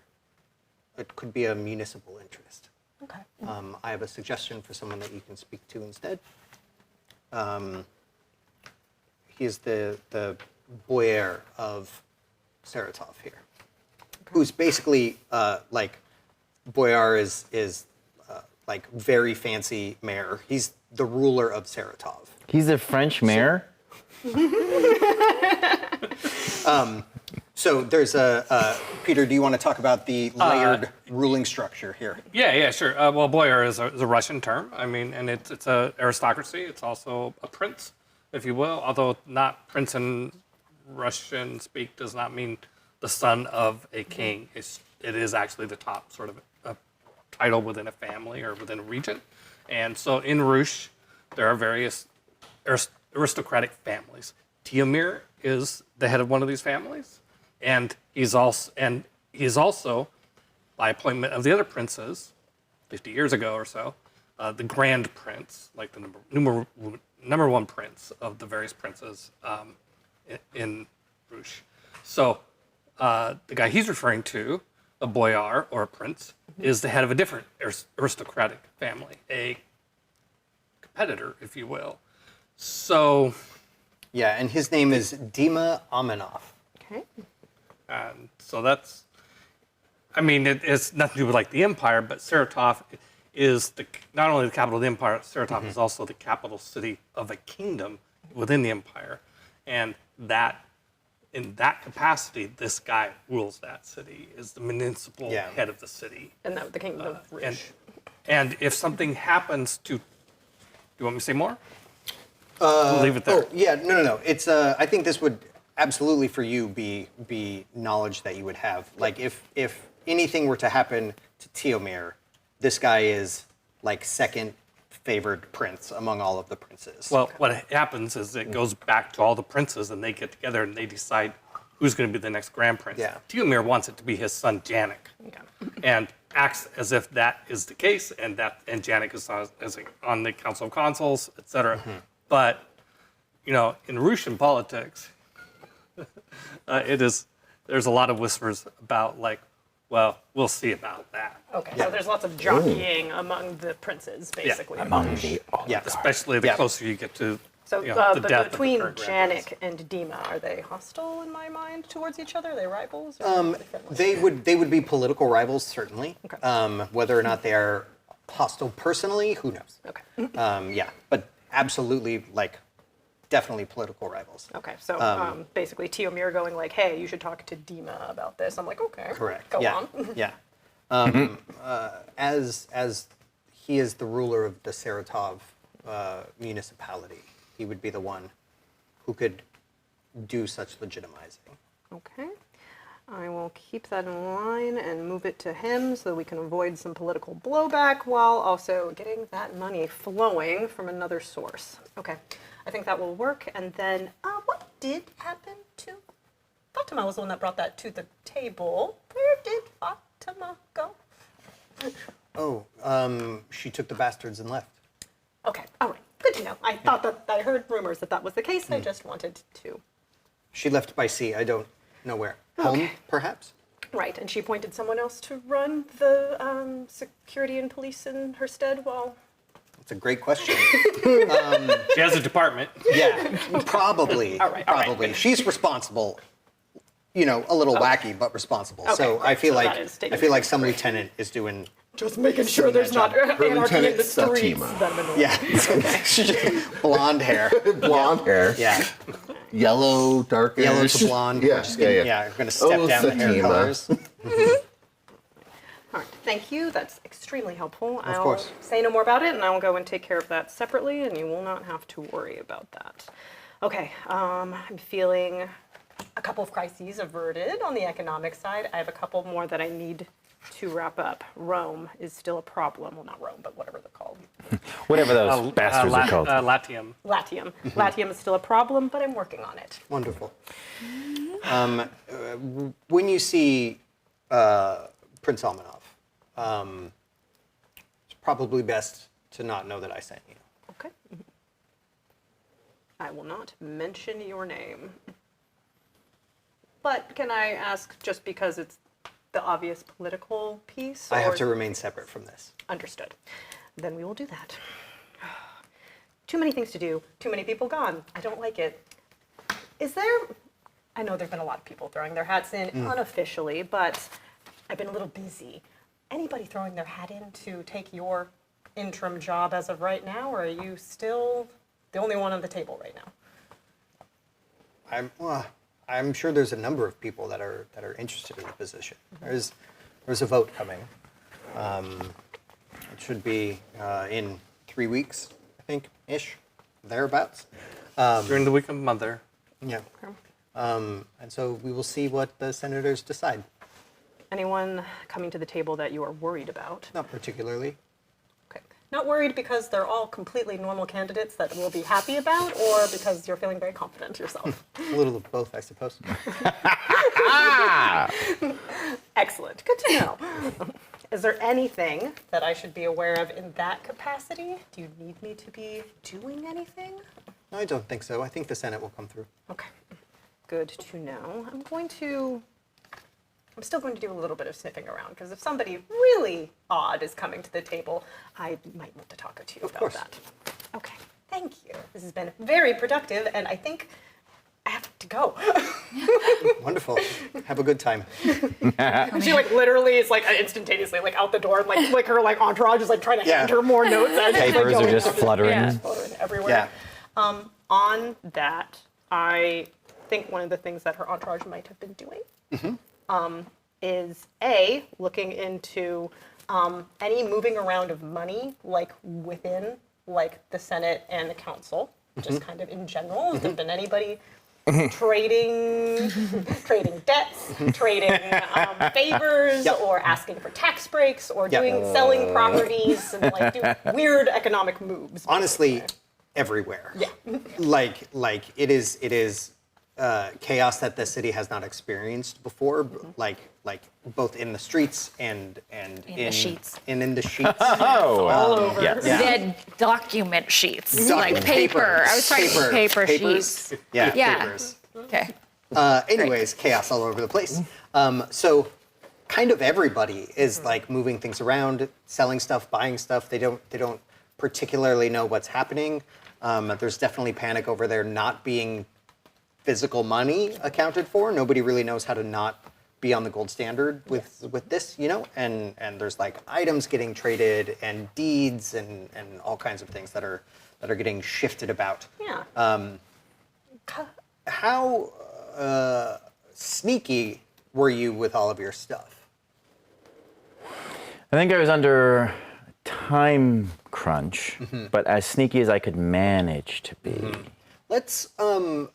S3: it could be a municipal interest.
S5: Okay.
S3: I have a suggestion for someone that you can speak to instead. He is the boyar of Saratof here, who's basically like boyar is like very fancy mayor. He's the ruler of Saratof.
S4: He's a French mayor?
S3: So there's Peter, do you want to talk about the layered ruling structure here?
S6: Yeah, sure. Well, boyar is a Russian term. I mean, and it's a aristocracy. It's also a prince, if you will. Although not prince in Russian speak does not mean the son of a king. It is actually the top sort of a title within a family or within a region. And so in Rush, there are various aristocratic families. Tiomir is the head of one of these families, and he's also, by appointment of the other princes, 50 years ago or so, the grand prince, like the number one prince of the various princes in Rush. So the guy he's referring to, a boyar or a prince, is the head of a different aristocratic family, a competitor, if you will. So.
S3: Yeah, and his name is Dima Amenov.
S5: Okay.
S6: So that's, I mean, it's nothing to do with like the empire, but Saratof is not only the capital of the empire, Saratof is also the capital city of a kingdom within the empire. And that, in that capacity, this guy rules that city, is the municipal head of the city.
S5: And that the kingdom of Rush.
S6: And if something happens to, do you want me to say more? We'll leave it there.
S3: Oh, yeah, no. It's I think this would absolutely for you be knowledge that you would have. Like if anything were to happen to Tiomir, this guy is like second favored prince among all of the princes.
S6: Well, what happens is it goes back to all the princes and they get together and they decide who's going to be the next grand prince.
S3: Yeah.
S6: Tiomir wants it to be his son Janik, and acts as if that is the case, and Janik is on the Council of Consuls, etc. But, you know, in Russian politics, there's a lot of whispers about like, well, we'll see about that.
S5: Okay, so there's lots of jockeying among the princes, basically.
S6: Especially the closer you get to
S5: So,
S6: the death
S5: but
S6: of the
S5: between
S6: current grand prince.
S5: Janik and Dima, are they hostile in my mind towards each other? Are they rivals? Or are they friendly?
S3: They would be political rivals, certainly.
S5: Okay.
S3: Whether or not they are hostile personally, who knows?
S5: Okay.
S3: But absolutely, like, definitely political rivals.
S5: Okay, so basically Tiomir going like, hey, you should talk to Dima about this. I'm like, okay.
S3: Correct.
S5: Go
S3: yeah.
S5: on.
S3: Yeah. As he is the ruler of the Saratov municipality, he would be the one who could do such legitimizing.
S5: Okay. I will keep that in line and move it to him so that we can avoid some political blowback while also getting that money flowing from another source. Okay, I think that will work. And then, what did happen to Fatima? Was the one that brought that to the table. Where did Fatima go?
S3: Oh, she took the bastards and left.
S5: Okay, all right, good to know. I thought that I heard rumors that was the case. I just wanted to.
S3: She left by sea. I don't know where. Home, perhaps?
S5: Right, and she appointed someone else to run the security and police in her stead while...
S3: That's a great question.
S6: She has a department.
S3: Yeah, probably.
S5: All right.
S3: Probably. She's responsible. You know, a little wacky, but responsible.
S5: Okay,
S3: so
S5: right,
S3: I feel
S5: so that is taken care of.
S3: some lieutenant is doing.
S5: Just making sure there's not anarchy in
S1: Lieutenant
S5: the streets.
S1: Satima.
S5: That I'm annoyed.
S3: Yeah. Blonde hair.
S1: Blonde hair.
S3: Yeah.
S1: Yellow, darkish.
S3: Yellow to blonde.
S1: Yeah,
S3: We're just gonna,
S1: yeah.
S3: we're gonna step down the hair
S1: Satima.
S3: colors.
S5: All right, thank you. That's extremely helpful. I'll
S3: course.
S5: say no more about it, and I will go and take care of that separately, and you will not have to worry about that. Okay, I'm feeling a couple of crises averted on the economic side. I have a couple more that I need to wrap up. Rome is still a problem. Well, not Rome, but whatever they're called.
S4: Whatever those bastards are called.
S6: Latium.
S5: Latium. Latium is still a problem, but I'm working on it.
S3: Wonderful. When you see Prince Almanov, it's probably best to not know that I sent you.
S5: Okay. I will not mention your name. But can I ask, just because it's the obvious political piece?
S3: I have
S5: or-
S3: to remain separate from this.
S5: Understood. Then we will do that. Too many things to do, too many people gone. I don't like it. Is there, I know there have been a lot of people throwing their hats in unofficially, but I've been a little busy. Anybody throwing their hat in to take your interim job as of right now, or are you still the only one on the table right now?
S3: I'm sure there's a number of people that are interested in the position. There's a vote coming. It should be in 3 weeks, I think, ish, thereabouts.
S6: During the week of Mother.
S3: Yeah. And so we will see what the senators decide.
S5: Anyone coming to the table that you are worried about?
S3: Not particularly.
S5: Okay. Not worried because they're all completely normal candidates that we'll be happy about, or because you're feeling very confident yourself?
S3: A little of both, I suppose.
S5: Excellent. Good to know. Is there anything that I should be aware of in that capacity? Do you need me to be doing anything?
S3: I don't think so. I think the Senate will come through.
S5: Okay. Good to know. I'm still going to do a little bit of sniffing around, because if somebody really odd is coming to the table, I might want to talk to you about that. Okay. Thank you. This has been very productive, and I think I have to go.
S3: Wonderful. Have a good time.
S5: She literally is instantaneously out the door, and her entourage is trying to hand her more notes. As
S4: Papers are just fluttering.
S2: Yeah.
S5: Fluttering everywhere.
S3: Yeah.
S5: On that, I think one of the things that her entourage might have been doing is looking into any moving around of money, within the Senate and the Council, just kind of in general. Has there been anybody trading debts, trading favors, or asking for tax breaks, or selling properties, and doing weird economic moves?
S3: Honestly, everywhere.
S5: Yeah.
S3: It is chaos that the city has not experienced before, both in the streets and in
S2: the sheets.
S3: And in the sheets.
S4: Oh,
S5: All over.
S4: yes.
S2: Dead document sheets,
S3: Document
S2: paper. I was trying to paper
S3: papers.
S2: sheets.
S3: Yeah,
S2: Yeah.
S3: papers.
S2: Okay.
S3: Anyways, chaos all over the place. So kind of everybody is moving things around, selling stuff, buying stuff. They don't particularly know what's happening. There's definitely panic over there not being physical money accounted for. Nobody really knows how to not be on the gold standard with this, and there's items getting traded and deeds and all kinds of things that are getting shifted about.
S5: Yeah.
S3: How sneaky were you with all of your stuff?
S4: I think I was under time crunch, but as sneaky as I could manage to be.
S3: Let's have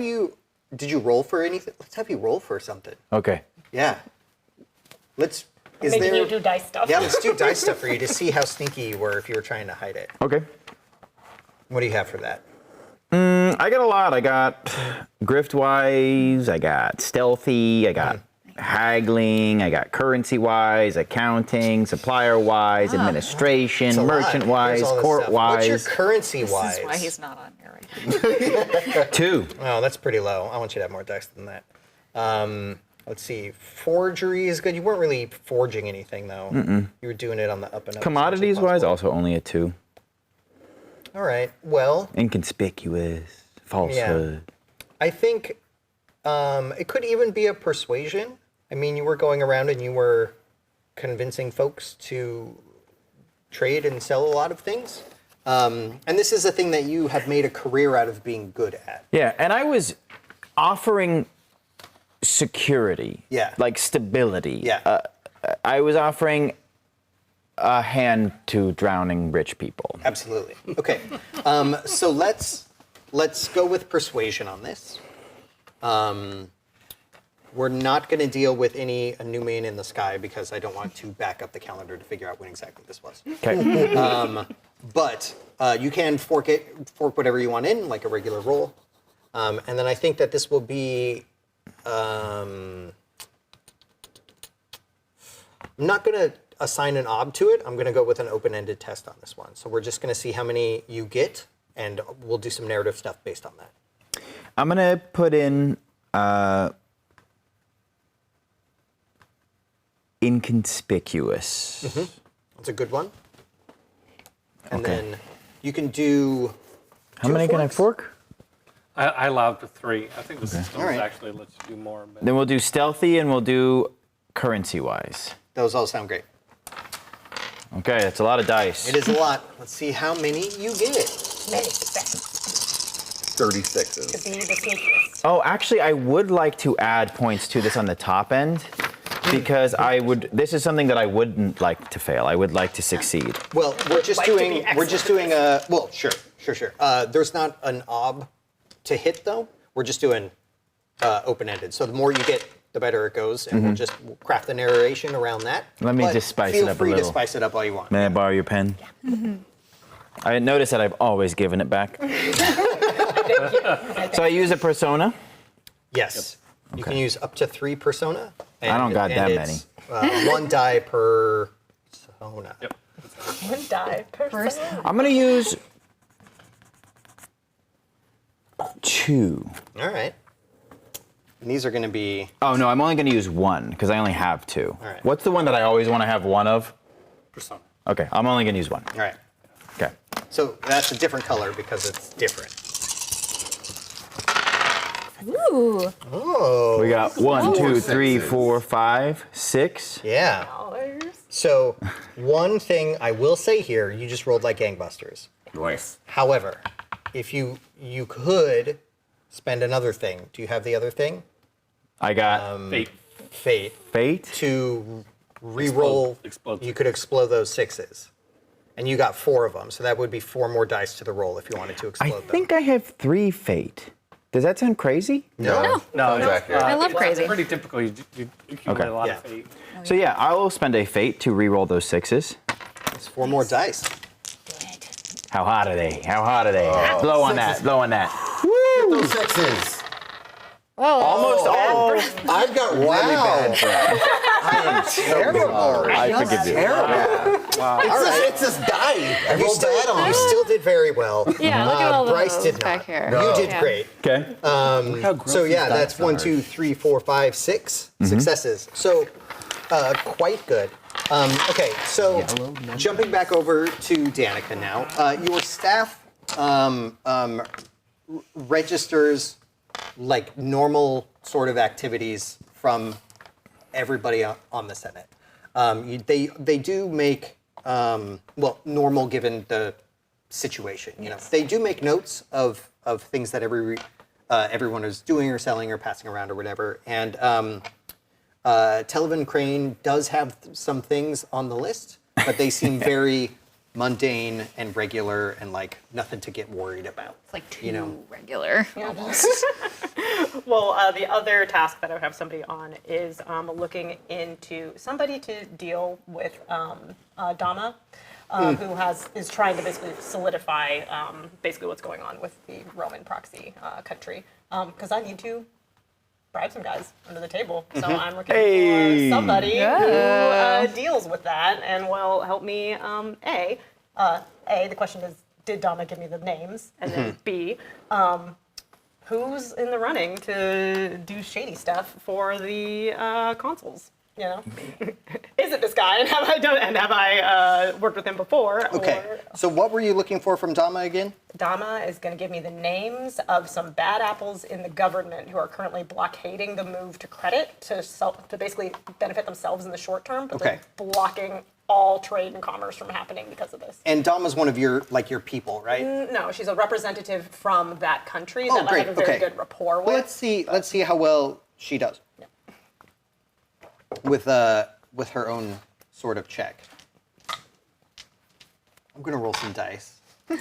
S3: you. Did you roll for anything? Let's have you roll for something.
S4: Okay.
S3: Yeah. Is
S5: Making
S3: there?
S5: you do dice stuff.
S3: Yeah, let's do dice stuff for you to see how sneaky you were if you were trying to hide it.
S4: Okay.
S3: What do you have for that?
S4: I got a lot. I got grift-wise, I got stealthy, I got haggling, I got currency-wise, accounting, supplier-wise, administration,
S3: It's a lot.
S4: merchant-wise,
S3: Here's all this stuff.
S4: court-wise.
S3: What's your currency-wise?
S2: This is why he's not on here right now.
S4: 2.
S3: Oh, that's pretty low. I want you to have more dice than that. Let's see. Forgery is good. You weren't really forging anything, though. You were doing it on the up and up.
S4: Commodities-wise, also only a 2.
S3: All right. Well,
S4: Inconspicuous, falsehood.
S3: I think it could even be a persuasion. I mean, you were going around and you were convincing folks to trade and sell a lot of things. And this is a thing that you have made a career out of being good at.
S4: Yeah, and I was offering security.
S3: Yeah.
S4: Like stability.
S3: Yeah.
S4: I was offering a hand to drowning rich people.
S3: Absolutely. Okay. So let's go with persuasion on this. We're not going to deal with any Numian in the sky because I don't want to back up the calendar to figure out when exactly this was.
S4: Okay.
S3: But you can fork whatever you want in, like a regular roll. And then I think that this will be. I'm not going to assign an ob to it. I'm going to go with an open-ended test on this one. So we're just going to see how many you get, and we'll do some narrative stuff based on that.
S4: I'm going to put in inconspicuous.
S3: That's a good one. And
S4: Okay.
S3: then you can do.
S4: How
S3: two
S4: many can I
S3: forks?
S4: fork?
S6: I allowed for 3. I think the system
S3: All right.
S6: actually lets you do more. But
S4: Then we'll do stealthy and we'll do currency-wise.
S3: Those all sound great.
S4: Okay, that's a lot of dice.
S3: It is a lot. Let's see how many you get.
S5: Many success.
S1: 36s.
S5: Be the sneakiest.
S4: Oh, actually, I would like to add points to this on the top end because this is something that I wouldn't like to fail. I would like to succeed.
S3: Well, we're just
S5: Like to be
S3: doing. We're just doing
S5: excellent.
S3: a. Well, sure. There's not an ob to hit though. We're just doing open-ended. So the more you get, the better it goes, and we'll just craft the narration around that.
S4: Let me
S3: But
S4: just spice
S3: feel
S4: it up a
S3: free to
S4: little.
S3: spice it up all you want.
S4: May I borrow your pen? I noticed that I've always given it back. So I use a persona.
S3: Yes. You can
S4: Okay.
S3: use up to 3 persona.
S4: I don't got that
S3: it's, 1 die per persona.
S6: Yep.
S5: One die per
S2: First-
S5: person.
S4: I'm gonna use 2.
S3: All right. And these are going to be.
S4: Oh no, I'm only gonna use 1 because I only have 2.
S3: All right.
S4: What's the one that I always want to have 1 of?
S6: Persona.
S4: Okay, I'm only gonna use 1.
S3: All right.
S4: Okay.
S3: So that's a different color because it's different.
S2: Ooh.
S3: Oh.
S4: We got 1, 2,
S1: 4
S4: 3,
S1: sixes.
S4: 4, 5, 6.
S3: Yeah.
S5: Dollars.
S3: So, one thing I will say here, you just rolled like gangbusters.
S1: Nice.
S3: However, if you could spend another thing. Do you have the other thing?
S4: I got
S6: Fate.
S3: Fate.
S4: Fate.
S3: To re-roll,
S6: Explode.
S3: you could explode those 6s. And you got 4 of them, so that would be 4 more dice to the roll if you wanted to
S4: I
S3: explode them.
S4: think I have 3 Fate. Does that sound crazy?
S1: No.
S6: No,
S1: Sounds
S6: it's,
S1: accurate.
S2: I love
S6: it's
S2: crazy.
S6: pretty typical. You accumulate a lot
S3: Yeah.
S6: of fate.
S4: So yeah, I will spend a Fate to re-roll those 6s.
S3: It's 4 more dice.
S4: How hot are they? How hot are they? Blow on that. Blow on that.
S1: Those 6s.
S2: Whoa.
S4: Almost all.
S1: I've got really bad breath. I am terrible.
S4: I forgive you.
S1: Terrible. It's this die. I
S3: You
S1: rolled bad on
S3: you
S1: it.
S3: still did very well.
S2: Yeah, look at all
S3: Bryce
S2: those
S3: did
S2: back
S3: not.
S2: here.
S3: You did
S2: Yeah.
S3: great.
S4: Okay.
S3: So yeah, that's 1, 2, 3, 4, 5, 6 successes. So quite good. Okay, so jumping back over to Danica now. Your staff registers like normal sort of activities from everybody on the Senate. They do make normal given the situation. You know, they do make notes of things that everyone is doing or selling or passing around or whatever. And Televan Crane does have some things on the list, but they seem very mundane and regular and like nothing to get worried about.
S2: It's like too
S3: You know.
S2: regular. Almost.
S5: Well, the other task that I would have somebody on is looking into somebody to deal with Dama, who is trying to basically solidify basically what's going on with the Roman proxy country. Because I need to bribe some guys under the table. So I'm looking for somebody who deals with that and will help me. The question is, did Dama give me the names? And then B, who's in the running to do shady stuff for the consuls? You know, is it this guy? And have I done? And have I worked with him before?
S3: Okay,
S5: Or
S3: so what were you looking for from Dama again?
S5: Dama is going to give me the names of some bad apples in the government who are currently blockading the move to credit to basically benefit themselves in the short term, but
S3: Okay.
S5: they're blocking all trade and commerce from happening because of this.
S3: And Dama's one of your people, right?
S5: No, she's a representative from that country
S3: Oh,
S5: that I
S3: great,
S5: have a very
S3: okay.
S5: good rapport with.
S3: Well, let's see how well she does
S5: Yeah.
S3: with her own sort of check. I'm gonna roll some dice.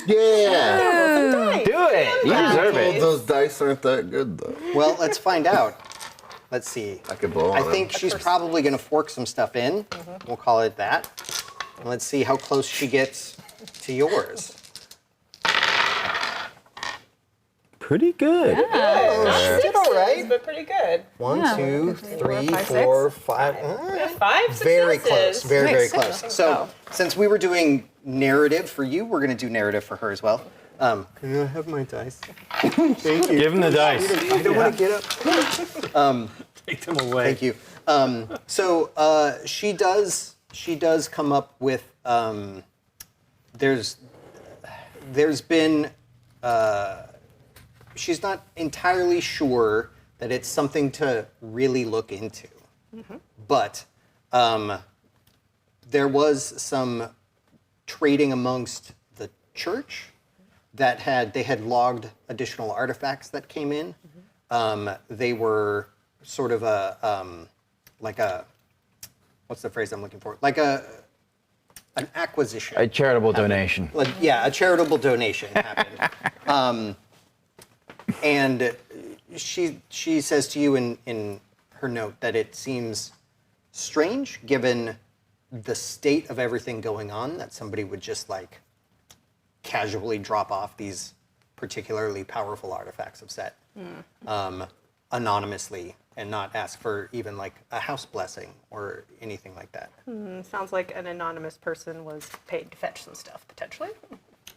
S1: Yeah.
S4: Do it. You deserve
S1: Well,
S4: it.
S1: those dice aren't that good though.
S3: Well, let's find out. Let's see.
S1: I could blow on
S3: I
S1: them.
S3: think she's probably gonna fork some stuff in. We'll call it that. And let's see how close she gets to yours.
S4: Pretty good.
S3: Did all right.
S5: But pretty good.
S3: 1, 2, 3,
S2: 5,
S3: 4, 5. All right.
S5: 5 successes.
S3: Very close. Very, very
S2: Nice.
S3: close. So, since we were doing narrative for you, we're going to do narrative for her as well. Can I have my dice? Thank you.
S4: Give him the dice.
S3: I don't want to get up.
S6: take them away.
S3: Thank you. She does come up with there's been she's not entirely sure that it's something to really look into, but there was some trading amongst the church that they had logged additional artifacts that came in. They were sort of like a, what's the phrase I'm looking for? Like an acquisition.
S4: A charitable
S3: happened.
S4: donation.
S3: Yeah, a charitable donation happened. And she says to you in her note that it seems strange, given the state of everything going on, that somebody would just like casually drop off these particularly powerful artifacts of Set anonymously and not ask for even like a house blessing or anything like that.
S5: Sounds like an anonymous person was paid to fetch some stuff, potentially.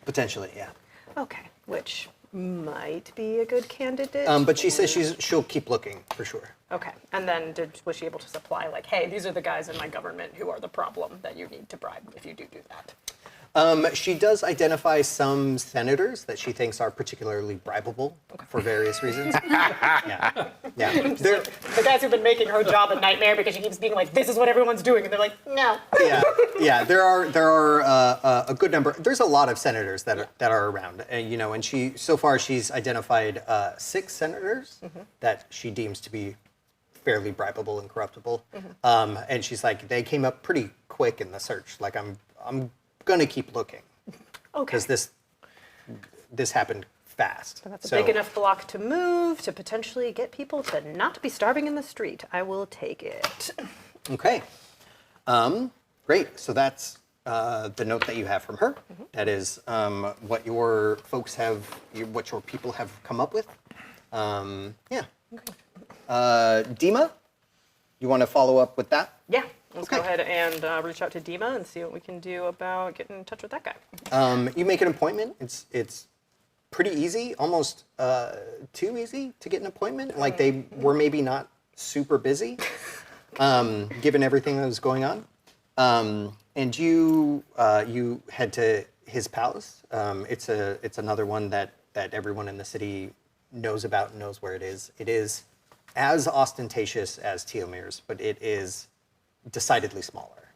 S3: Potentially, yeah.
S5: Okay, which might be a good candidate.
S3: But she says she'll keep looking for sure.
S5: Okay, and then was she able to supply like, hey, these are the guys in my government who are the problem that you need to bribe if you do that?
S3: She does identify some senators that she thinks are particularly bribable for various reasons. Yeah.
S5: The guys who've been making her job a nightmare because she keeps being like, this is what everyone's doing, and they're like, no.
S3: Yeah. There are a good number. There's a lot of senators that are around, and she's identified 6 senators that she deems to be fairly bribable and corruptible. And she's like, they came up pretty quick in the search. Like I'm gonna keep looking.
S5: Okay.
S3: Because this happened fast.
S5: That's a big enough block to move to potentially get people to not be starving in the street. I will take it.
S3: Okay. Great. So that's the note that you have from her. That is what your folks what your people have come up with. Yeah. Okay. Dima, you want to follow up with that?
S5: Yeah. Let's go
S3: Okay.
S5: ahead and reach out to Dima and see what we can do about getting in touch with that guy.
S3: You make an appointment. It's pretty easy, almost too easy to get an appointment. Like they were maybe not super busy, given everything that was going on. And you head to his palace. It's another one that everyone in the city knows about and knows where it is. It is as ostentatious as Teomir's, but it is decidedly smaller.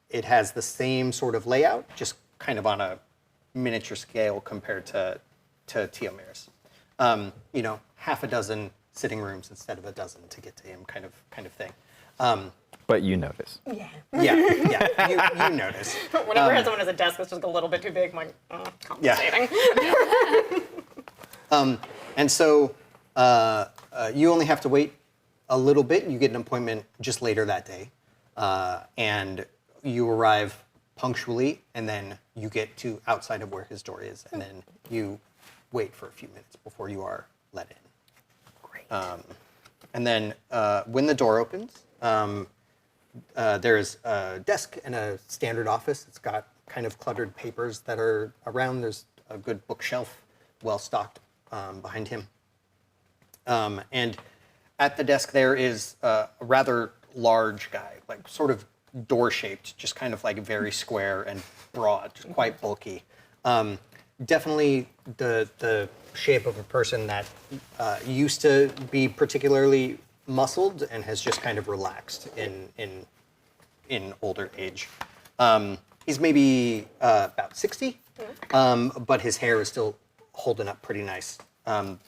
S3: It has the same sort of layout, just kind of on a miniature scale compared to Teomir's. Half a dozen sitting rooms instead of a dozen to get to him, kind of thing.
S4: But you notice.
S5: Yeah.
S3: Yeah, you notice.
S5: Whenever someone has a desk that's just a little bit too big, I'm like, compensating.
S3: And so you only have to wait a little bit. You get an appointment just later that day. And you arrive punctually, and then you get to outside of where his door is, and then you wait for a few minutes before you are let in.
S5: Great.
S3: And then when the door opens, there's a desk and a standard office. It's got kind of cluttered papers that are around. There's a good bookshelf, well stocked, behind him. And at the desk there is a rather large guy, like sort of door-shaped, just kind of like very square and broad, just quite bulky. Definitely the shape of a person that used to be particularly muscled and has just kind of relaxed in older age. He's maybe about 60, but his hair is still holding up pretty nice.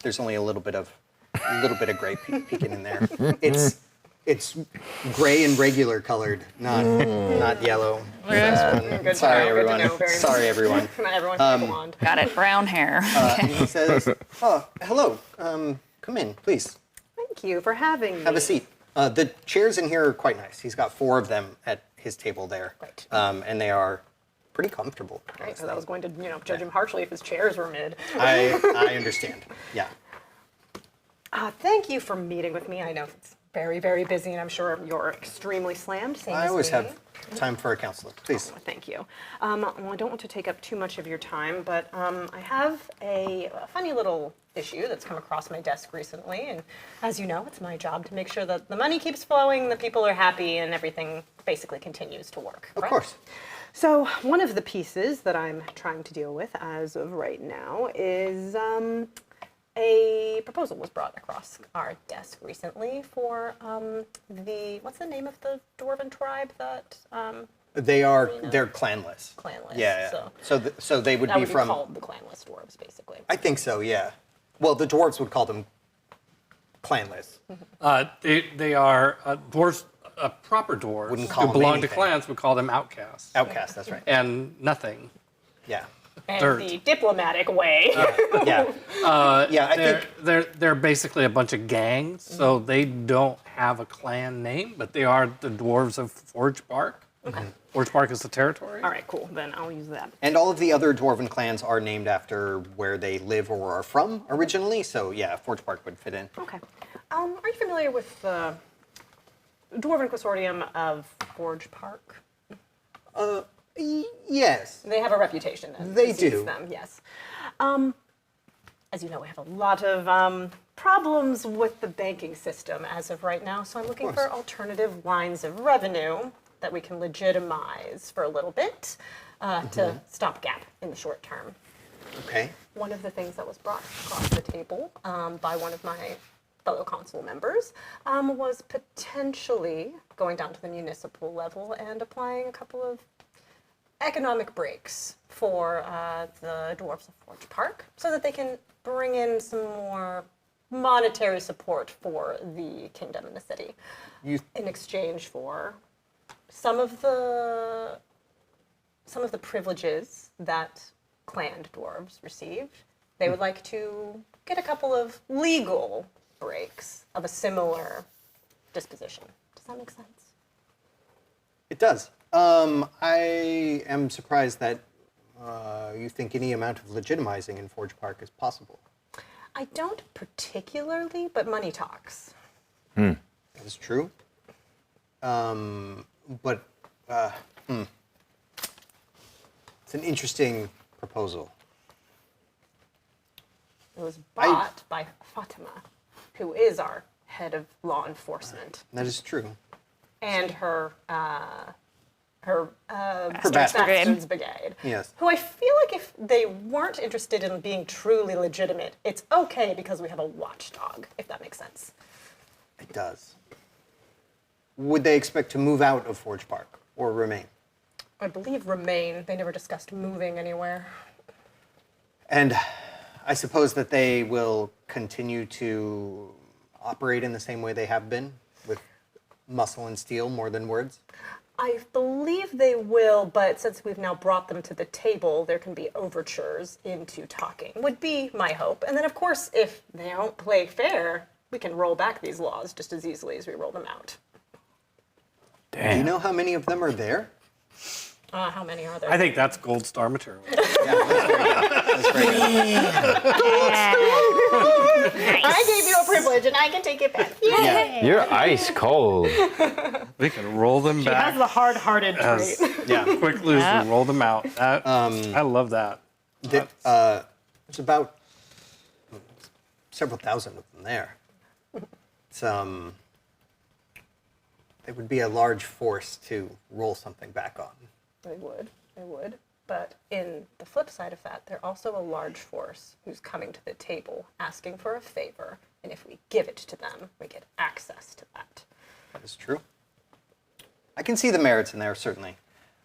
S3: There's only a little bit of gray peeking in there. It's gray and regular colored, not yellow.
S5: Good
S3: Sorry,
S5: to know,
S3: everyone.
S5: good to know, very
S3: Sorry, everyone.
S5: Not everyone's blonde.
S2: Got it. Brown hair.
S3: And he says, "Oh, hello. Come in, please.
S5: Thank you for having me.
S3: Have a seat. The chairs in here are quite nice. He's got 4 of them at his table there,
S5: Right.
S3: and they are pretty comfortable.
S5: Right, so that was going to, judge him harshly if his chairs were mid.
S3: I understand. Yeah.
S5: Thank you for meeting with me. I know it's very, very busy, and I'm sure you're extremely slammed. Same
S3: I
S5: as
S3: always
S5: me.
S3: have time for a counselor. Please.
S5: Thank you. Well, I don't want to take up too much of your time, but I have a funny little issue that's come across my desk recently. And as you know, it's my job to make sure that the money keeps flowing, the people are happy, and everything basically continues to work.
S3: Of
S5: right?
S3: course.
S5: So one of the pieces that I'm trying to deal with as of right now is a proposal was brought across our desk recently for what's the name of the dwarven tribe that
S3: They're clanless.
S5: clanless?
S3: Yeah.
S5: So
S3: So they would
S5: that
S3: be
S5: would
S3: from.
S5: be called the clanless dwarves, basically.
S3: I think so. Yeah. Well, the dwarves would call them clanless.
S6: They are dwarves, proper dwarves
S3: Wouldn't call
S6: who
S3: them
S6: belong to
S3: anything.
S6: clans would call them outcasts.
S3: Outcast. That's right.
S6: And nothing.
S3: Yeah.
S5: And
S6: dirt.
S5: the diplomatic way.
S3: Yeah. Yeah. I think.
S6: They're basically a bunch of gangs, so they don't have a clan name, but they are the dwarves of Forge Bark.
S5: Okay.
S6: Forge Bark is the territory.
S5: All right, cool. Then I'll use that.
S3: And all of the other dwarven clans are named after where they live or are from originally. So yeah, Forge Park would fit in.
S5: Okay. Are you familiar with the Dwarven Consortium of Forge Park?
S3: Yes.
S5: They have a reputation. That
S3: They
S5: precedes
S3: do.
S5: them, yes. As you know, we have a lot of problems with the banking system as of right now, so I'm looking for alternative lines of revenue that we can legitimize for a little bit to stop gap in the short term.
S3: Okay.
S5: One of the things that was brought across the table by one of my fellow council members was potentially going down to the municipal level and applying a couple of economic breaks for the Dwarves of Forge Park so that they can bring in some more monetary support for the kingdom and the city in exchange for some of the privileges that clanned dwarves received. They would like to get a couple of legal breaks of a similar disposition. Does that make sense?
S3: It does. I am surprised that you think any amount of legitimizing in Forge Park is possible.
S5: I don't particularly, but money talks.
S3: That is true. But it's an interesting proposal.
S5: It was bought by Fatima, who is our head of law enforcement,
S3: That is true.
S5: and her
S3: Bastards.
S5: Bastards Brigade.
S3: Yes.
S5: Who I feel like if they weren't interested in being truly legitimate, it's okay because we have a watchdog, if that makes sense.
S3: It does. Would they expect to move out of Forge Park or remain?
S5: I believe remain. They never discussed moving anywhere.
S3: And I suppose that they will continue to operate in the same way they have been, with muscle and steel more than words.
S5: I believe they will, but since we've now brought them to the table, there can be overtures into talking, would be my hope. And then, of course, if they don't play fair, we can roll back these laws just as easily as we roll them out.
S3: Do you know how many of them are there?
S5: How many are there?
S6: I think that's gold star material.
S3: That's very good.
S5: I gave you a privilege, and I can take it back.
S3: Yeah.
S4: You're ice cold.
S6: We can roll them
S5: That's
S6: back
S5: the hard-hearted
S6: as
S5: trait.
S3: Yeah.
S6: quickly as we roll them out. I love that.
S3: There's about several thousand of them there. It's, they would be a large force to roll something back on.
S5: They would. But in the flip side of that, they're also a large force who's coming to the table asking for a favor, and if we give it to them, we get access to that.
S3: That is true. I can see the merits in there, certainly.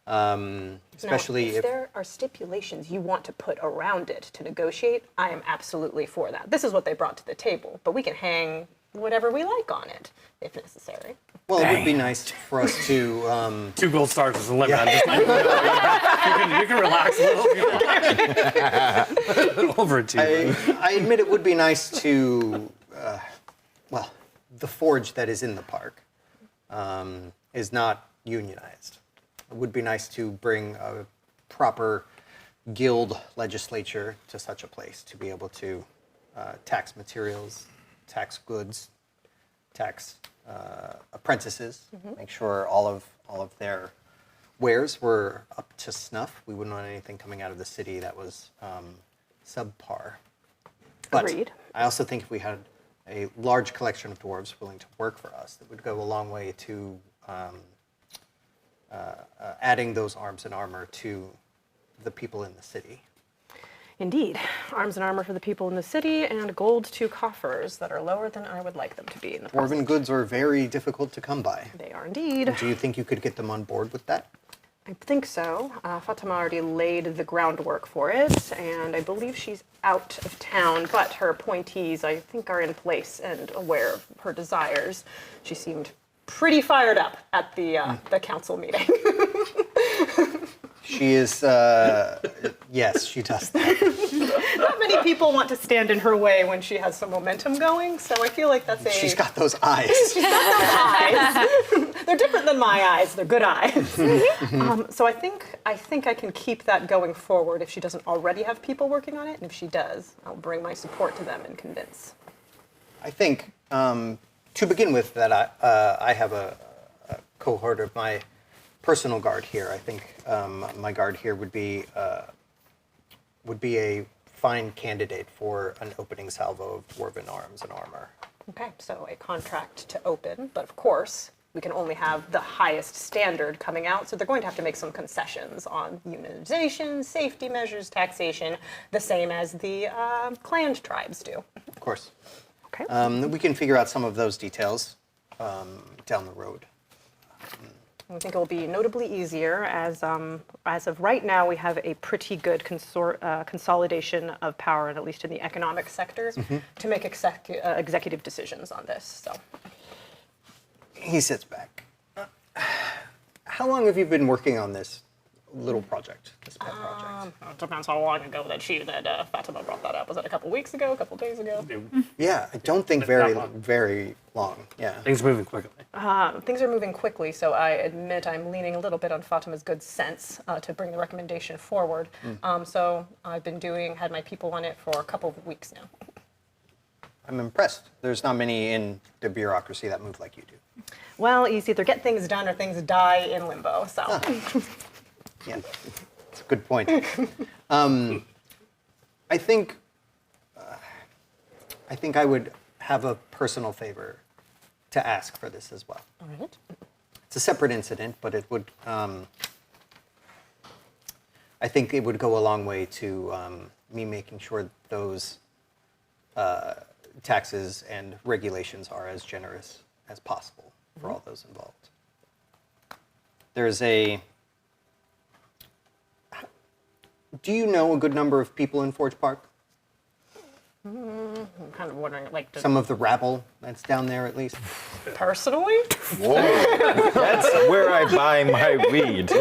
S3: Especially
S5: now, if there are stipulations you want to put around it to negotiate, I am absolutely for that. This is what they brought to the table, but we can hang whatever we like on it, if necessary.
S3: Well, it would be nice for us to.
S6: 2 gold stars is the limit. I'm just letting you know. You can relax a little if you want. Overachieving.
S3: I admit it would be nice to. The forge that is in the park is not unionized. It would be nice to bring a proper guild legislature to such a place to be able to tax materials, tax goods, tax apprentices, make sure all of their wares were up to snuff. We wouldn't want anything coming out of the city that was subpar. But
S5: Agreed.
S3: I also think if we had a large collection of dwarves willing to work for us, that would go a long way to adding those arms and armor to the people in the city.
S5: Indeed. Arms and armor for the people in the city, and gold to coffers that are lower than I would like them to be in the
S3: Dwarven
S5: present.
S3: goods are very difficult to come by.
S5: They are indeed.
S3: Do you think you could get them on board with that?
S5: I think so. Fatima already laid the groundwork for it, and I believe she's out of town, but her appointees, I think, are in place and aware of her desires. She seemed pretty fired up at the council meeting.
S3: She is, yes, she does that.
S5: Not many people want to stand in her way when she has some momentum going, so I feel like that's a...
S3: She's got those eyes.
S5: eyes. They're different than my eyes. They're good eyes. So I think I can keep that going forward if she doesn't already have people working on it, and if she does, I'll bring my support to them and convince.
S3: I think, to begin with, that I have a cohort of my personal guard here. I think my guard here would be a fine candidate for an opening salvo of dwarven arms and armor.
S5: Okay, so a contract to open, but of course, we can only have the highest standard coming out, so they're going to have to make some concessions on unionization, safety measures, taxation, the same as the clan tribes do.
S3: Of course.
S5: Okay.
S3: We can figure out some of those details down the road.
S5: I think it will be notably easier as of right now, we have a pretty good consolidation of power, and at least in the economic sectors, to make executive decisions on this. So,
S3: He sits back. How long have you been working on this little project, this pet project?
S5: it depends how long ago that Fatima brought that up. Was it a couple weeks ago, a couple days ago?
S3: Yeah, I don't think very long. Yeah.
S6: Things moving quickly.
S5: Things are moving quickly, so I admit I'm leaning a little bit on Fatima's good sense to bring the recommendation forward. So I've been had my people on it for a couple of weeks now.
S3: I'm impressed. There's not many in the bureaucracy that move like you do.
S5: Well, you either get things done or things die in limbo, so.
S3: Yeah, that's a good point. I think I would have a personal favor to ask for this as well.
S5: All right.
S3: It's a separate incident, but it would. I think it would go a long way to me making sure those taxes and regulations are as generous as possible for all those involved. There's a. Do you know a good number of people in Forge Park?
S5: I'm kind of wondering, like,
S3: Some of the rabble that's down there, at least.
S5: personally?
S4: That's where I buy my weed.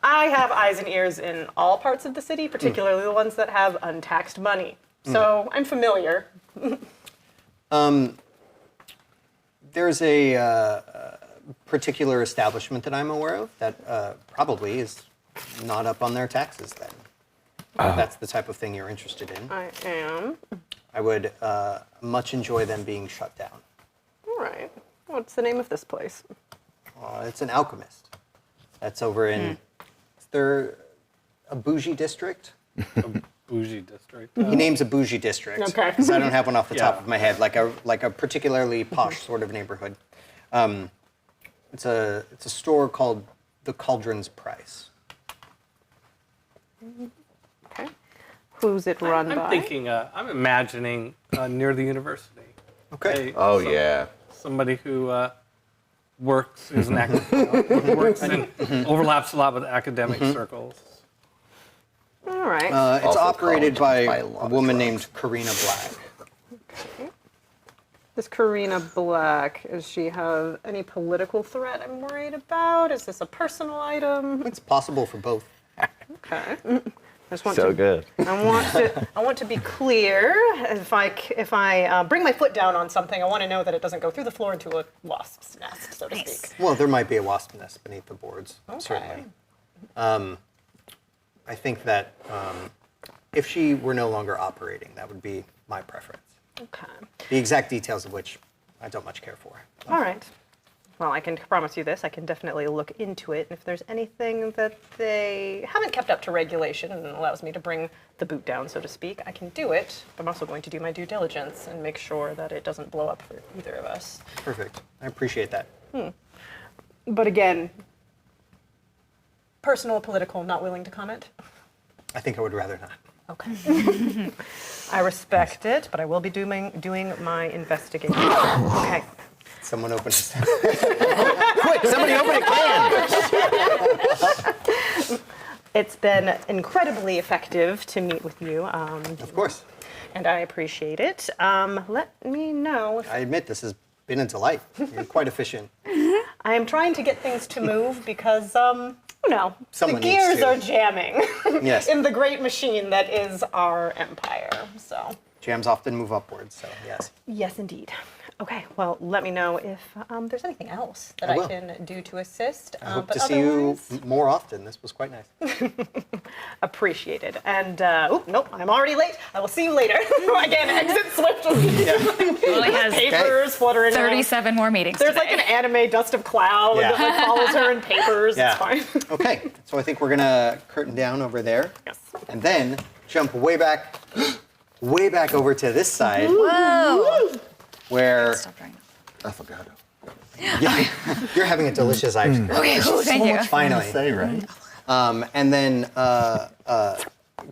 S5: I have eyes and ears in all parts of the city, particularly the ones that have untaxed money. So I'm familiar.
S3: There's a particular establishment that I'm aware of that probably is not up on their taxes then. If that's the type of thing you're interested in.
S5: I am.
S3: I would much enjoy them being shut down.
S5: All right. What's the name of this place?
S3: It's an alchemist. That's over in, is there a bougie district?
S6: Bougie district.
S3: He names a bougie district.
S5: Okay.
S3: Because I don't have one off the top
S6: Yeah.
S3: of my head, like a particularly posh sort of neighborhood. It's a store called the Cauldron's Price.
S5: Okay. Who's it run by?
S6: I'm thinking, I'm imagining near the university.
S3: Okay.
S1: Oh, yeah.
S6: Somebody who works, is an academic, works and overlaps a lot with academic circles.
S5: All right.
S3: It's
S1: Also
S3: operated
S1: college
S3: by
S1: by a lot
S3: a
S1: of
S3: woman
S1: drugs.
S3: named Karina Black.
S5: This Karina Black, does she have any political threat I'm worried about? Is this a personal item?
S3: It's possible for both.
S5: Okay. I just want
S4: So
S5: to,
S4: good.
S5: I want to be clear. If I bring my foot down on something, I want to know that it doesn't go through the floor into a wasp's nest, so to speak.
S3: Well, there might be a wasp nest beneath the boards,
S5: Okay.
S3: certainly. I think that if she were no longer operating, that would be my preference.
S5: Okay.
S3: The exact details of which I don't much care for.
S5: All right. Well, I can promise you this. I can definitely look into it. And if there's anything that they haven't kept up to regulation and allows me to bring the boot down, so to speak, I can do it. I'm also going to do my due diligence and make sure that it doesn't blow up for either of us.
S3: Perfect. I appreciate that.
S5: But again, personal, political, not willing to comment?
S3: I think I would rather not.
S5: Okay. I respect it, but I will be doing my investigation. Okay.
S3: Someone open his
S4: Quick, somebody open a can!
S5: It's been incredibly effective to meet with you,
S3: Of course.
S5: and I appreciate it. Let me know if
S3: I admit this has been a delight. You're quite efficient.
S5: I am trying to get things to move because,
S3: Someone
S5: the
S3: needs
S5: gears
S3: to.
S5: are jamming
S3: Yes.
S5: in the great machine that is our empire. So,
S3: Jams often move upwards, so yes.
S5: yes, indeed. Okay, well, let me know if there's anything else that
S3: I
S5: I
S3: will.
S5: can do to assist.
S3: I hope
S5: but
S3: to see you
S5: otherwise,
S3: more often. This was quite nice.
S5: appreciated. And, nope, I'm already late. I will see you later. I can't exit swiftly.
S2: Only has
S5: Papers fluttering around.
S2: 37 more meetings.
S5: There's
S2: today.
S5: like an anime dust of cloud
S3: Yeah.
S5: that like follows her in papers.
S3: Yeah.
S5: It's fine.
S3: Okay, so I think we're gonna curtain down over there.
S5: Yes.
S3: And then jump way back over to this side
S2: Whoa.
S3: where
S2: Stop trying.
S1: Avocado.
S3: yeah, you're having a delicious ice cream.
S2: Okay, cool, thank you.
S3: Finally.
S1: Say, right?
S3: And then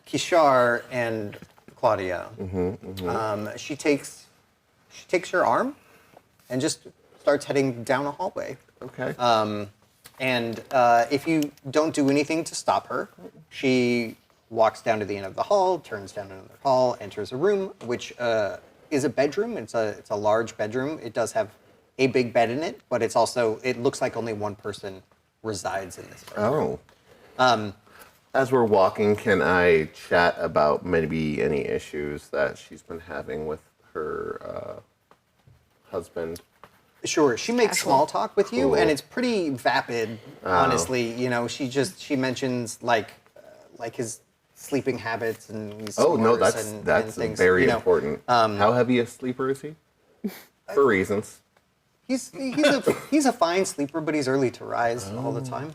S3: Kishar and Claudia. She takes your arm and just starts heading down a hallway.
S1: Okay.
S3: And if you don't do anything to stop her, she walks down to the end of the hall, turns down another hall, enters a room, which is a bedroom. It's a large bedroom. It does have a big bed in it, but it looks like only one person resides in this bedroom.
S1: Oh. As we're walking, can I chat about maybe any issues that she's been having with her husband?
S3: Sure, she makes small talk with you,
S1: Cool.
S3: and it's pretty vapid, honestly. You know, she mentions like his sleeping habits and his
S1: Oh no,
S3: snores
S1: that's
S3: and things.
S1: very
S3: you know.
S1: important. How heavy a sleeper is he? For reasons.
S3: He's a fine sleeper, but he's early to rise all the time.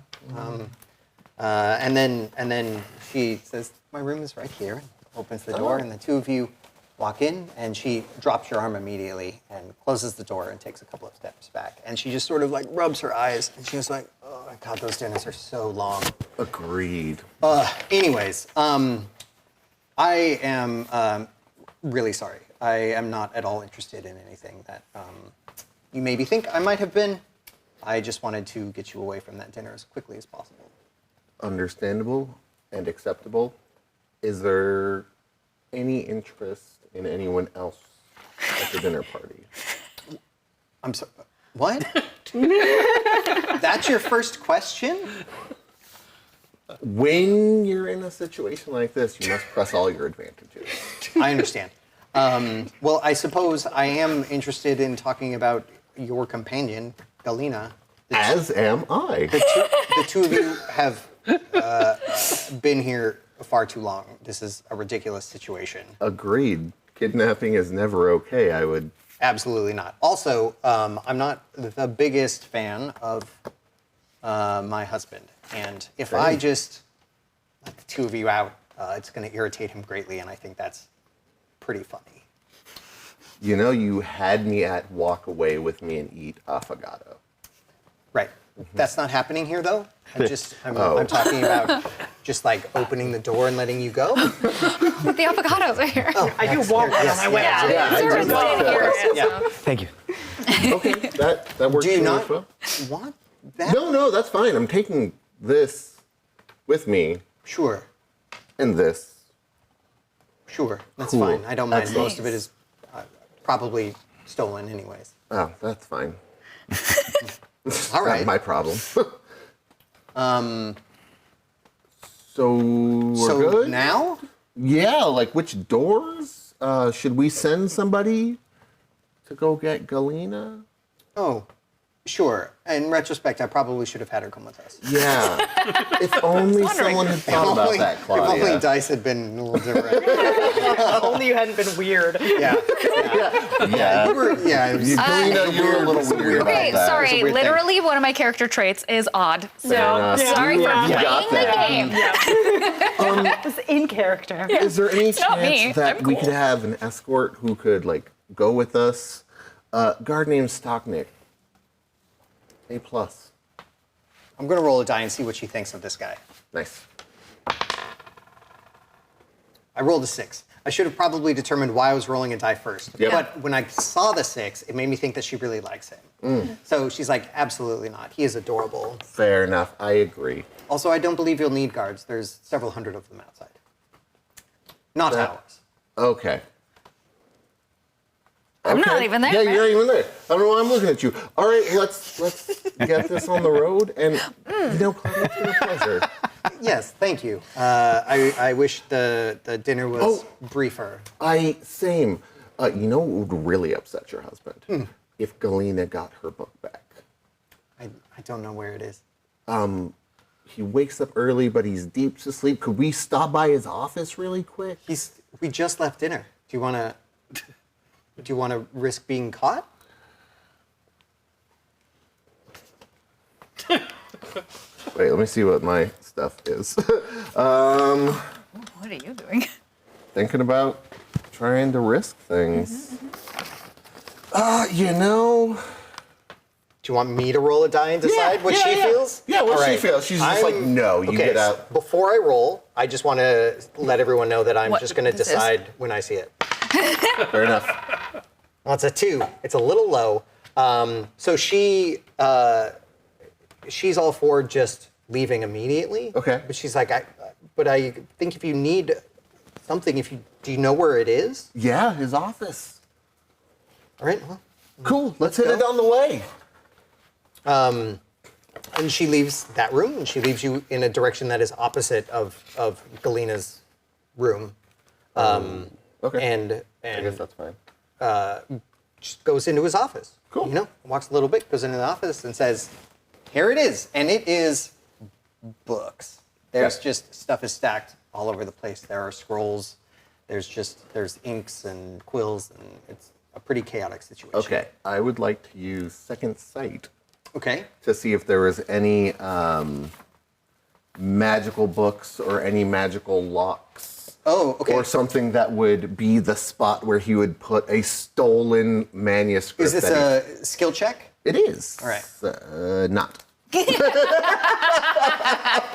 S3: And then she says, "My room is right here." Opens the door, and the two of you walk in, and she drops your arm immediately and closes the door and takes a couple of steps back. And she just sort of like rubs her eyes, and she was like, "Oh my God, those dinners are so long."
S1: Agreed.
S3: Anyways, I am really sorry. I am not at all interested in anything that you maybe think I might have been. I just wanted to get you away from that dinner as quickly as possible.
S1: Understandable and acceptable. Is there any interest in anyone else at the dinner party?
S3: I'm sorry. What? That's your first question?
S1: When you're in a situation like this, you must press all your advantages.
S3: I understand. Well, I suppose I am interested in talking about your companion, Galina.
S1: As am I.
S3: The two of you have been here far too long. This is a ridiculous situation.
S1: Agreed. Kidnapping is never okay. I would.
S3: Absolutely not. Also, I'm not the biggest fan of my husband. And if I just let the two of you out, it's going to irritate him greatly, and I think that's pretty funny.
S1: You know, you had me at walk away with me and eat affogato.
S3: Right. That's not happening here, though. I'm
S1: Oh.
S3: I'm talking about just like opening the door and letting you go.
S2: The avocados are here.
S5: I do want one on my way out.
S1: Yeah, I
S2: Sort of
S1: do
S2: put in
S1: not.
S2: here,
S3: Yeah.
S2: so.
S4: Thank you.
S1: Okay, that works
S3: Do you
S1: for me
S3: not
S1: as well.
S3: want that?
S1: No, that's fine. I'm taking this with me
S3: Sure.
S1: and this.
S3: Sure. That's
S1: Cool.
S3: fine. I don't mind.
S1: Excellent.
S3: Most of it is probably stolen, anyways.
S1: Oh, that's fine.
S3: All right.
S1: Not my problem. So we're
S3: so
S1: good?
S3: now?
S1: Yeah, like which doors? Should we send somebody to go get Galina?
S3: Oh, Sure. In retrospect, I probably should have had her come with us.
S1: Yeah. If only someone had thought about that,
S3: If
S1: Claudia.
S3: only dice had been a little different.
S5: Only you hadn't been weird.
S3: Yeah.
S1: Yeah.
S3: You were, yeah. It was,
S1: Galena, you were a little weird about
S2: Okay,
S1: that.
S2: sorry.
S3: weird thing.
S2: Literally, one of my character traits is odd. So
S1: enough.
S2: sorry
S1: You
S2: for
S1: got
S2: playing the
S1: that.
S2: game.
S5: It's in character.
S1: Is there any
S2: not me.
S1: chance that
S2: I'm
S1: we
S2: cool.
S1: could have an escort who could like go with us? Guard named Stocknick. A+.
S3: I'm going to roll a die and see what she thinks of this guy.
S1: Nice.
S3: I rolled a 6. I should have probably determined why I was rolling a die first.
S1: Yep.
S3: But when I saw the 6, it made me think that she really likes him. So she's like, absolutely not. He is adorable.
S1: Fair enough. I agree.
S3: Also, I don't believe you'll need guards. There's several hundred of them outside. Not ours.
S1: Okay.
S2: I'm not
S1: Okay.
S2: even there.
S1: Yeah,
S2: man.
S1: you're not even there. I don't know why I'm looking at you. All right, let's get this on the road. And Claudia, it's been a pleasure.
S3: Yes, thank you. I wish the dinner was briefer.
S1: Same. You know what would really upset your husband? If Galena got her book back.
S3: I don't know where it is.
S1: He wakes up early, but he's deep to sleep. Could we stop by his office really quick?
S3: We just left dinner. Do you want to risk being caught?
S1: Wait, let me see what my stuff is.
S2: What are you doing?
S1: Thinking about trying to risk things. You know.
S3: Do you want me to roll a die and decide what she feels?
S1: Yeah, what
S3: All
S1: she
S3: right.
S1: feels. She's just like, no, you get out.
S3: Before I roll, I just want to let everyone know that I'm
S2: What
S3: just going to
S2: this is?
S3: decide when I see it.
S1: Fair enough.
S3: Well, it's a 2. It's a little low. So she's all for just leaving immediately.
S1: Okay.
S3: But she's like, I think if you need something, do you know where it is?
S1: Yeah, his office.
S3: All right. Well,
S1: Cool. Let's hit
S3: go.
S1: it on the way.
S3: and she leaves that room, and she leaves you in a direction that is opposite of Galena's room.
S1: Okay.
S3: And
S1: I guess that's fine.
S3: just goes into his office.
S1: Cool.
S3: You know, walks a little bit, goes into the office, and says, "Here it is," and it is books. There's
S1: Yeah.
S3: just stuff is stacked all over the place. There are scrolls. There's inks and quills, and it's a pretty chaotic situation.
S1: Okay. I would like to use Second Sight
S3: Okay.
S1: to see if there was any magical books or any magical locks.
S3: Oh, okay.
S1: Or something that would be the spot where he would put a stolen manuscript.
S3: Is this
S1: that
S3: a skill check?
S1: It is.
S3: All right.
S1: Not.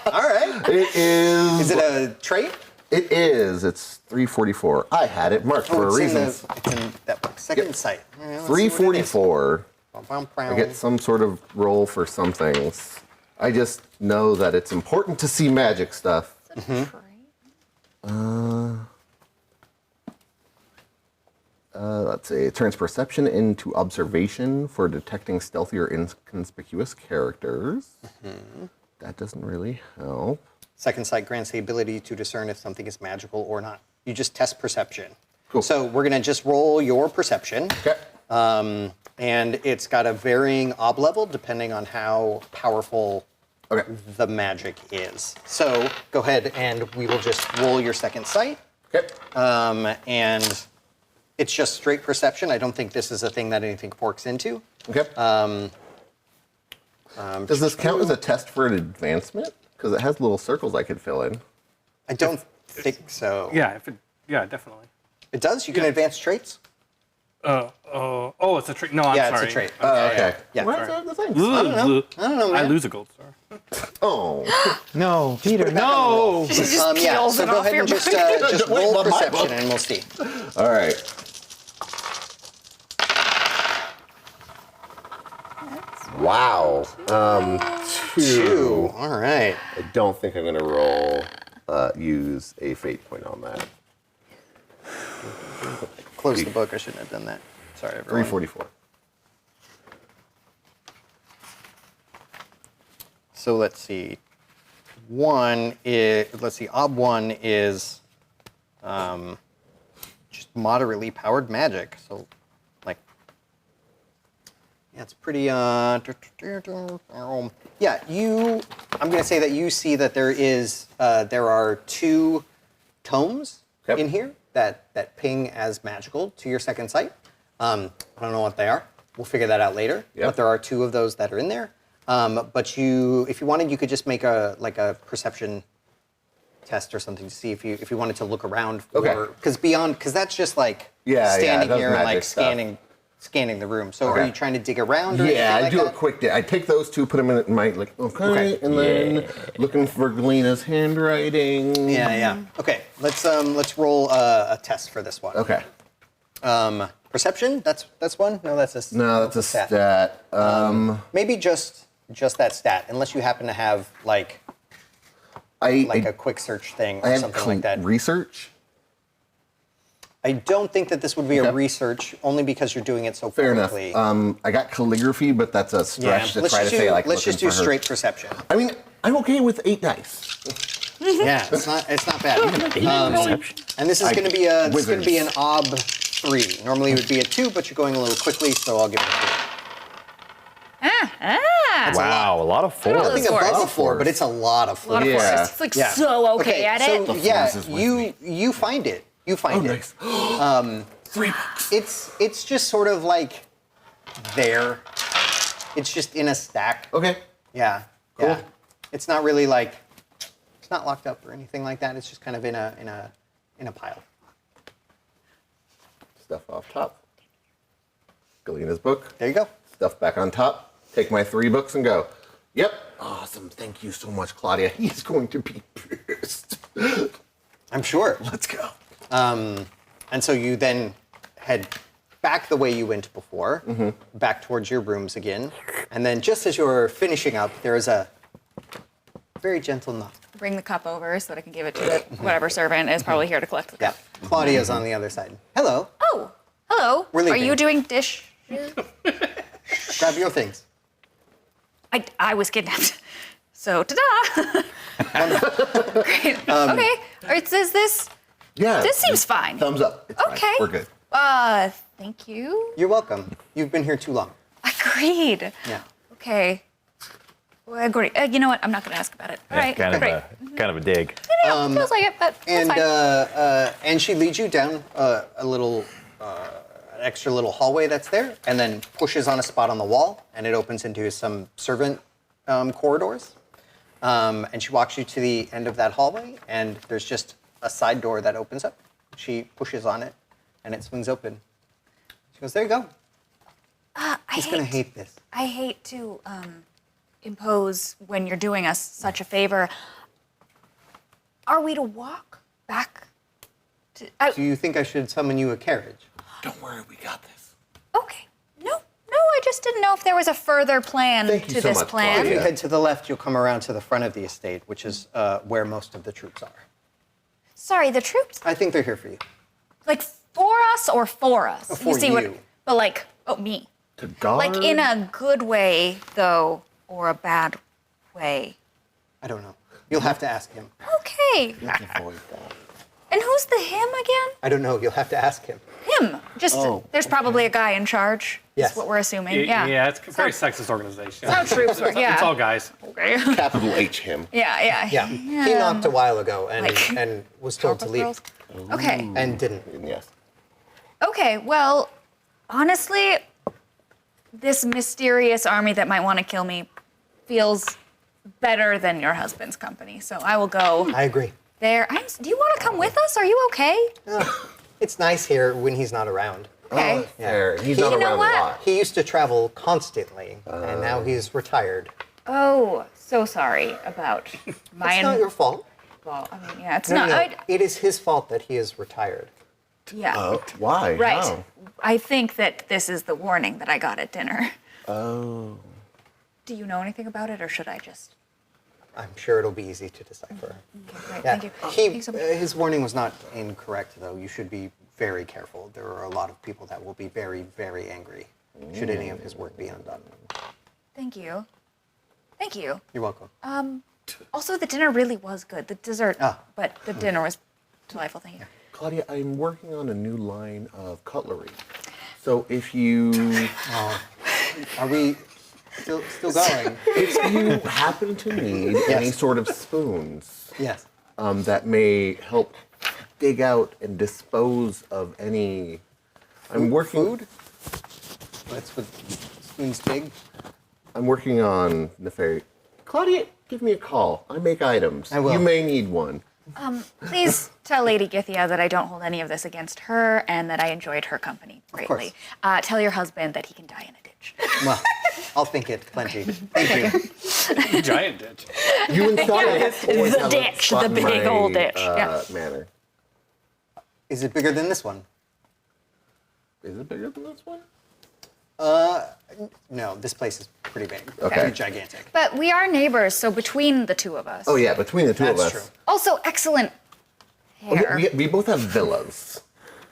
S3: All right.
S1: It is.
S3: Is it a trait?
S1: It is. It's 344. I had it marked for a
S3: it's
S1: reason.
S3: it's in that book. Second sight. All right, let's see what it is.
S1: 344. I
S3: I
S1: get some sort of roll for some things. I just know that it's important to see magic stuff. Let's see. It turns perception into observation for detecting stealthy or inconspicuous characters. That doesn't really help.
S3: Second sight grants the ability to discern if something is magical or not. You just test perception.
S1: Cool.
S3: So we're gonna just roll your perception.
S1: Okay.
S3: And it's got a varying ob level depending on how powerful
S1: Okay.
S3: the magic is. So go ahead and we will just roll your second sight.
S1: Okay.
S3: And it's just straight perception. I don't think this is a thing that anything forks into.
S1: Okay. Does this count as a test for an advancement? Because it has little circles I could fill in.
S3: I don't think so.
S6: Yeah, yeah, definitely.
S3: It does? You can advance traits?
S6: Oh, it's a trait. No, I'm
S3: Yeah,
S6: sorry.
S3: it's a trait.
S1: Okay.
S3: Yeah.
S1: What?
S6: Sorry.
S1: The things?
S6: I
S3: don't know, man.
S6: lose a gold star.
S1: Oh.
S4: No, Peter,
S6: No.
S2: She just
S3: Yeah,
S2: peels
S3: so
S2: it
S3: go
S2: off
S3: ahead
S2: your
S3: and just,
S2: book.
S3: just
S1: Wait,
S3: roll
S1: my
S3: perception
S1: book.
S3: and we'll see.
S1: All right. Wow. Two.
S3: All right.
S1: I don't think I'm gonna roll. Use a fate point on that.
S3: Close the book. I shouldn't have done that. Sorry, everyone.
S1: 344.
S3: So let's see. Ob 1 is just moderately powered magic. So, like, yeah, it's pretty. Yeah, I'm going to say that you see that there are 2 tomes
S1: Yep.
S3: in here that ping as magical to your second sight. I don't know what they are. We'll figure that out later.
S1: Yep.
S3: But there are 2 of those that are in there. But if you wanted, you could just make a perception test or something to see if you wanted to look around for,
S1: Okay.
S3: because that's just like
S1: Yeah,
S3: standing
S1: that's
S3: here and
S1: magic
S3: like
S1: stuff.
S3: scanning the room. So are
S1: Okay.
S3: you trying to dig around or
S1: Yeah, I
S3: anything
S1: do
S3: like
S1: a
S3: that?
S1: quick. I take those 2, put them in my like. Okay, and then looking for Galena's handwriting.
S3: Yeah. Okay, let's roll a test for this one.
S1: Okay.
S3: Perception. That's one. No, that's a
S1: No, that's a stat.
S3: Maybe just that stat, unless you happen to have like a quick search thing
S1: I
S3: or
S1: have
S3: something like that.
S1: research.
S3: I don't think that this would be a research, only because you're doing it so
S1: Fair enough.
S3: quickly.
S1: I got calligraphy, but that's a stretch to try to say like.
S3: let's just
S1: looking
S3: do
S1: for her.
S3: straight perception.
S1: I mean, I'm okay with 8 dice.
S3: Yeah, it's not bad. And this is going to be an ob 3. Normally it would be a 2, but you're going a little quickly, so I'll give it a 3.
S4: Wow, a lot of
S2: Roll
S4: fours.
S2: those
S3: Nothing above
S2: fours.
S3: a 4, but it's a lot of
S2: A lot of
S3: 4s.
S1: Yeah.
S2: forces. It's like
S3: Yeah.
S2: so okay at it.
S3: So yeah,
S1: force is with
S3: you find it. You find it.
S1: Nice. 3 books.
S3: It's just sort of like there. It's just in a stack.
S1: Okay.
S3: Yeah.
S1: Cool.
S3: Yeah. It's not really like it's not locked up or anything like that. It's just kind of in a pile.
S1: Stuff off top. Galena's book.
S3: There you go.
S1: Stuff back on top. Take my 3 books and go. Yep. Awesome. Thank you so much, Claudia. He's going to be pissed.
S3: I'm sure.
S1: Let's go.
S3: And so you then head back the way you went before, back towards your rooms again. And then just as you're finishing up, there is a very gentle knock.
S2: Bring the cup over so that I can give it to the, whatever servant is probably here to collect the
S3: Yeah.
S2: cup.
S3: Claudia's on the other side. Hello.
S2: Oh, hello.
S3: We're
S2: Are
S3: leaving.
S2: you doing dish?
S3: Grab your things.
S2: I was kidnapped. So, ta-da! Great. Okay. Is this?
S1: Yeah.
S2: This seems fine.
S1: Thumbs up. It's fine.
S2: Okay.
S1: We're good.
S2: Thank you.
S3: You're welcome. You've been here too long.
S2: Agreed.
S3: Yeah.
S2: Okay. Well, agree. You know what? I'm not going to ask about it. All right.
S4: Kind
S2: great.
S4: of a dig.
S2: Yeah, feels like it, but
S3: And
S2: that's fine.
S3: and she leads you down a little, an extra little hallway that's there, and then pushes on a spot on the wall, and it opens into some servant corridors. And she walks you to the end of that hallway, and there's just a side door that opens up. She pushes on it, and it swings open. She goes, "There you go. He's gonna hate this."
S2: I hate to impose when you're doing us such a favor. Are we to walk back to?
S3: Do you think I should summon you a carriage?
S1: Don't worry. We got this.
S2: Okay. No. I just didn't know if there was a further plan
S1: Thank you
S2: to
S1: so
S2: this
S1: much,
S2: plan.
S3: If you
S1: Claudia.
S3: head to the left, you'll come around to the front of the estate, which is where most of the troops are.
S2: Sorry, the troops,
S3: I think they're here for you.
S2: like for us or for us?
S3: For
S2: see
S3: you.
S2: what? But like, me.
S1: To guard.
S2: Like in a good way though, or a bad way.
S3: I don't know. You'll have to ask him.
S2: Okay.
S1: Avoid that.
S2: And who's the him again?
S3: I don't know. You'll have to ask him.
S2: Him. Just there's probably a guy in charge.
S3: Yes.
S2: Is what we're assuming. Yeah.
S6: Yeah, it's a very sexist organization.
S2: How troops work. Yeah.
S6: It's all guys.
S2: Okay.
S1: Capital H him.
S2: Yeah.
S3: Yeah. He knocked a while ago and,
S2: Like-
S3: and was told to
S2: Powerpuff
S3: leave
S2: Girls? Okay.
S3: and didn't.
S1: Yes.
S2: Okay. Well, honestly, this mysterious army that might want to kill me feels better than your husband's company. So I will go
S3: I agree.
S2: there. Do you want to come with us? Are you okay?
S3: It's nice here when he's not around.
S2: Okay.
S1: Oh, fair. He's
S3: You
S1: not
S2: know
S1: around
S2: what?
S1: a lot.
S3: He used to travel constantly, and now he's retired.
S2: Oh, so sorry about my.
S3: It's not your fault.
S2: Well, I mean, yeah, it's
S3: No,
S2: not.
S3: no, it is his fault that he is retired.
S2: Yeah.
S1: Oh, why?
S2: Right.
S1: How?
S2: I think that this is the warning that I got at dinner.
S1: Oh.
S2: Do you know anything about it, or should I just?
S3: I'm sure it'll be easy to decipher.
S2: Okay, great.
S3: Yeah.
S2: Thank you. Thank you so much.
S3: His warning was not incorrect, though. You should be very careful. There are a lot of people that will be very, very angry should any of his work be undone.
S2: Thank you. Thank you.
S3: You're welcome.
S2: Also, the dinner really was good. The dessert,
S3: Ah.
S2: but the dinner was delightful. Thank you.
S1: Claudia, I'm working on a new line of cutlery. So if you
S3: Are we still going?
S1: If you happen to need any sort of spoons
S3: Yes.
S1: that may help dig out and dispose of any, I'm working.
S3: Food? That's what spoons dig.
S1: I'm working on nefarious. Claudia, give me a call. I make items.
S3: I will.
S1: You may need one.
S2: Please tell Lady Githia that I don't hold any of this against her and that I enjoyed her company greatly. Tell your husband that he can die in a ditch.
S3: Well, I'll think it plenty. Thank you.
S6: Giant ditch.
S1: You and Claudia always
S2: The
S1: have a
S2: ditch,
S1: spot
S2: the
S1: in
S2: big
S1: my,
S2: old ditch. Yeah.
S1: Manor.
S3: Is it bigger than this one?
S1: Is it bigger than this one?
S3: No, this place is pretty big.
S1: Okay.
S3: Pretty gigantic.
S2: But we are neighbors, so between the two of us.
S1: Oh yeah, between the two of
S3: That's
S1: us.
S3: true.
S2: Also, excellent
S1: Oh,
S2: hair.
S1: yeah, we both have villas.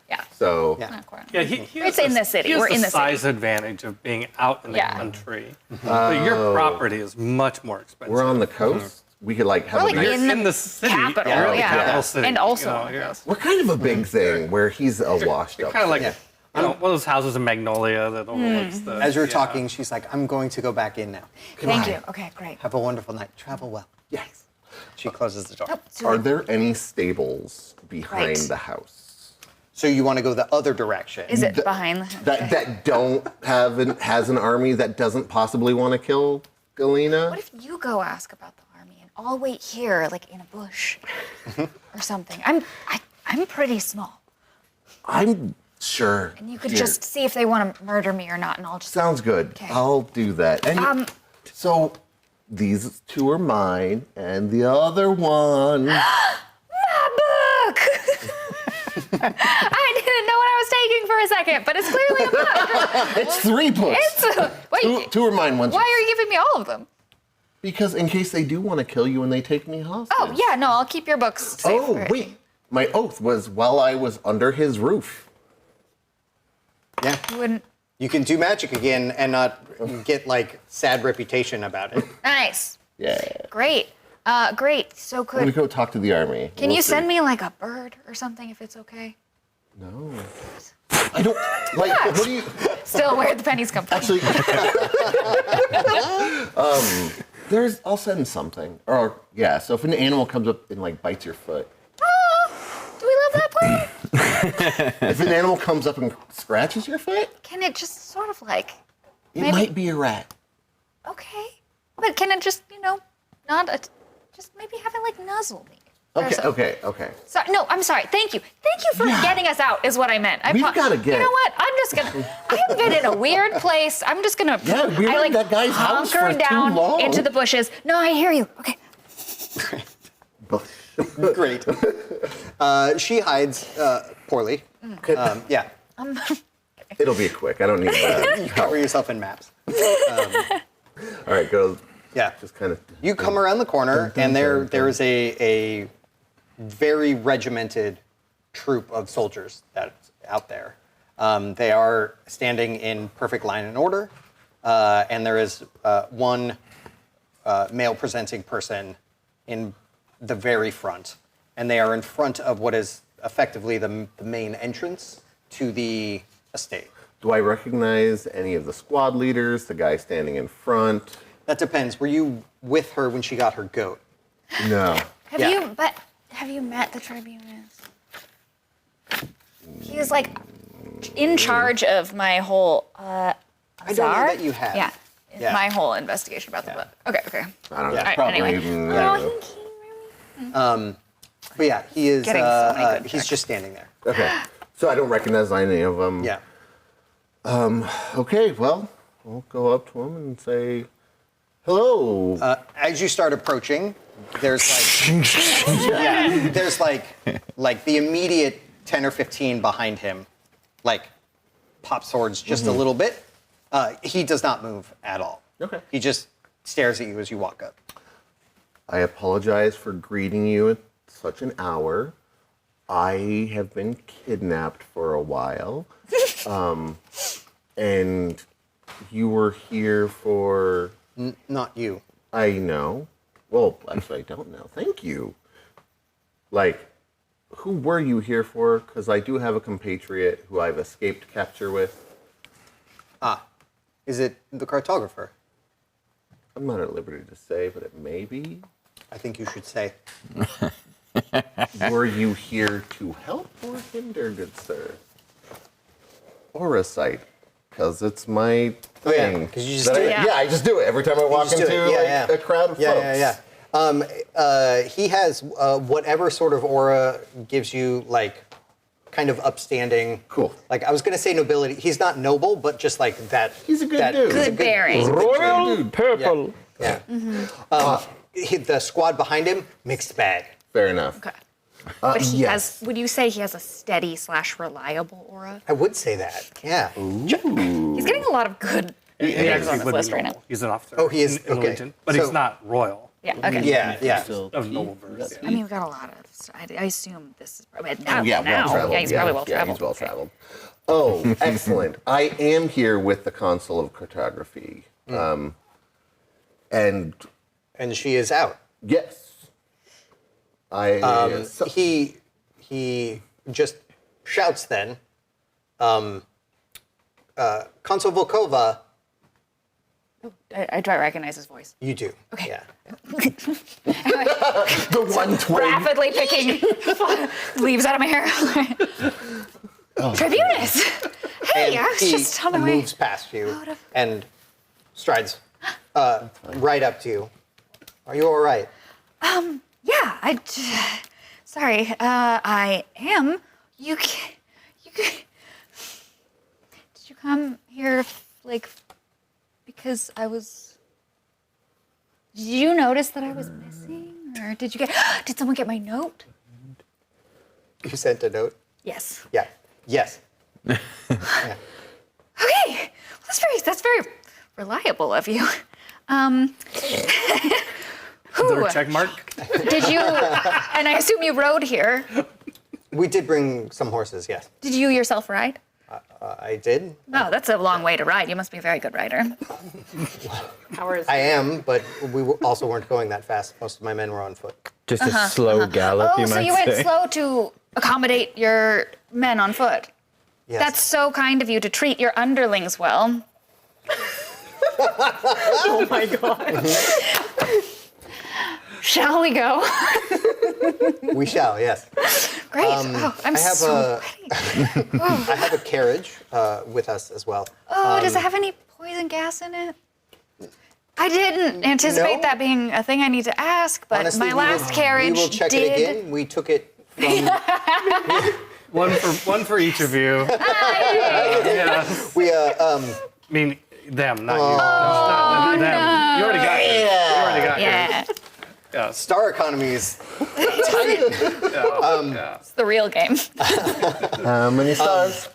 S2: Yeah.
S1: So
S3: Yeah.
S2: Not quite.
S6: Yeah, he
S2: It's
S6: has
S2: in the city.
S6: He has
S2: We're
S6: the
S2: in the city.
S6: size advantage of being out in the
S2: Yeah.
S6: country. But your property is much more expensive.
S1: we're on the coast. We could like have
S2: We're
S1: a
S2: like
S1: nice.
S6: You're
S2: in
S6: in
S2: the
S6: the city.
S2: capital,
S6: You're in the
S2: yeah.
S6: capital city.
S2: And also
S6: you know,
S2: on the
S6: yeah.
S2: coast.
S1: We're kind of a big thing where he's a washed
S6: You're
S1: up.
S6: kind of like
S3: Yeah.
S6: you know, one of those houses in Magnolia that overlooks the.
S3: As you're
S6: yeah.
S3: talking, she's like, I'm going to go back in now.
S2: Thank
S1: Goodbye.
S2: you. Okay, great.
S3: Have a wonderful night. Travel well.
S1: Yes.
S3: She closes the door.
S2: Oh, so
S1: Are there any stables behind
S2: Right.
S1: the house
S3: So you want to go the other direction.
S2: is it behind the
S1: that don't have has an army that doesn't possibly want to kill Galena?
S2: What if you go ask about the army and I'll wait here, like in a bush or something? I'm pretty small,
S1: I'm sure.
S2: and you could
S1: Here.
S2: just see if they want to murder me or not, and I'll just.
S1: Sounds good.
S2: Okay.
S1: I'll do that. And so these two are mine, and the other one.
S2: My book. I didn't know what I was taking for a second, but it's clearly a book.
S1: It's 3 books.
S2: Wait,
S1: Two are mine. One's
S2: why are you giving me all of them?
S1: because in case they do want to kill you and they take me hostage.
S2: Oh yeah, no, I'll keep your books safe.
S1: Oh wait, my oath was while I was under his roof.
S3: Yeah.
S2: You wouldn't.
S3: You can do magic again and not get like sad reputation about it.
S2: Nice.
S1: Yeah.
S2: Great. Great. So
S1: I'm gonna
S2: good.
S1: go talk to the army.
S2: Can
S1: We'll
S2: you
S1: see.
S2: send me like a bird or something if it's okay?
S1: No. I don't like. What do you?
S2: Still, where the pennies come from?
S1: Actually, I'll send something. Or yeah. So if an animal comes up and like bites your foot,
S2: Oh, do we love that plan?
S1: if an animal comes up and scratches your foot,
S2: Can it just sort of like,
S1: it
S2: Maybe-
S1: might be a rat.
S2: okay, but can it just, just maybe have it like nuzzle me? or
S1: Okay.
S2: something?
S1: Okay.
S2: Sorry, no, I'm sorry. Thank you for
S1: Yeah.
S2: getting us out. Is what I meant.
S1: We've gotta get-
S2: You know what? I've been in a weird place. I'm just gonna.
S1: Yeah, we were in that guy's house
S2: hunker
S1: for too
S2: down
S1: long.
S2: into the bushes. No, I hear you. Okay.
S3: Great. She hides poorly. Yeah.
S1: It'll be quick. I don't need
S3: You cover yourself in maps.
S1: All right, go.
S3: Yeah.
S1: Just kind of.
S3: You come around the corner, and there is a very regimented troop of soldiers that's out there. They are standing in perfect line and order, and there is one male-presenting person in the very front, and they are in front of what is effectively the main entrance to the estate.
S1: Do I recognize any of the squad leaders? The guy standing in front?
S3: That depends. Were you with her when she got her goat?
S1: No.
S2: Have you met the Tribunus? He is like in charge of my whole.
S3: I don't know
S2: Czar?
S3: that you have.
S2: Yeah.
S3: Yeah.
S2: My whole investigation about the book. Okay.
S1: I don't know.
S3: Yeah.
S1: Probably.
S2: Anyway.
S1: Even,
S2: Oh, he really.
S3: But yeah, he is.
S2: Getting so many good
S3: He's
S2: checks.
S3: just standing there.
S1: Okay. So I don't recognize any of them.
S3: Yeah.
S1: Okay. Well, I'll go up to him and say, "Hello."
S3: As you start approaching, there's like there's like the immediate 10 or 15 behind him, like pop swords just a little bit. He does not move at all.
S1: Okay.
S3: He just stares at you as you walk up.
S1: I apologize for greeting you at such an hour. I have been kidnapped for a while. And you were here for,
S3: Not you.
S1: I know. Well, actually, I don't know. Thank you. Like, who were you here for? Because I do have a compatriot who I've escaped capture with.
S3: Is it the cartographer?
S1: I'm not at liberty to say, but it may be.
S3: I think you should say.
S1: Were you here to help or hinder, good sir? Or a sight? Because it's my
S3: Oh, yeah,
S1: thing.
S3: 'cause you just
S1: that
S3: do
S1: I-
S3: it.
S1: Yeah, I just do it every time I walk
S3: just do
S1: into
S3: it. Yeah,
S1: a crowd of
S3: Yeah,
S1: folks.
S3: He has whatever sort of aura gives you like kind of upstanding.
S1: Cool.
S3: Like I was gonna say nobility. He's not noble, but just like that.
S1: He's a good dude.
S2: Good bearing.
S3: he's a good
S4: Royal
S3: dude.
S4: purple.
S3: Yeah. The squad behind him, mixed bag.
S1: Fair enough.
S2: Okay. But he
S1: yes.
S2: has, would you say he has a steady / reliable aura?
S3: I would say that. Yeah.
S2: He's getting a lot of good
S6: He
S2: names
S6: actually
S2: on this
S6: would
S2: list
S6: be
S2: right
S6: noble.
S2: now.
S6: He's an officer.
S3: Oh, he is?
S6: in the
S3: Okay.
S6: Legion, but
S3: So-
S6: he's not royal.
S2: Yeah, okay.
S3: Yeah.
S6: Of noble birth.
S2: I mean, we've got a lot of, I assume this is probably,
S1: Yeah,
S2: now,
S1: well-traveled.
S2: yeah, he's probably well
S1: Yeah,
S2: traveled.
S1: he's well traveled. Oh, excellent. I am here with the Consul of Cartography. And
S3: And she is out.
S1: yes.
S3: He just shouts then. Consul Volkova,
S2: I try to recognize his voice.
S3: you do.
S2: Okay.
S3: Yeah.
S1: the one twig.
S2: Rapidly picking leaves out of my hair. Tribunus! Hey, I was
S3: he
S2: just on my way.
S3: moves past you and strides right up to you. Are you all right?
S2: Yeah, sorry, I am. Did you come here, like, because did you notice that I was missing? Or did someone get my note?
S3: You sent a note?
S2: Yes.
S3: Yeah. Yes. Yeah.
S2: Okay, that's very reliable of you.
S6: Is there a check mark?
S2: Did you, and I assume you rode here.
S3: We did bring some horses, yes.
S2: Did you yourself ride?
S3: I did.
S2: Oh, that's a long way to ride. You must be a very good rider.
S5: Hours.
S3: I am, but we also weren't going that fast. Most of my men were on foot.
S4: Just a slow gallop,
S2: Oh,
S4: you
S2: so
S4: might
S2: you went
S4: say.
S2: slow to accommodate your men on foot.
S3: Yes.
S2: That's so kind of you to treat your underlings well.
S5: Oh my god.
S2: Shall we go?
S3: We shall, yes.
S2: Great. Oh, I'm
S3: I have
S2: so ready.
S3: I have a carriage with us as well.
S2: Oh, does it have any poison gas in it? I didn't anticipate
S3: No.
S2: that being a thing I need to ask, but
S3: Honestly,
S2: my last
S3: we
S2: carriage
S3: will check
S2: did.
S3: it again. We took it from.
S6: One for each of you. Yeah.
S3: We
S6: I mean, them, not you. Not them. You already got yours. You already got yours.
S2: Yeah,
S6: Yes.
S3: Star economies.
S2: it's the real game.
S1: How many stars?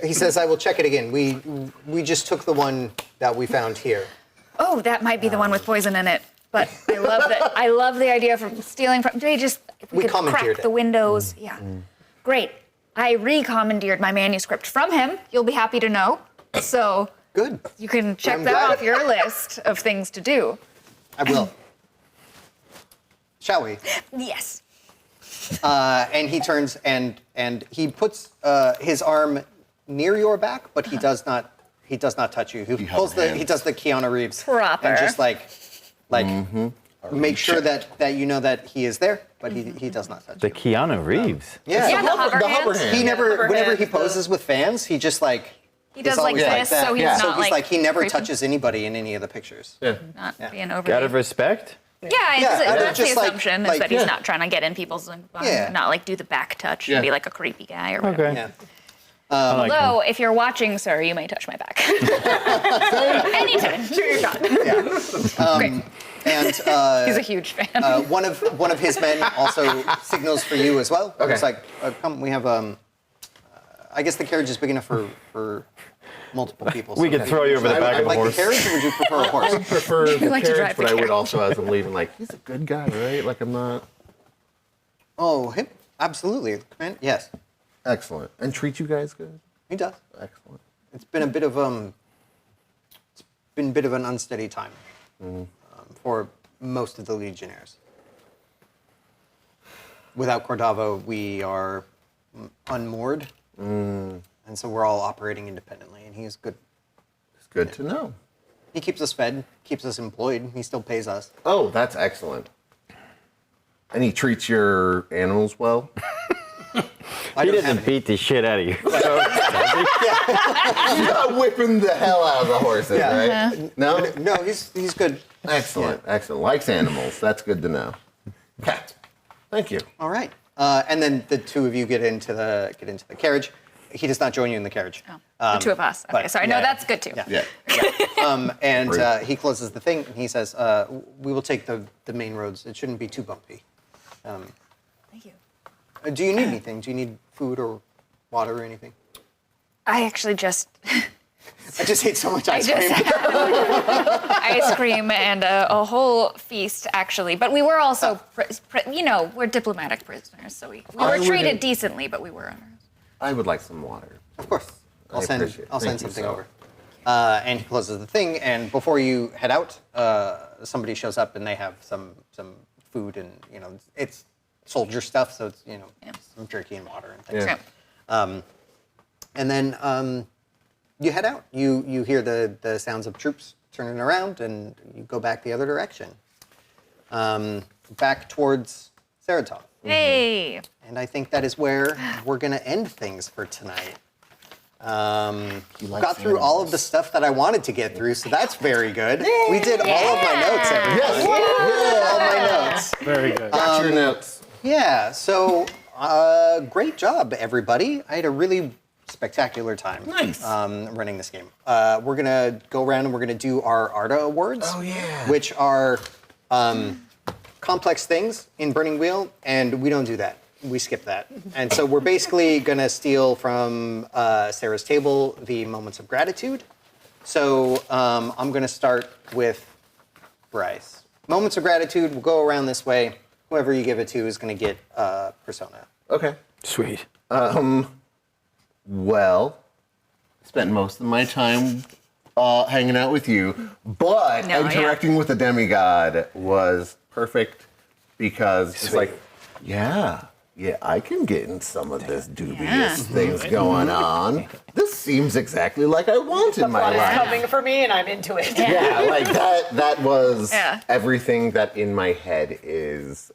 S3: He says, "I will check it again. We just took the one that we found here."
S2: Oh, that might be the one with poison in it. But I love that. I love the idea from stealing from. They just if
S3: We
S2: could
S3: commandeered
S2: crack the
S3: it.
S2: windows. Yeah, great. I recommandeered my manuscript from him. You'll be happy to know. So
S3: Good.
S2: you can check
S3: I'm
S2: that
S3: glad.
S2: off your list of things to do.
S3: I will. Shall we?
S2: Yes.
S3: And he turns and he puts his arm near your back, but he does not. He does not touch you. He pulls the. He does the Keanu Reeves.
S2: Proper.
S3: And just like, make sure that you know that he is there, but he does not touch
S4: The
S3: you.
S4: Keanu Reeves.
S3: Yeah.
S2: Yeah, the hover
S1: the
S2: hand.
S1: hover hand.
S3: He never.
S5: hover
S3: Whenever
S5: hand,
S3: he poses with fans, he just like.
S2: He
S3: is
S2: does like
S3: always
S2: this,
S3: that.
S2: so he's
S1: Yeah.
S2: not
S3: So he's like he never
S2: creeping,
S3: touches anybody in any of the pictures.
S1: Yeah.
S2: not being
S4: Out
S2: over.
S4: of respect?
S2: Yeah,
S3: Yeah,
S2: that's
S3: just
S2: the
S3: like-
S2: assumption is
S3: like-
S2: that he's
S1: yeah.
S2: not trying to get in people's,
S3: Yeah.
S2: not like do the back touch
S1: Yeah.
S2: and be like a creepy guy or whatever.
S4: Okay.
S3: Yeah.
S4: I like him.
S2: Although, if you're watching, sir, you may touch my back. Anytime. Great.
S3: And
S2: He's a huge fan.
S3: one of his men also signals for you as well.
S1: Okay.
S3: It's like, come, we have I guess the carriage is big enough for multiple people.
S4: We
S3: so
S4: could
S3: maybe
S4: throw you over the
S3: should I
S4: back of a
S3: like
S4: horse.
S3: the carriage, or would you prefer a
S1: I
S3: horse?
S1: would prefer the
S2: like to
S1: carriage,
S2: drive the
S1: but I would
S2: carriage.
S1: also, as I'm leaving, like, he's a good guy, right? Like, I'm not.
S3: Oh, him? Absolutely. Command? Yes,
S1: Excellent. And treat you guys good?
S3: he does.
S1: Excellent.
S3: It's been a bit of an unsteady time for most of the legionnaires. Without Cordavo, we are unmoored, and so we're all operating independently. And he's good.
S1: Good to know.
S3: He keeps us fed, keeps us employed. He still pays us.
S1: Oh, that's excellent. And he treats your animals well?
S4: He doesn't beat the shit out of you.
S1: He's not whipping the hell out of the horses,
S3: Yeah.
S1: right? No?
S3: No, he's good.
S1: Excellent, excellent. Likes animals. That's good to know. Cat. Thank you.
S3: All right. And then the two of you get into the carriage. He does not join you in the carriage.
S2: The two of us. Okay,
S3: but-
S2: sorry.
S3: yeah,
S2: No, that's good too.
S3: Yeah.
S1: Yeah.
S3: And
S1: Rude.
S3: he closes the thing, and he says, we will take the main roads. It shouldn't be too bumpy.
S2: Thank you.
S3: Do you need anything? Do you need food or water or anything?
S2: I actually just
S3: I just ate so much
S2: I
S3: ice
S2: just
S3: cream.
S2: had ice cream and a whole feast, actually. But we were also, we're diplomatic prisoners, so we were treated
S1: wouldn't-
S2: decently, but we were under.
S1: I would like some water.
S3: Of course. I'll
S1: I
S3: send
S1: appreciate it.
S3: I'll
S1: Thank
S3: send
S1: you,
S3: something
S1: so.
S3: over. And he closes the thing, and before you head out, somebody shows up and they have some food and it's soldier stuff, so it's some jerky and water and things.
S1: Yeah.
S3: And then you head out. You hear the sounds of troops turning around, and you go back the other direction, back towards Saratof.
S2: Hey!
S3: And I think that is where we're going to end things for tonight. Got through all of the stuff that I wanted to get through, so that's very good. We did all of my notes, everybody. All my notes.
S6: Very good.
S1: Got your notes.
S3: Yeah, so great job, everybody. I had a really spectacular time
S1: Nice.
S3: running this game. We're going to go around and we're going to do our ARDA awards,
S1: Oh, yeah.
S3: which are complex things in Burning Wheel, and we don't do that. We skip that. And so we're basically going to steal from Sarah's table the moments of gratitude. So I'm going to start with Bryce. Moments of gratitude, we'll go around this way. Whoever you give it to is going to get Persona.
S1: Okay.
S4: Sweet.
S1: Well, spent most of my time hanging out with you, but
S2: No, yeah.
S1: interacting with the demigod was perfect because it's like, yeah, I can get in some of this dubious things going on. This seems exactly like I want in my
S5: Plot is
S1: life.
S5: coming for me, and I'm into it.
S1: Yeah, like that was
S2: Yeah.
S1: everything that in my head is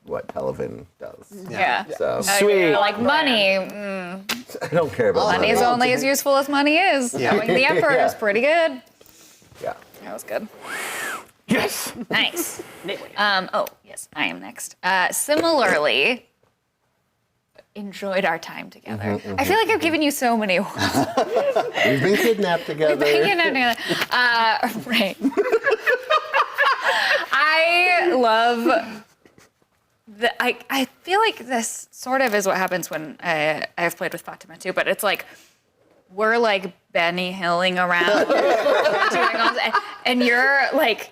S1: what Televin does.
S2: Yeah.
S1: So
S4: Sweet.
S2: Like money.
S1: I don't care about
S2: Money is
S1: money.
S2: only as useful as money is.
S3: Yeah.
S2: Knowing the Emperor is
S1: Yeah.
S2: pretty good.
S1: Yeah.
S2: That was good.
S4: Yes.
S2: Nice. Oh, yes, I am next. Similarly, enjoyed our time together. I feel like I've given you so many awards.
S1: We've been kidnapped together.
S2: Right. I love I feel like this sort of is what happens when I've played with Fatima too, but it's like we're like Benny Hilling around doing all this, and you're like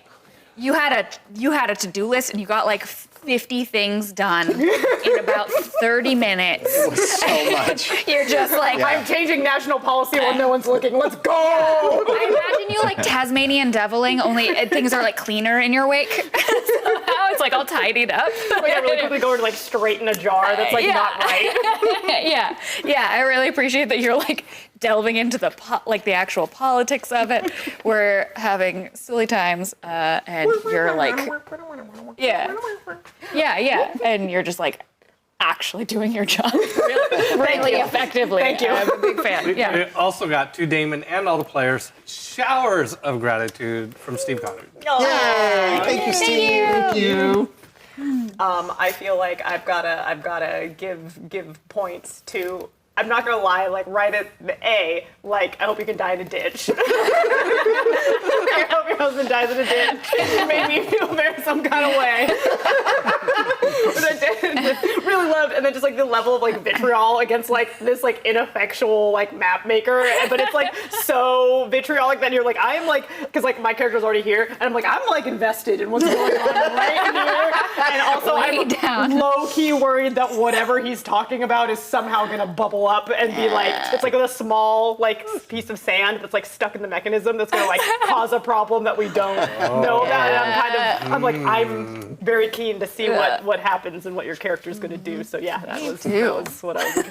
S2: you had a to-do list and you got like 50 things done in about 30 minutes.
S3: So much.
S2: You're just like,
S5: I'm changing national policy when no one's looking. Let's go!
S2: I imagine you like Tasmanian deviling, only things are like cleaner in your wake. Somehow it's like all tidied up.
S5: Like, I really quickly go to like straighten a jar that's like not right.
S2: Yeah, I really appreciate that you're like delving into the the actual politics of it. We're having silly times, and you're like, yeah, and you're just like actually doing your job really effectively.
S5: Thank you.
S2: I'm a big fan. Yeah.
S6: We also got to Damon and all the players showers of gratitude from Steve Connor.
S3: Yay! Thank you, Steve.
S1: Thank you.
S5: I feel like I've gotta give points to. I'm not gonna lie, like right at the A, like I hope you can die in a ditch. I hope your husband dies in a ditch. It made me feel some kind of way. But I did really loved, and then just like the level of like vitriol against like this like ineffectual like map maker, but it's like so vitriolic that you're like I'm like because like my character's already here, and I'm like invested in what's going on right here, and also
S2: Way
S5: I'm
S2: down.
S5: low key worried that whatever he's talking about is somehow gonna bubble up and be like it's like a small like piece of sand that's like stuck in the mechanism that's gonna like cause a problem that we don't know about. And I'm very keen to see what happens and what your character's gonna do. So yeah, that was what I was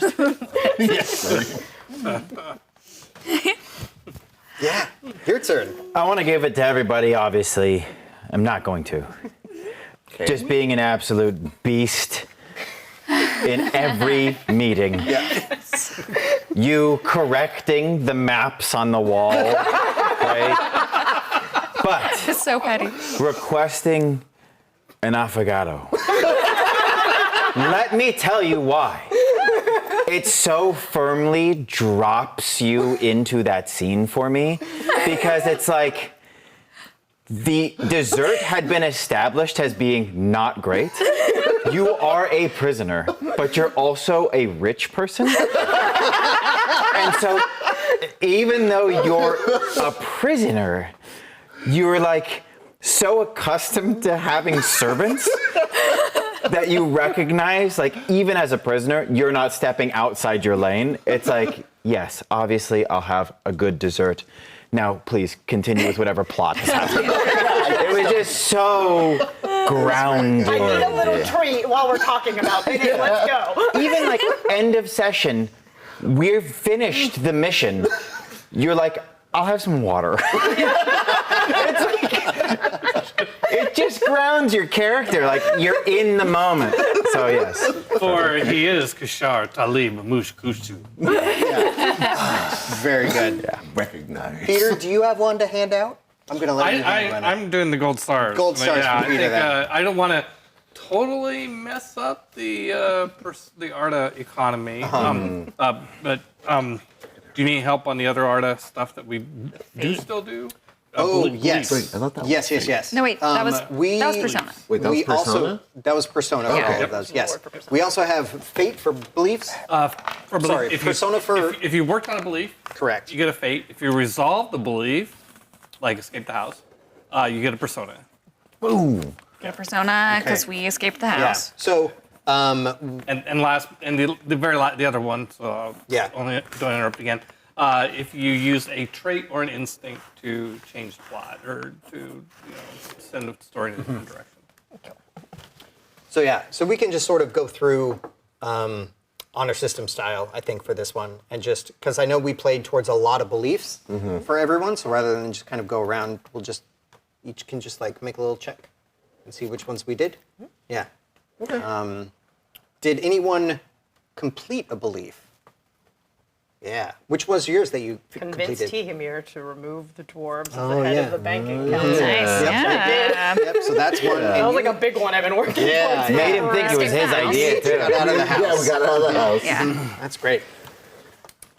S5: interested in.
S1: Yes.
S3: Yeah, your turn.
S4: I want to give it to everybody, obviously. I'm not going to. Just being an absolute beast in every meeting.
S3: Yeah.
S4: You correcting the maps on the wall, right? But
S2: It's so petty.
S4: requesting an affogato. Let me tell you why. It so firmly drops you into that scene for me because it's like the dessert had been established as being not great. You are a prisoner, but you're also a rich person. And so even though you're a prisoner, you're like so accustomed to having servants that you recognize, like, even as a prisoner, you're not stepping outside your lane. It's like, yes, obviously, I'll have a good dessert. Now, please continue with whatever plot is happening. It was just so grounded.
S5: I need a little treat while we're talking about this. Let's go.
S4: Even like end of session, we've finished the mission. You're like, I'll have some water. It's like, it just grounds your character, like you're in the moment. So yes.
S6: For he is Kashar Talib Mush Kushu.
S3: Very good.
S1: Yeah, recognize.
S3: Peter, do you have one to hand out? I'm going to let you hand one out.
S6: I'm doing the gold stars.
S3: Gold
S6: But
S3: stars
S6: yeah,
S3: for Peter,
S6: I think
S3: then.
S6: I don't want to totally mess up the Arda economy. But do you need help on the other Arda stuff that we do still do?
S3: Oh,
S6: Beliefs.
S3: yes.
S1: Wait, I thought that was
S3: Yes.
S2: No, wait, that was Persona.
S1: Wait, that was
S3: we
S1: Persona?
S3: Also, that was Persona.
S2: Yeah.
S3: All of those, yes. We also have Fate for beliefs.
S6: For belief,
S3: Sorry, Persona for-
S6: if you worked on a belief,
S3: Correct.
S6: you get a fate. If you resolve the belief, like escape the house, you get a persona.
S1: Boom.
S2: Get a Persona because
S3: Okay.
S2: we escaped the
S3: Yeah.
S2: house.
S3: So,
S6: And the other one. So I'll
S3: Yeah.
S6: only don't interrupt again. If you use a trait or an instinct to change the plot or to send a story in a different direction.
S3: so we can just sort of go through honor system style, I think, for this one, and just because I know we played towards a lot of beliefs for everyone, so rather than just kind of go around, we'll just each can just like make a little check and see which ones we did. Yeah.
S1: Okay.
S3: Did anyone complete a belief? Yeah. Which was yours that you
S5: Convinced
S3: completed?
S5: Tihimir to remove the dwarves as
S3: Oh,
S5: the head
S3: yeah.
S5: of the banking council.
S2: Nice.
S3: Yep,
S2: Yeah.
S3: Yep. So that's one.
S5: That was like a big one I've been working
S3: Yeah,
S5: towards.
S4: Made him think it was his idea too.
S3: Got out of the house.
S1: Yeah, we got out of the house.
S2: Yeah.
S3: That's great.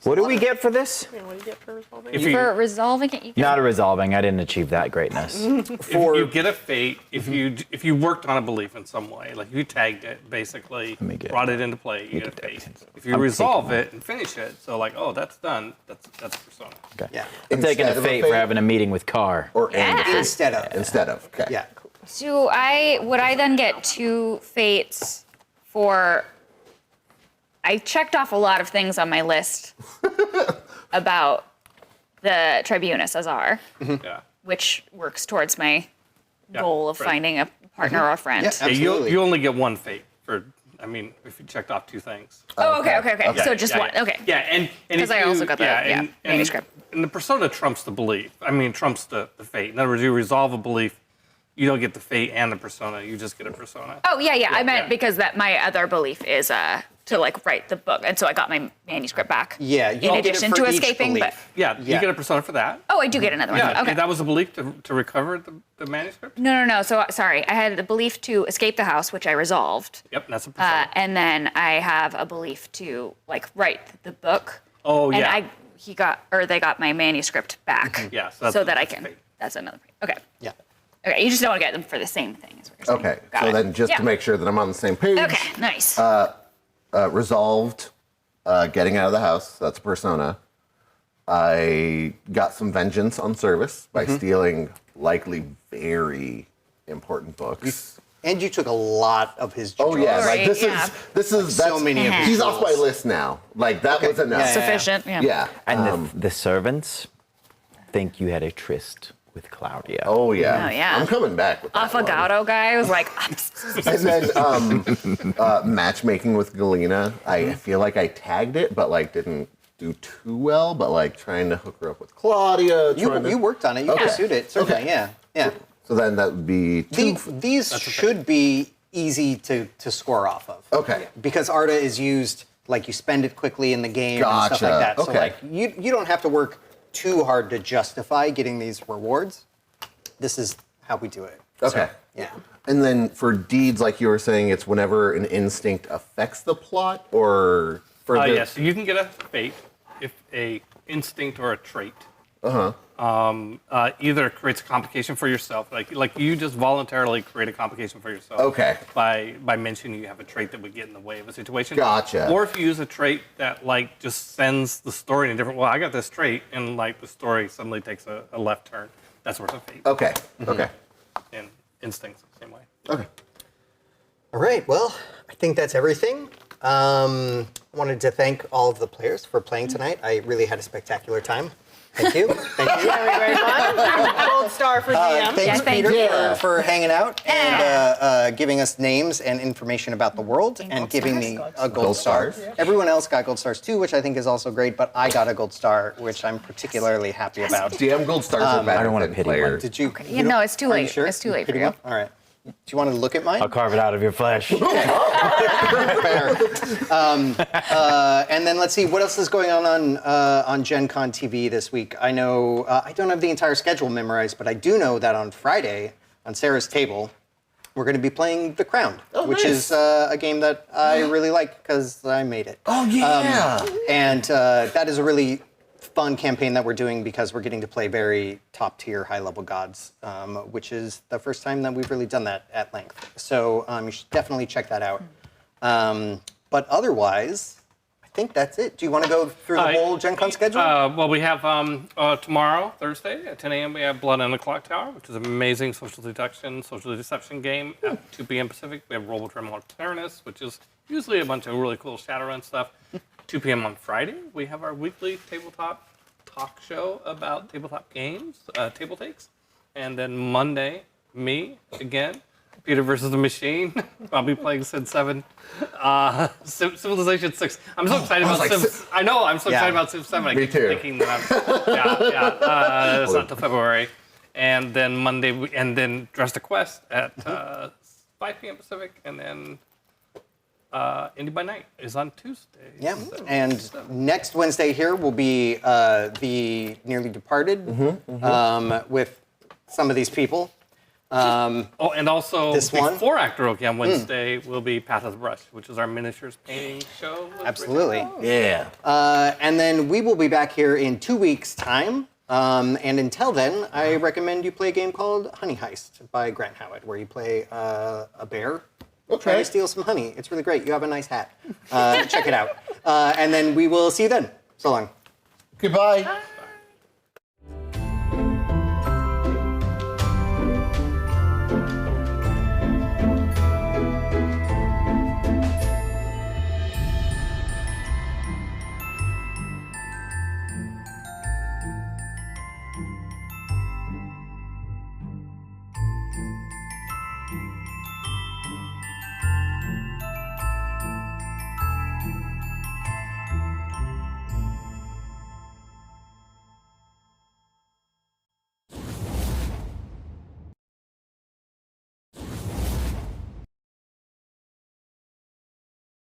S4: What do we get for this?
S5: What do you get for resolving?
S6: If you,
S2: For resolving it, you get
S4: Not a resolving. I didn't achieve that greatness.
S6: if you get a fate, if you worked on a belief in some way, like if you tagged it, basically
S4: me get-
S6: brought it into play, you get a
S4: get
S6: fate.
S4: that.
S6: If you
S4: I'm
S6: resolve
S4: taking
S6: it and finish it, so like, oh, that's done. That's persona.
S4: Okay.
S3: Yeah.
S4: I'm taking
S1: Instead
S4: a
S1: of a
S4: fate
S1: fate?
S4: for having a meeting with Carr.
S1: Or and
S3: Instead of.
S1: instead of. Okay.
S3: Yeah.
S2: would I then get 2 fates for? I checked off a lot of things on my list about the Tribunus Azar,
S6: Yeah.
S2: which works towards my
S6: Yeah,
S2: goal of
S6: right.
S2: finding a partner or a friend.
S3: Yeah,
S6: Yeah,
S3: absolutely.
S6: you only get one fate for. I mean, if you checked off 2 things.
S2: Oh, okay. So just
S6: Yeah,
S2: one.
S6: yeah.
S2: Okay.
S6: Yeah, and
S2: 'Cause
S6: if
S2: I also
S6: you-
S2: got the,
S6: and
S2: manuscript.
S6: And the persona trumps the belief. I mean, trumps the fate. In other words, you resolve a belief, you don't get the fate and the persona. You just get a persona.
S2: Oh yeah. I meant
S6: yeah.
S2: because that my other belief is to like write the book, and so I got my manuscript back.
S3: Yeah, you
S2: In
S3: get it
S2: addition
S3: for
S2: to
S3: each
S2: escaping, but
S3: belief.
S6: Yeah,
S3: Yeah.
S6: you get a persona for that.
S2: oh, I do get another one.
S6: Yeah,
S2: Okay.
S6: that was a belief to recover the manuscript.
S2: No. So sorry, I had the belief to escape the house, which I resolved,
S6: Yep, that's a persona.
S2: and then I have a belief to like write the book.
S6: Oh,
S2: and
S6: yeah.
S2: they got my manuscript back.
S6: Yeah, so that's-
S2: so that I
S6: that's
S2: can.
S6: fate.
S2: That's another. Okay.
S3: Yeah.
S2: Okay. You just don't want to get them for the same thing. Is what you're saying.
S1: Okay.
S2: Got
S1: So
S2: it.
S1: then, just
S2: Yeah.
S1: to make sure that I'm on the same page.
S2: Okay. Nice.
S1: Resolved, getting out of the house. That's a persona. I got some vengeance on Service by stealing likely very important books.
S3: And you took a lot of his
S1: Oh yeah,
S3: jewels.
S1: like
S2: Right,
S1: this
S2: yeah.
S1: is that's
S3: so many of his
S1: He's off my
S3: jewels.
S1: list now. Like that was enough.
S3: Yeah.
S2: Sufficient. Yeah.
S1: Yeah.
S4: And the servants think you had a tryst with Claudia.
S1: Oh yeah.
S2: Oh, yeah.
S1: I'm coming back with that one.
S2: Affogato guy was like,
S1: And then matchmaking with Galena. I feel like I tagged it, but like didn't do too well, but like trying to hook her up with Claudia.
S3: You worked on it. You pursued it. Certainly,
S1: Okay.
S3: yeah.
S1: So then that would be two.
S3: These should be easy to score off of.
S1: Okay.
S3: Because Arda is used, like you spend it quickly in the game and stuff like that.
S1: Gotcha.
S3: So like you don't have to work too hard to justify getting these rewards. This is how we do it.
S1: Okay.
S3: So, yeah.
S1: And then for deeds, like you were saying, it's whenever an instinct affects the plot, or for the...
S6: Yes, you can get a fate if a instinct or a trait either creates a complication for yourself, like you just voluntarily create a complication for yourself.
S1: Okay.
S6: By mentioning you have a trait that would get in the way of a situation.
S1: Gotcha.
S6: Or if you use a trait that like just sends the story in a different. Well, I got this trait, and like the story suddenly takes a left turn. That's worth a fate.
S1: Okay. Okay.
S6: And instincts the same way.
S1: Okay.
S3: All right. Well, I think that's everything. Wanted to thank all of the players for playing tonight. I really had a spectacular time. Thank you. Thank you.
S5: Very much. Gold star for DM.
S3: Thanks,
S2: Yeah, thank
S3: Peter,
S2: you.
S3: for hanging out and giving us names and information about the world and
S2: gold
S3: giving
S2: stars.
S3: me a gold
S1: Gold
S3: star.
S1: stars.
S3: Everyone else got gold stars too, which I think is also great, but I got a gold star, which I'm particularly happy about.
S1: DM gold stars are better
S4: I don't wanna
S1: than
S4: pity
S1: players.
S3: Did you?
S2: Yeah, no, it's too
S3: Are you
S2: late.
S3: sure?
S2: It's too late for
S3: Pity
S2: you.
S3: one? All right. Do you want to look at mine?
S4: I'll carve it out of your flesh.
S3: Fair. And then let's see what else is going on Gen Con TV this week. I know I don't have the entire schedule memorized, but I do know that on Friday on Sarah's table, we're going to be playing The Crown, which
S1: nice.
S3: is a game that I really like because I made it.
S1: Oh, yeah.
S3: And that is a really fun campaign that we're doing because we're getting to play very top tier, high level gods, which is the first time that we've really done that at length. So you should definitely check that out. But otherwise, I think that's it. Do you want to go through the whole Gen Con schedule?
S6: Well, we have tomorrow, Thursday, at 10 a.m., we have Blood on the Clock Tower, which is an amazing social deception game at 2 p.m. Pacific. We have Roll with Remote Awareness, which is usually a bunch of really cool Shadowrun stuff. 2 p.m. on Friday, we have our weekly tabletop talk show about tabletop games, Table Takes. And then Monday, me, again, Peter versus the Machine. I'll be playing Civ 7. Civilization 6. I'm so excited about
S1: like,
S6: Civ. I know, I'm so excited about Civ 7. I
S1: Me
S6: keep
S1: too.
S6: thinking that it's not till February. And then Monday, and then Dress Quest at 5 p.m. Pacific. And then Indie by Night is on Tuesday.
S3: Yeah,
S6: So-
S3: and next Wednesday here will be the Nearly Departed with some of these people.
S6: Oh, and also
S3: This one?
S6: before Actoroke on Wednesday will be Path of the Brush, which is our miniatures painting show. with
S3: Absolutely.
S4: Yeah.
S3: And then we will be back here in 2 weeks' time. And until then, I recommend you play a game called Honey Heist by Grant Howitt, where you play a bear trying to steal some honey. It's really great. You have a nice hat. Check it out. And then we will see you then. So long.
S1: Goodbye.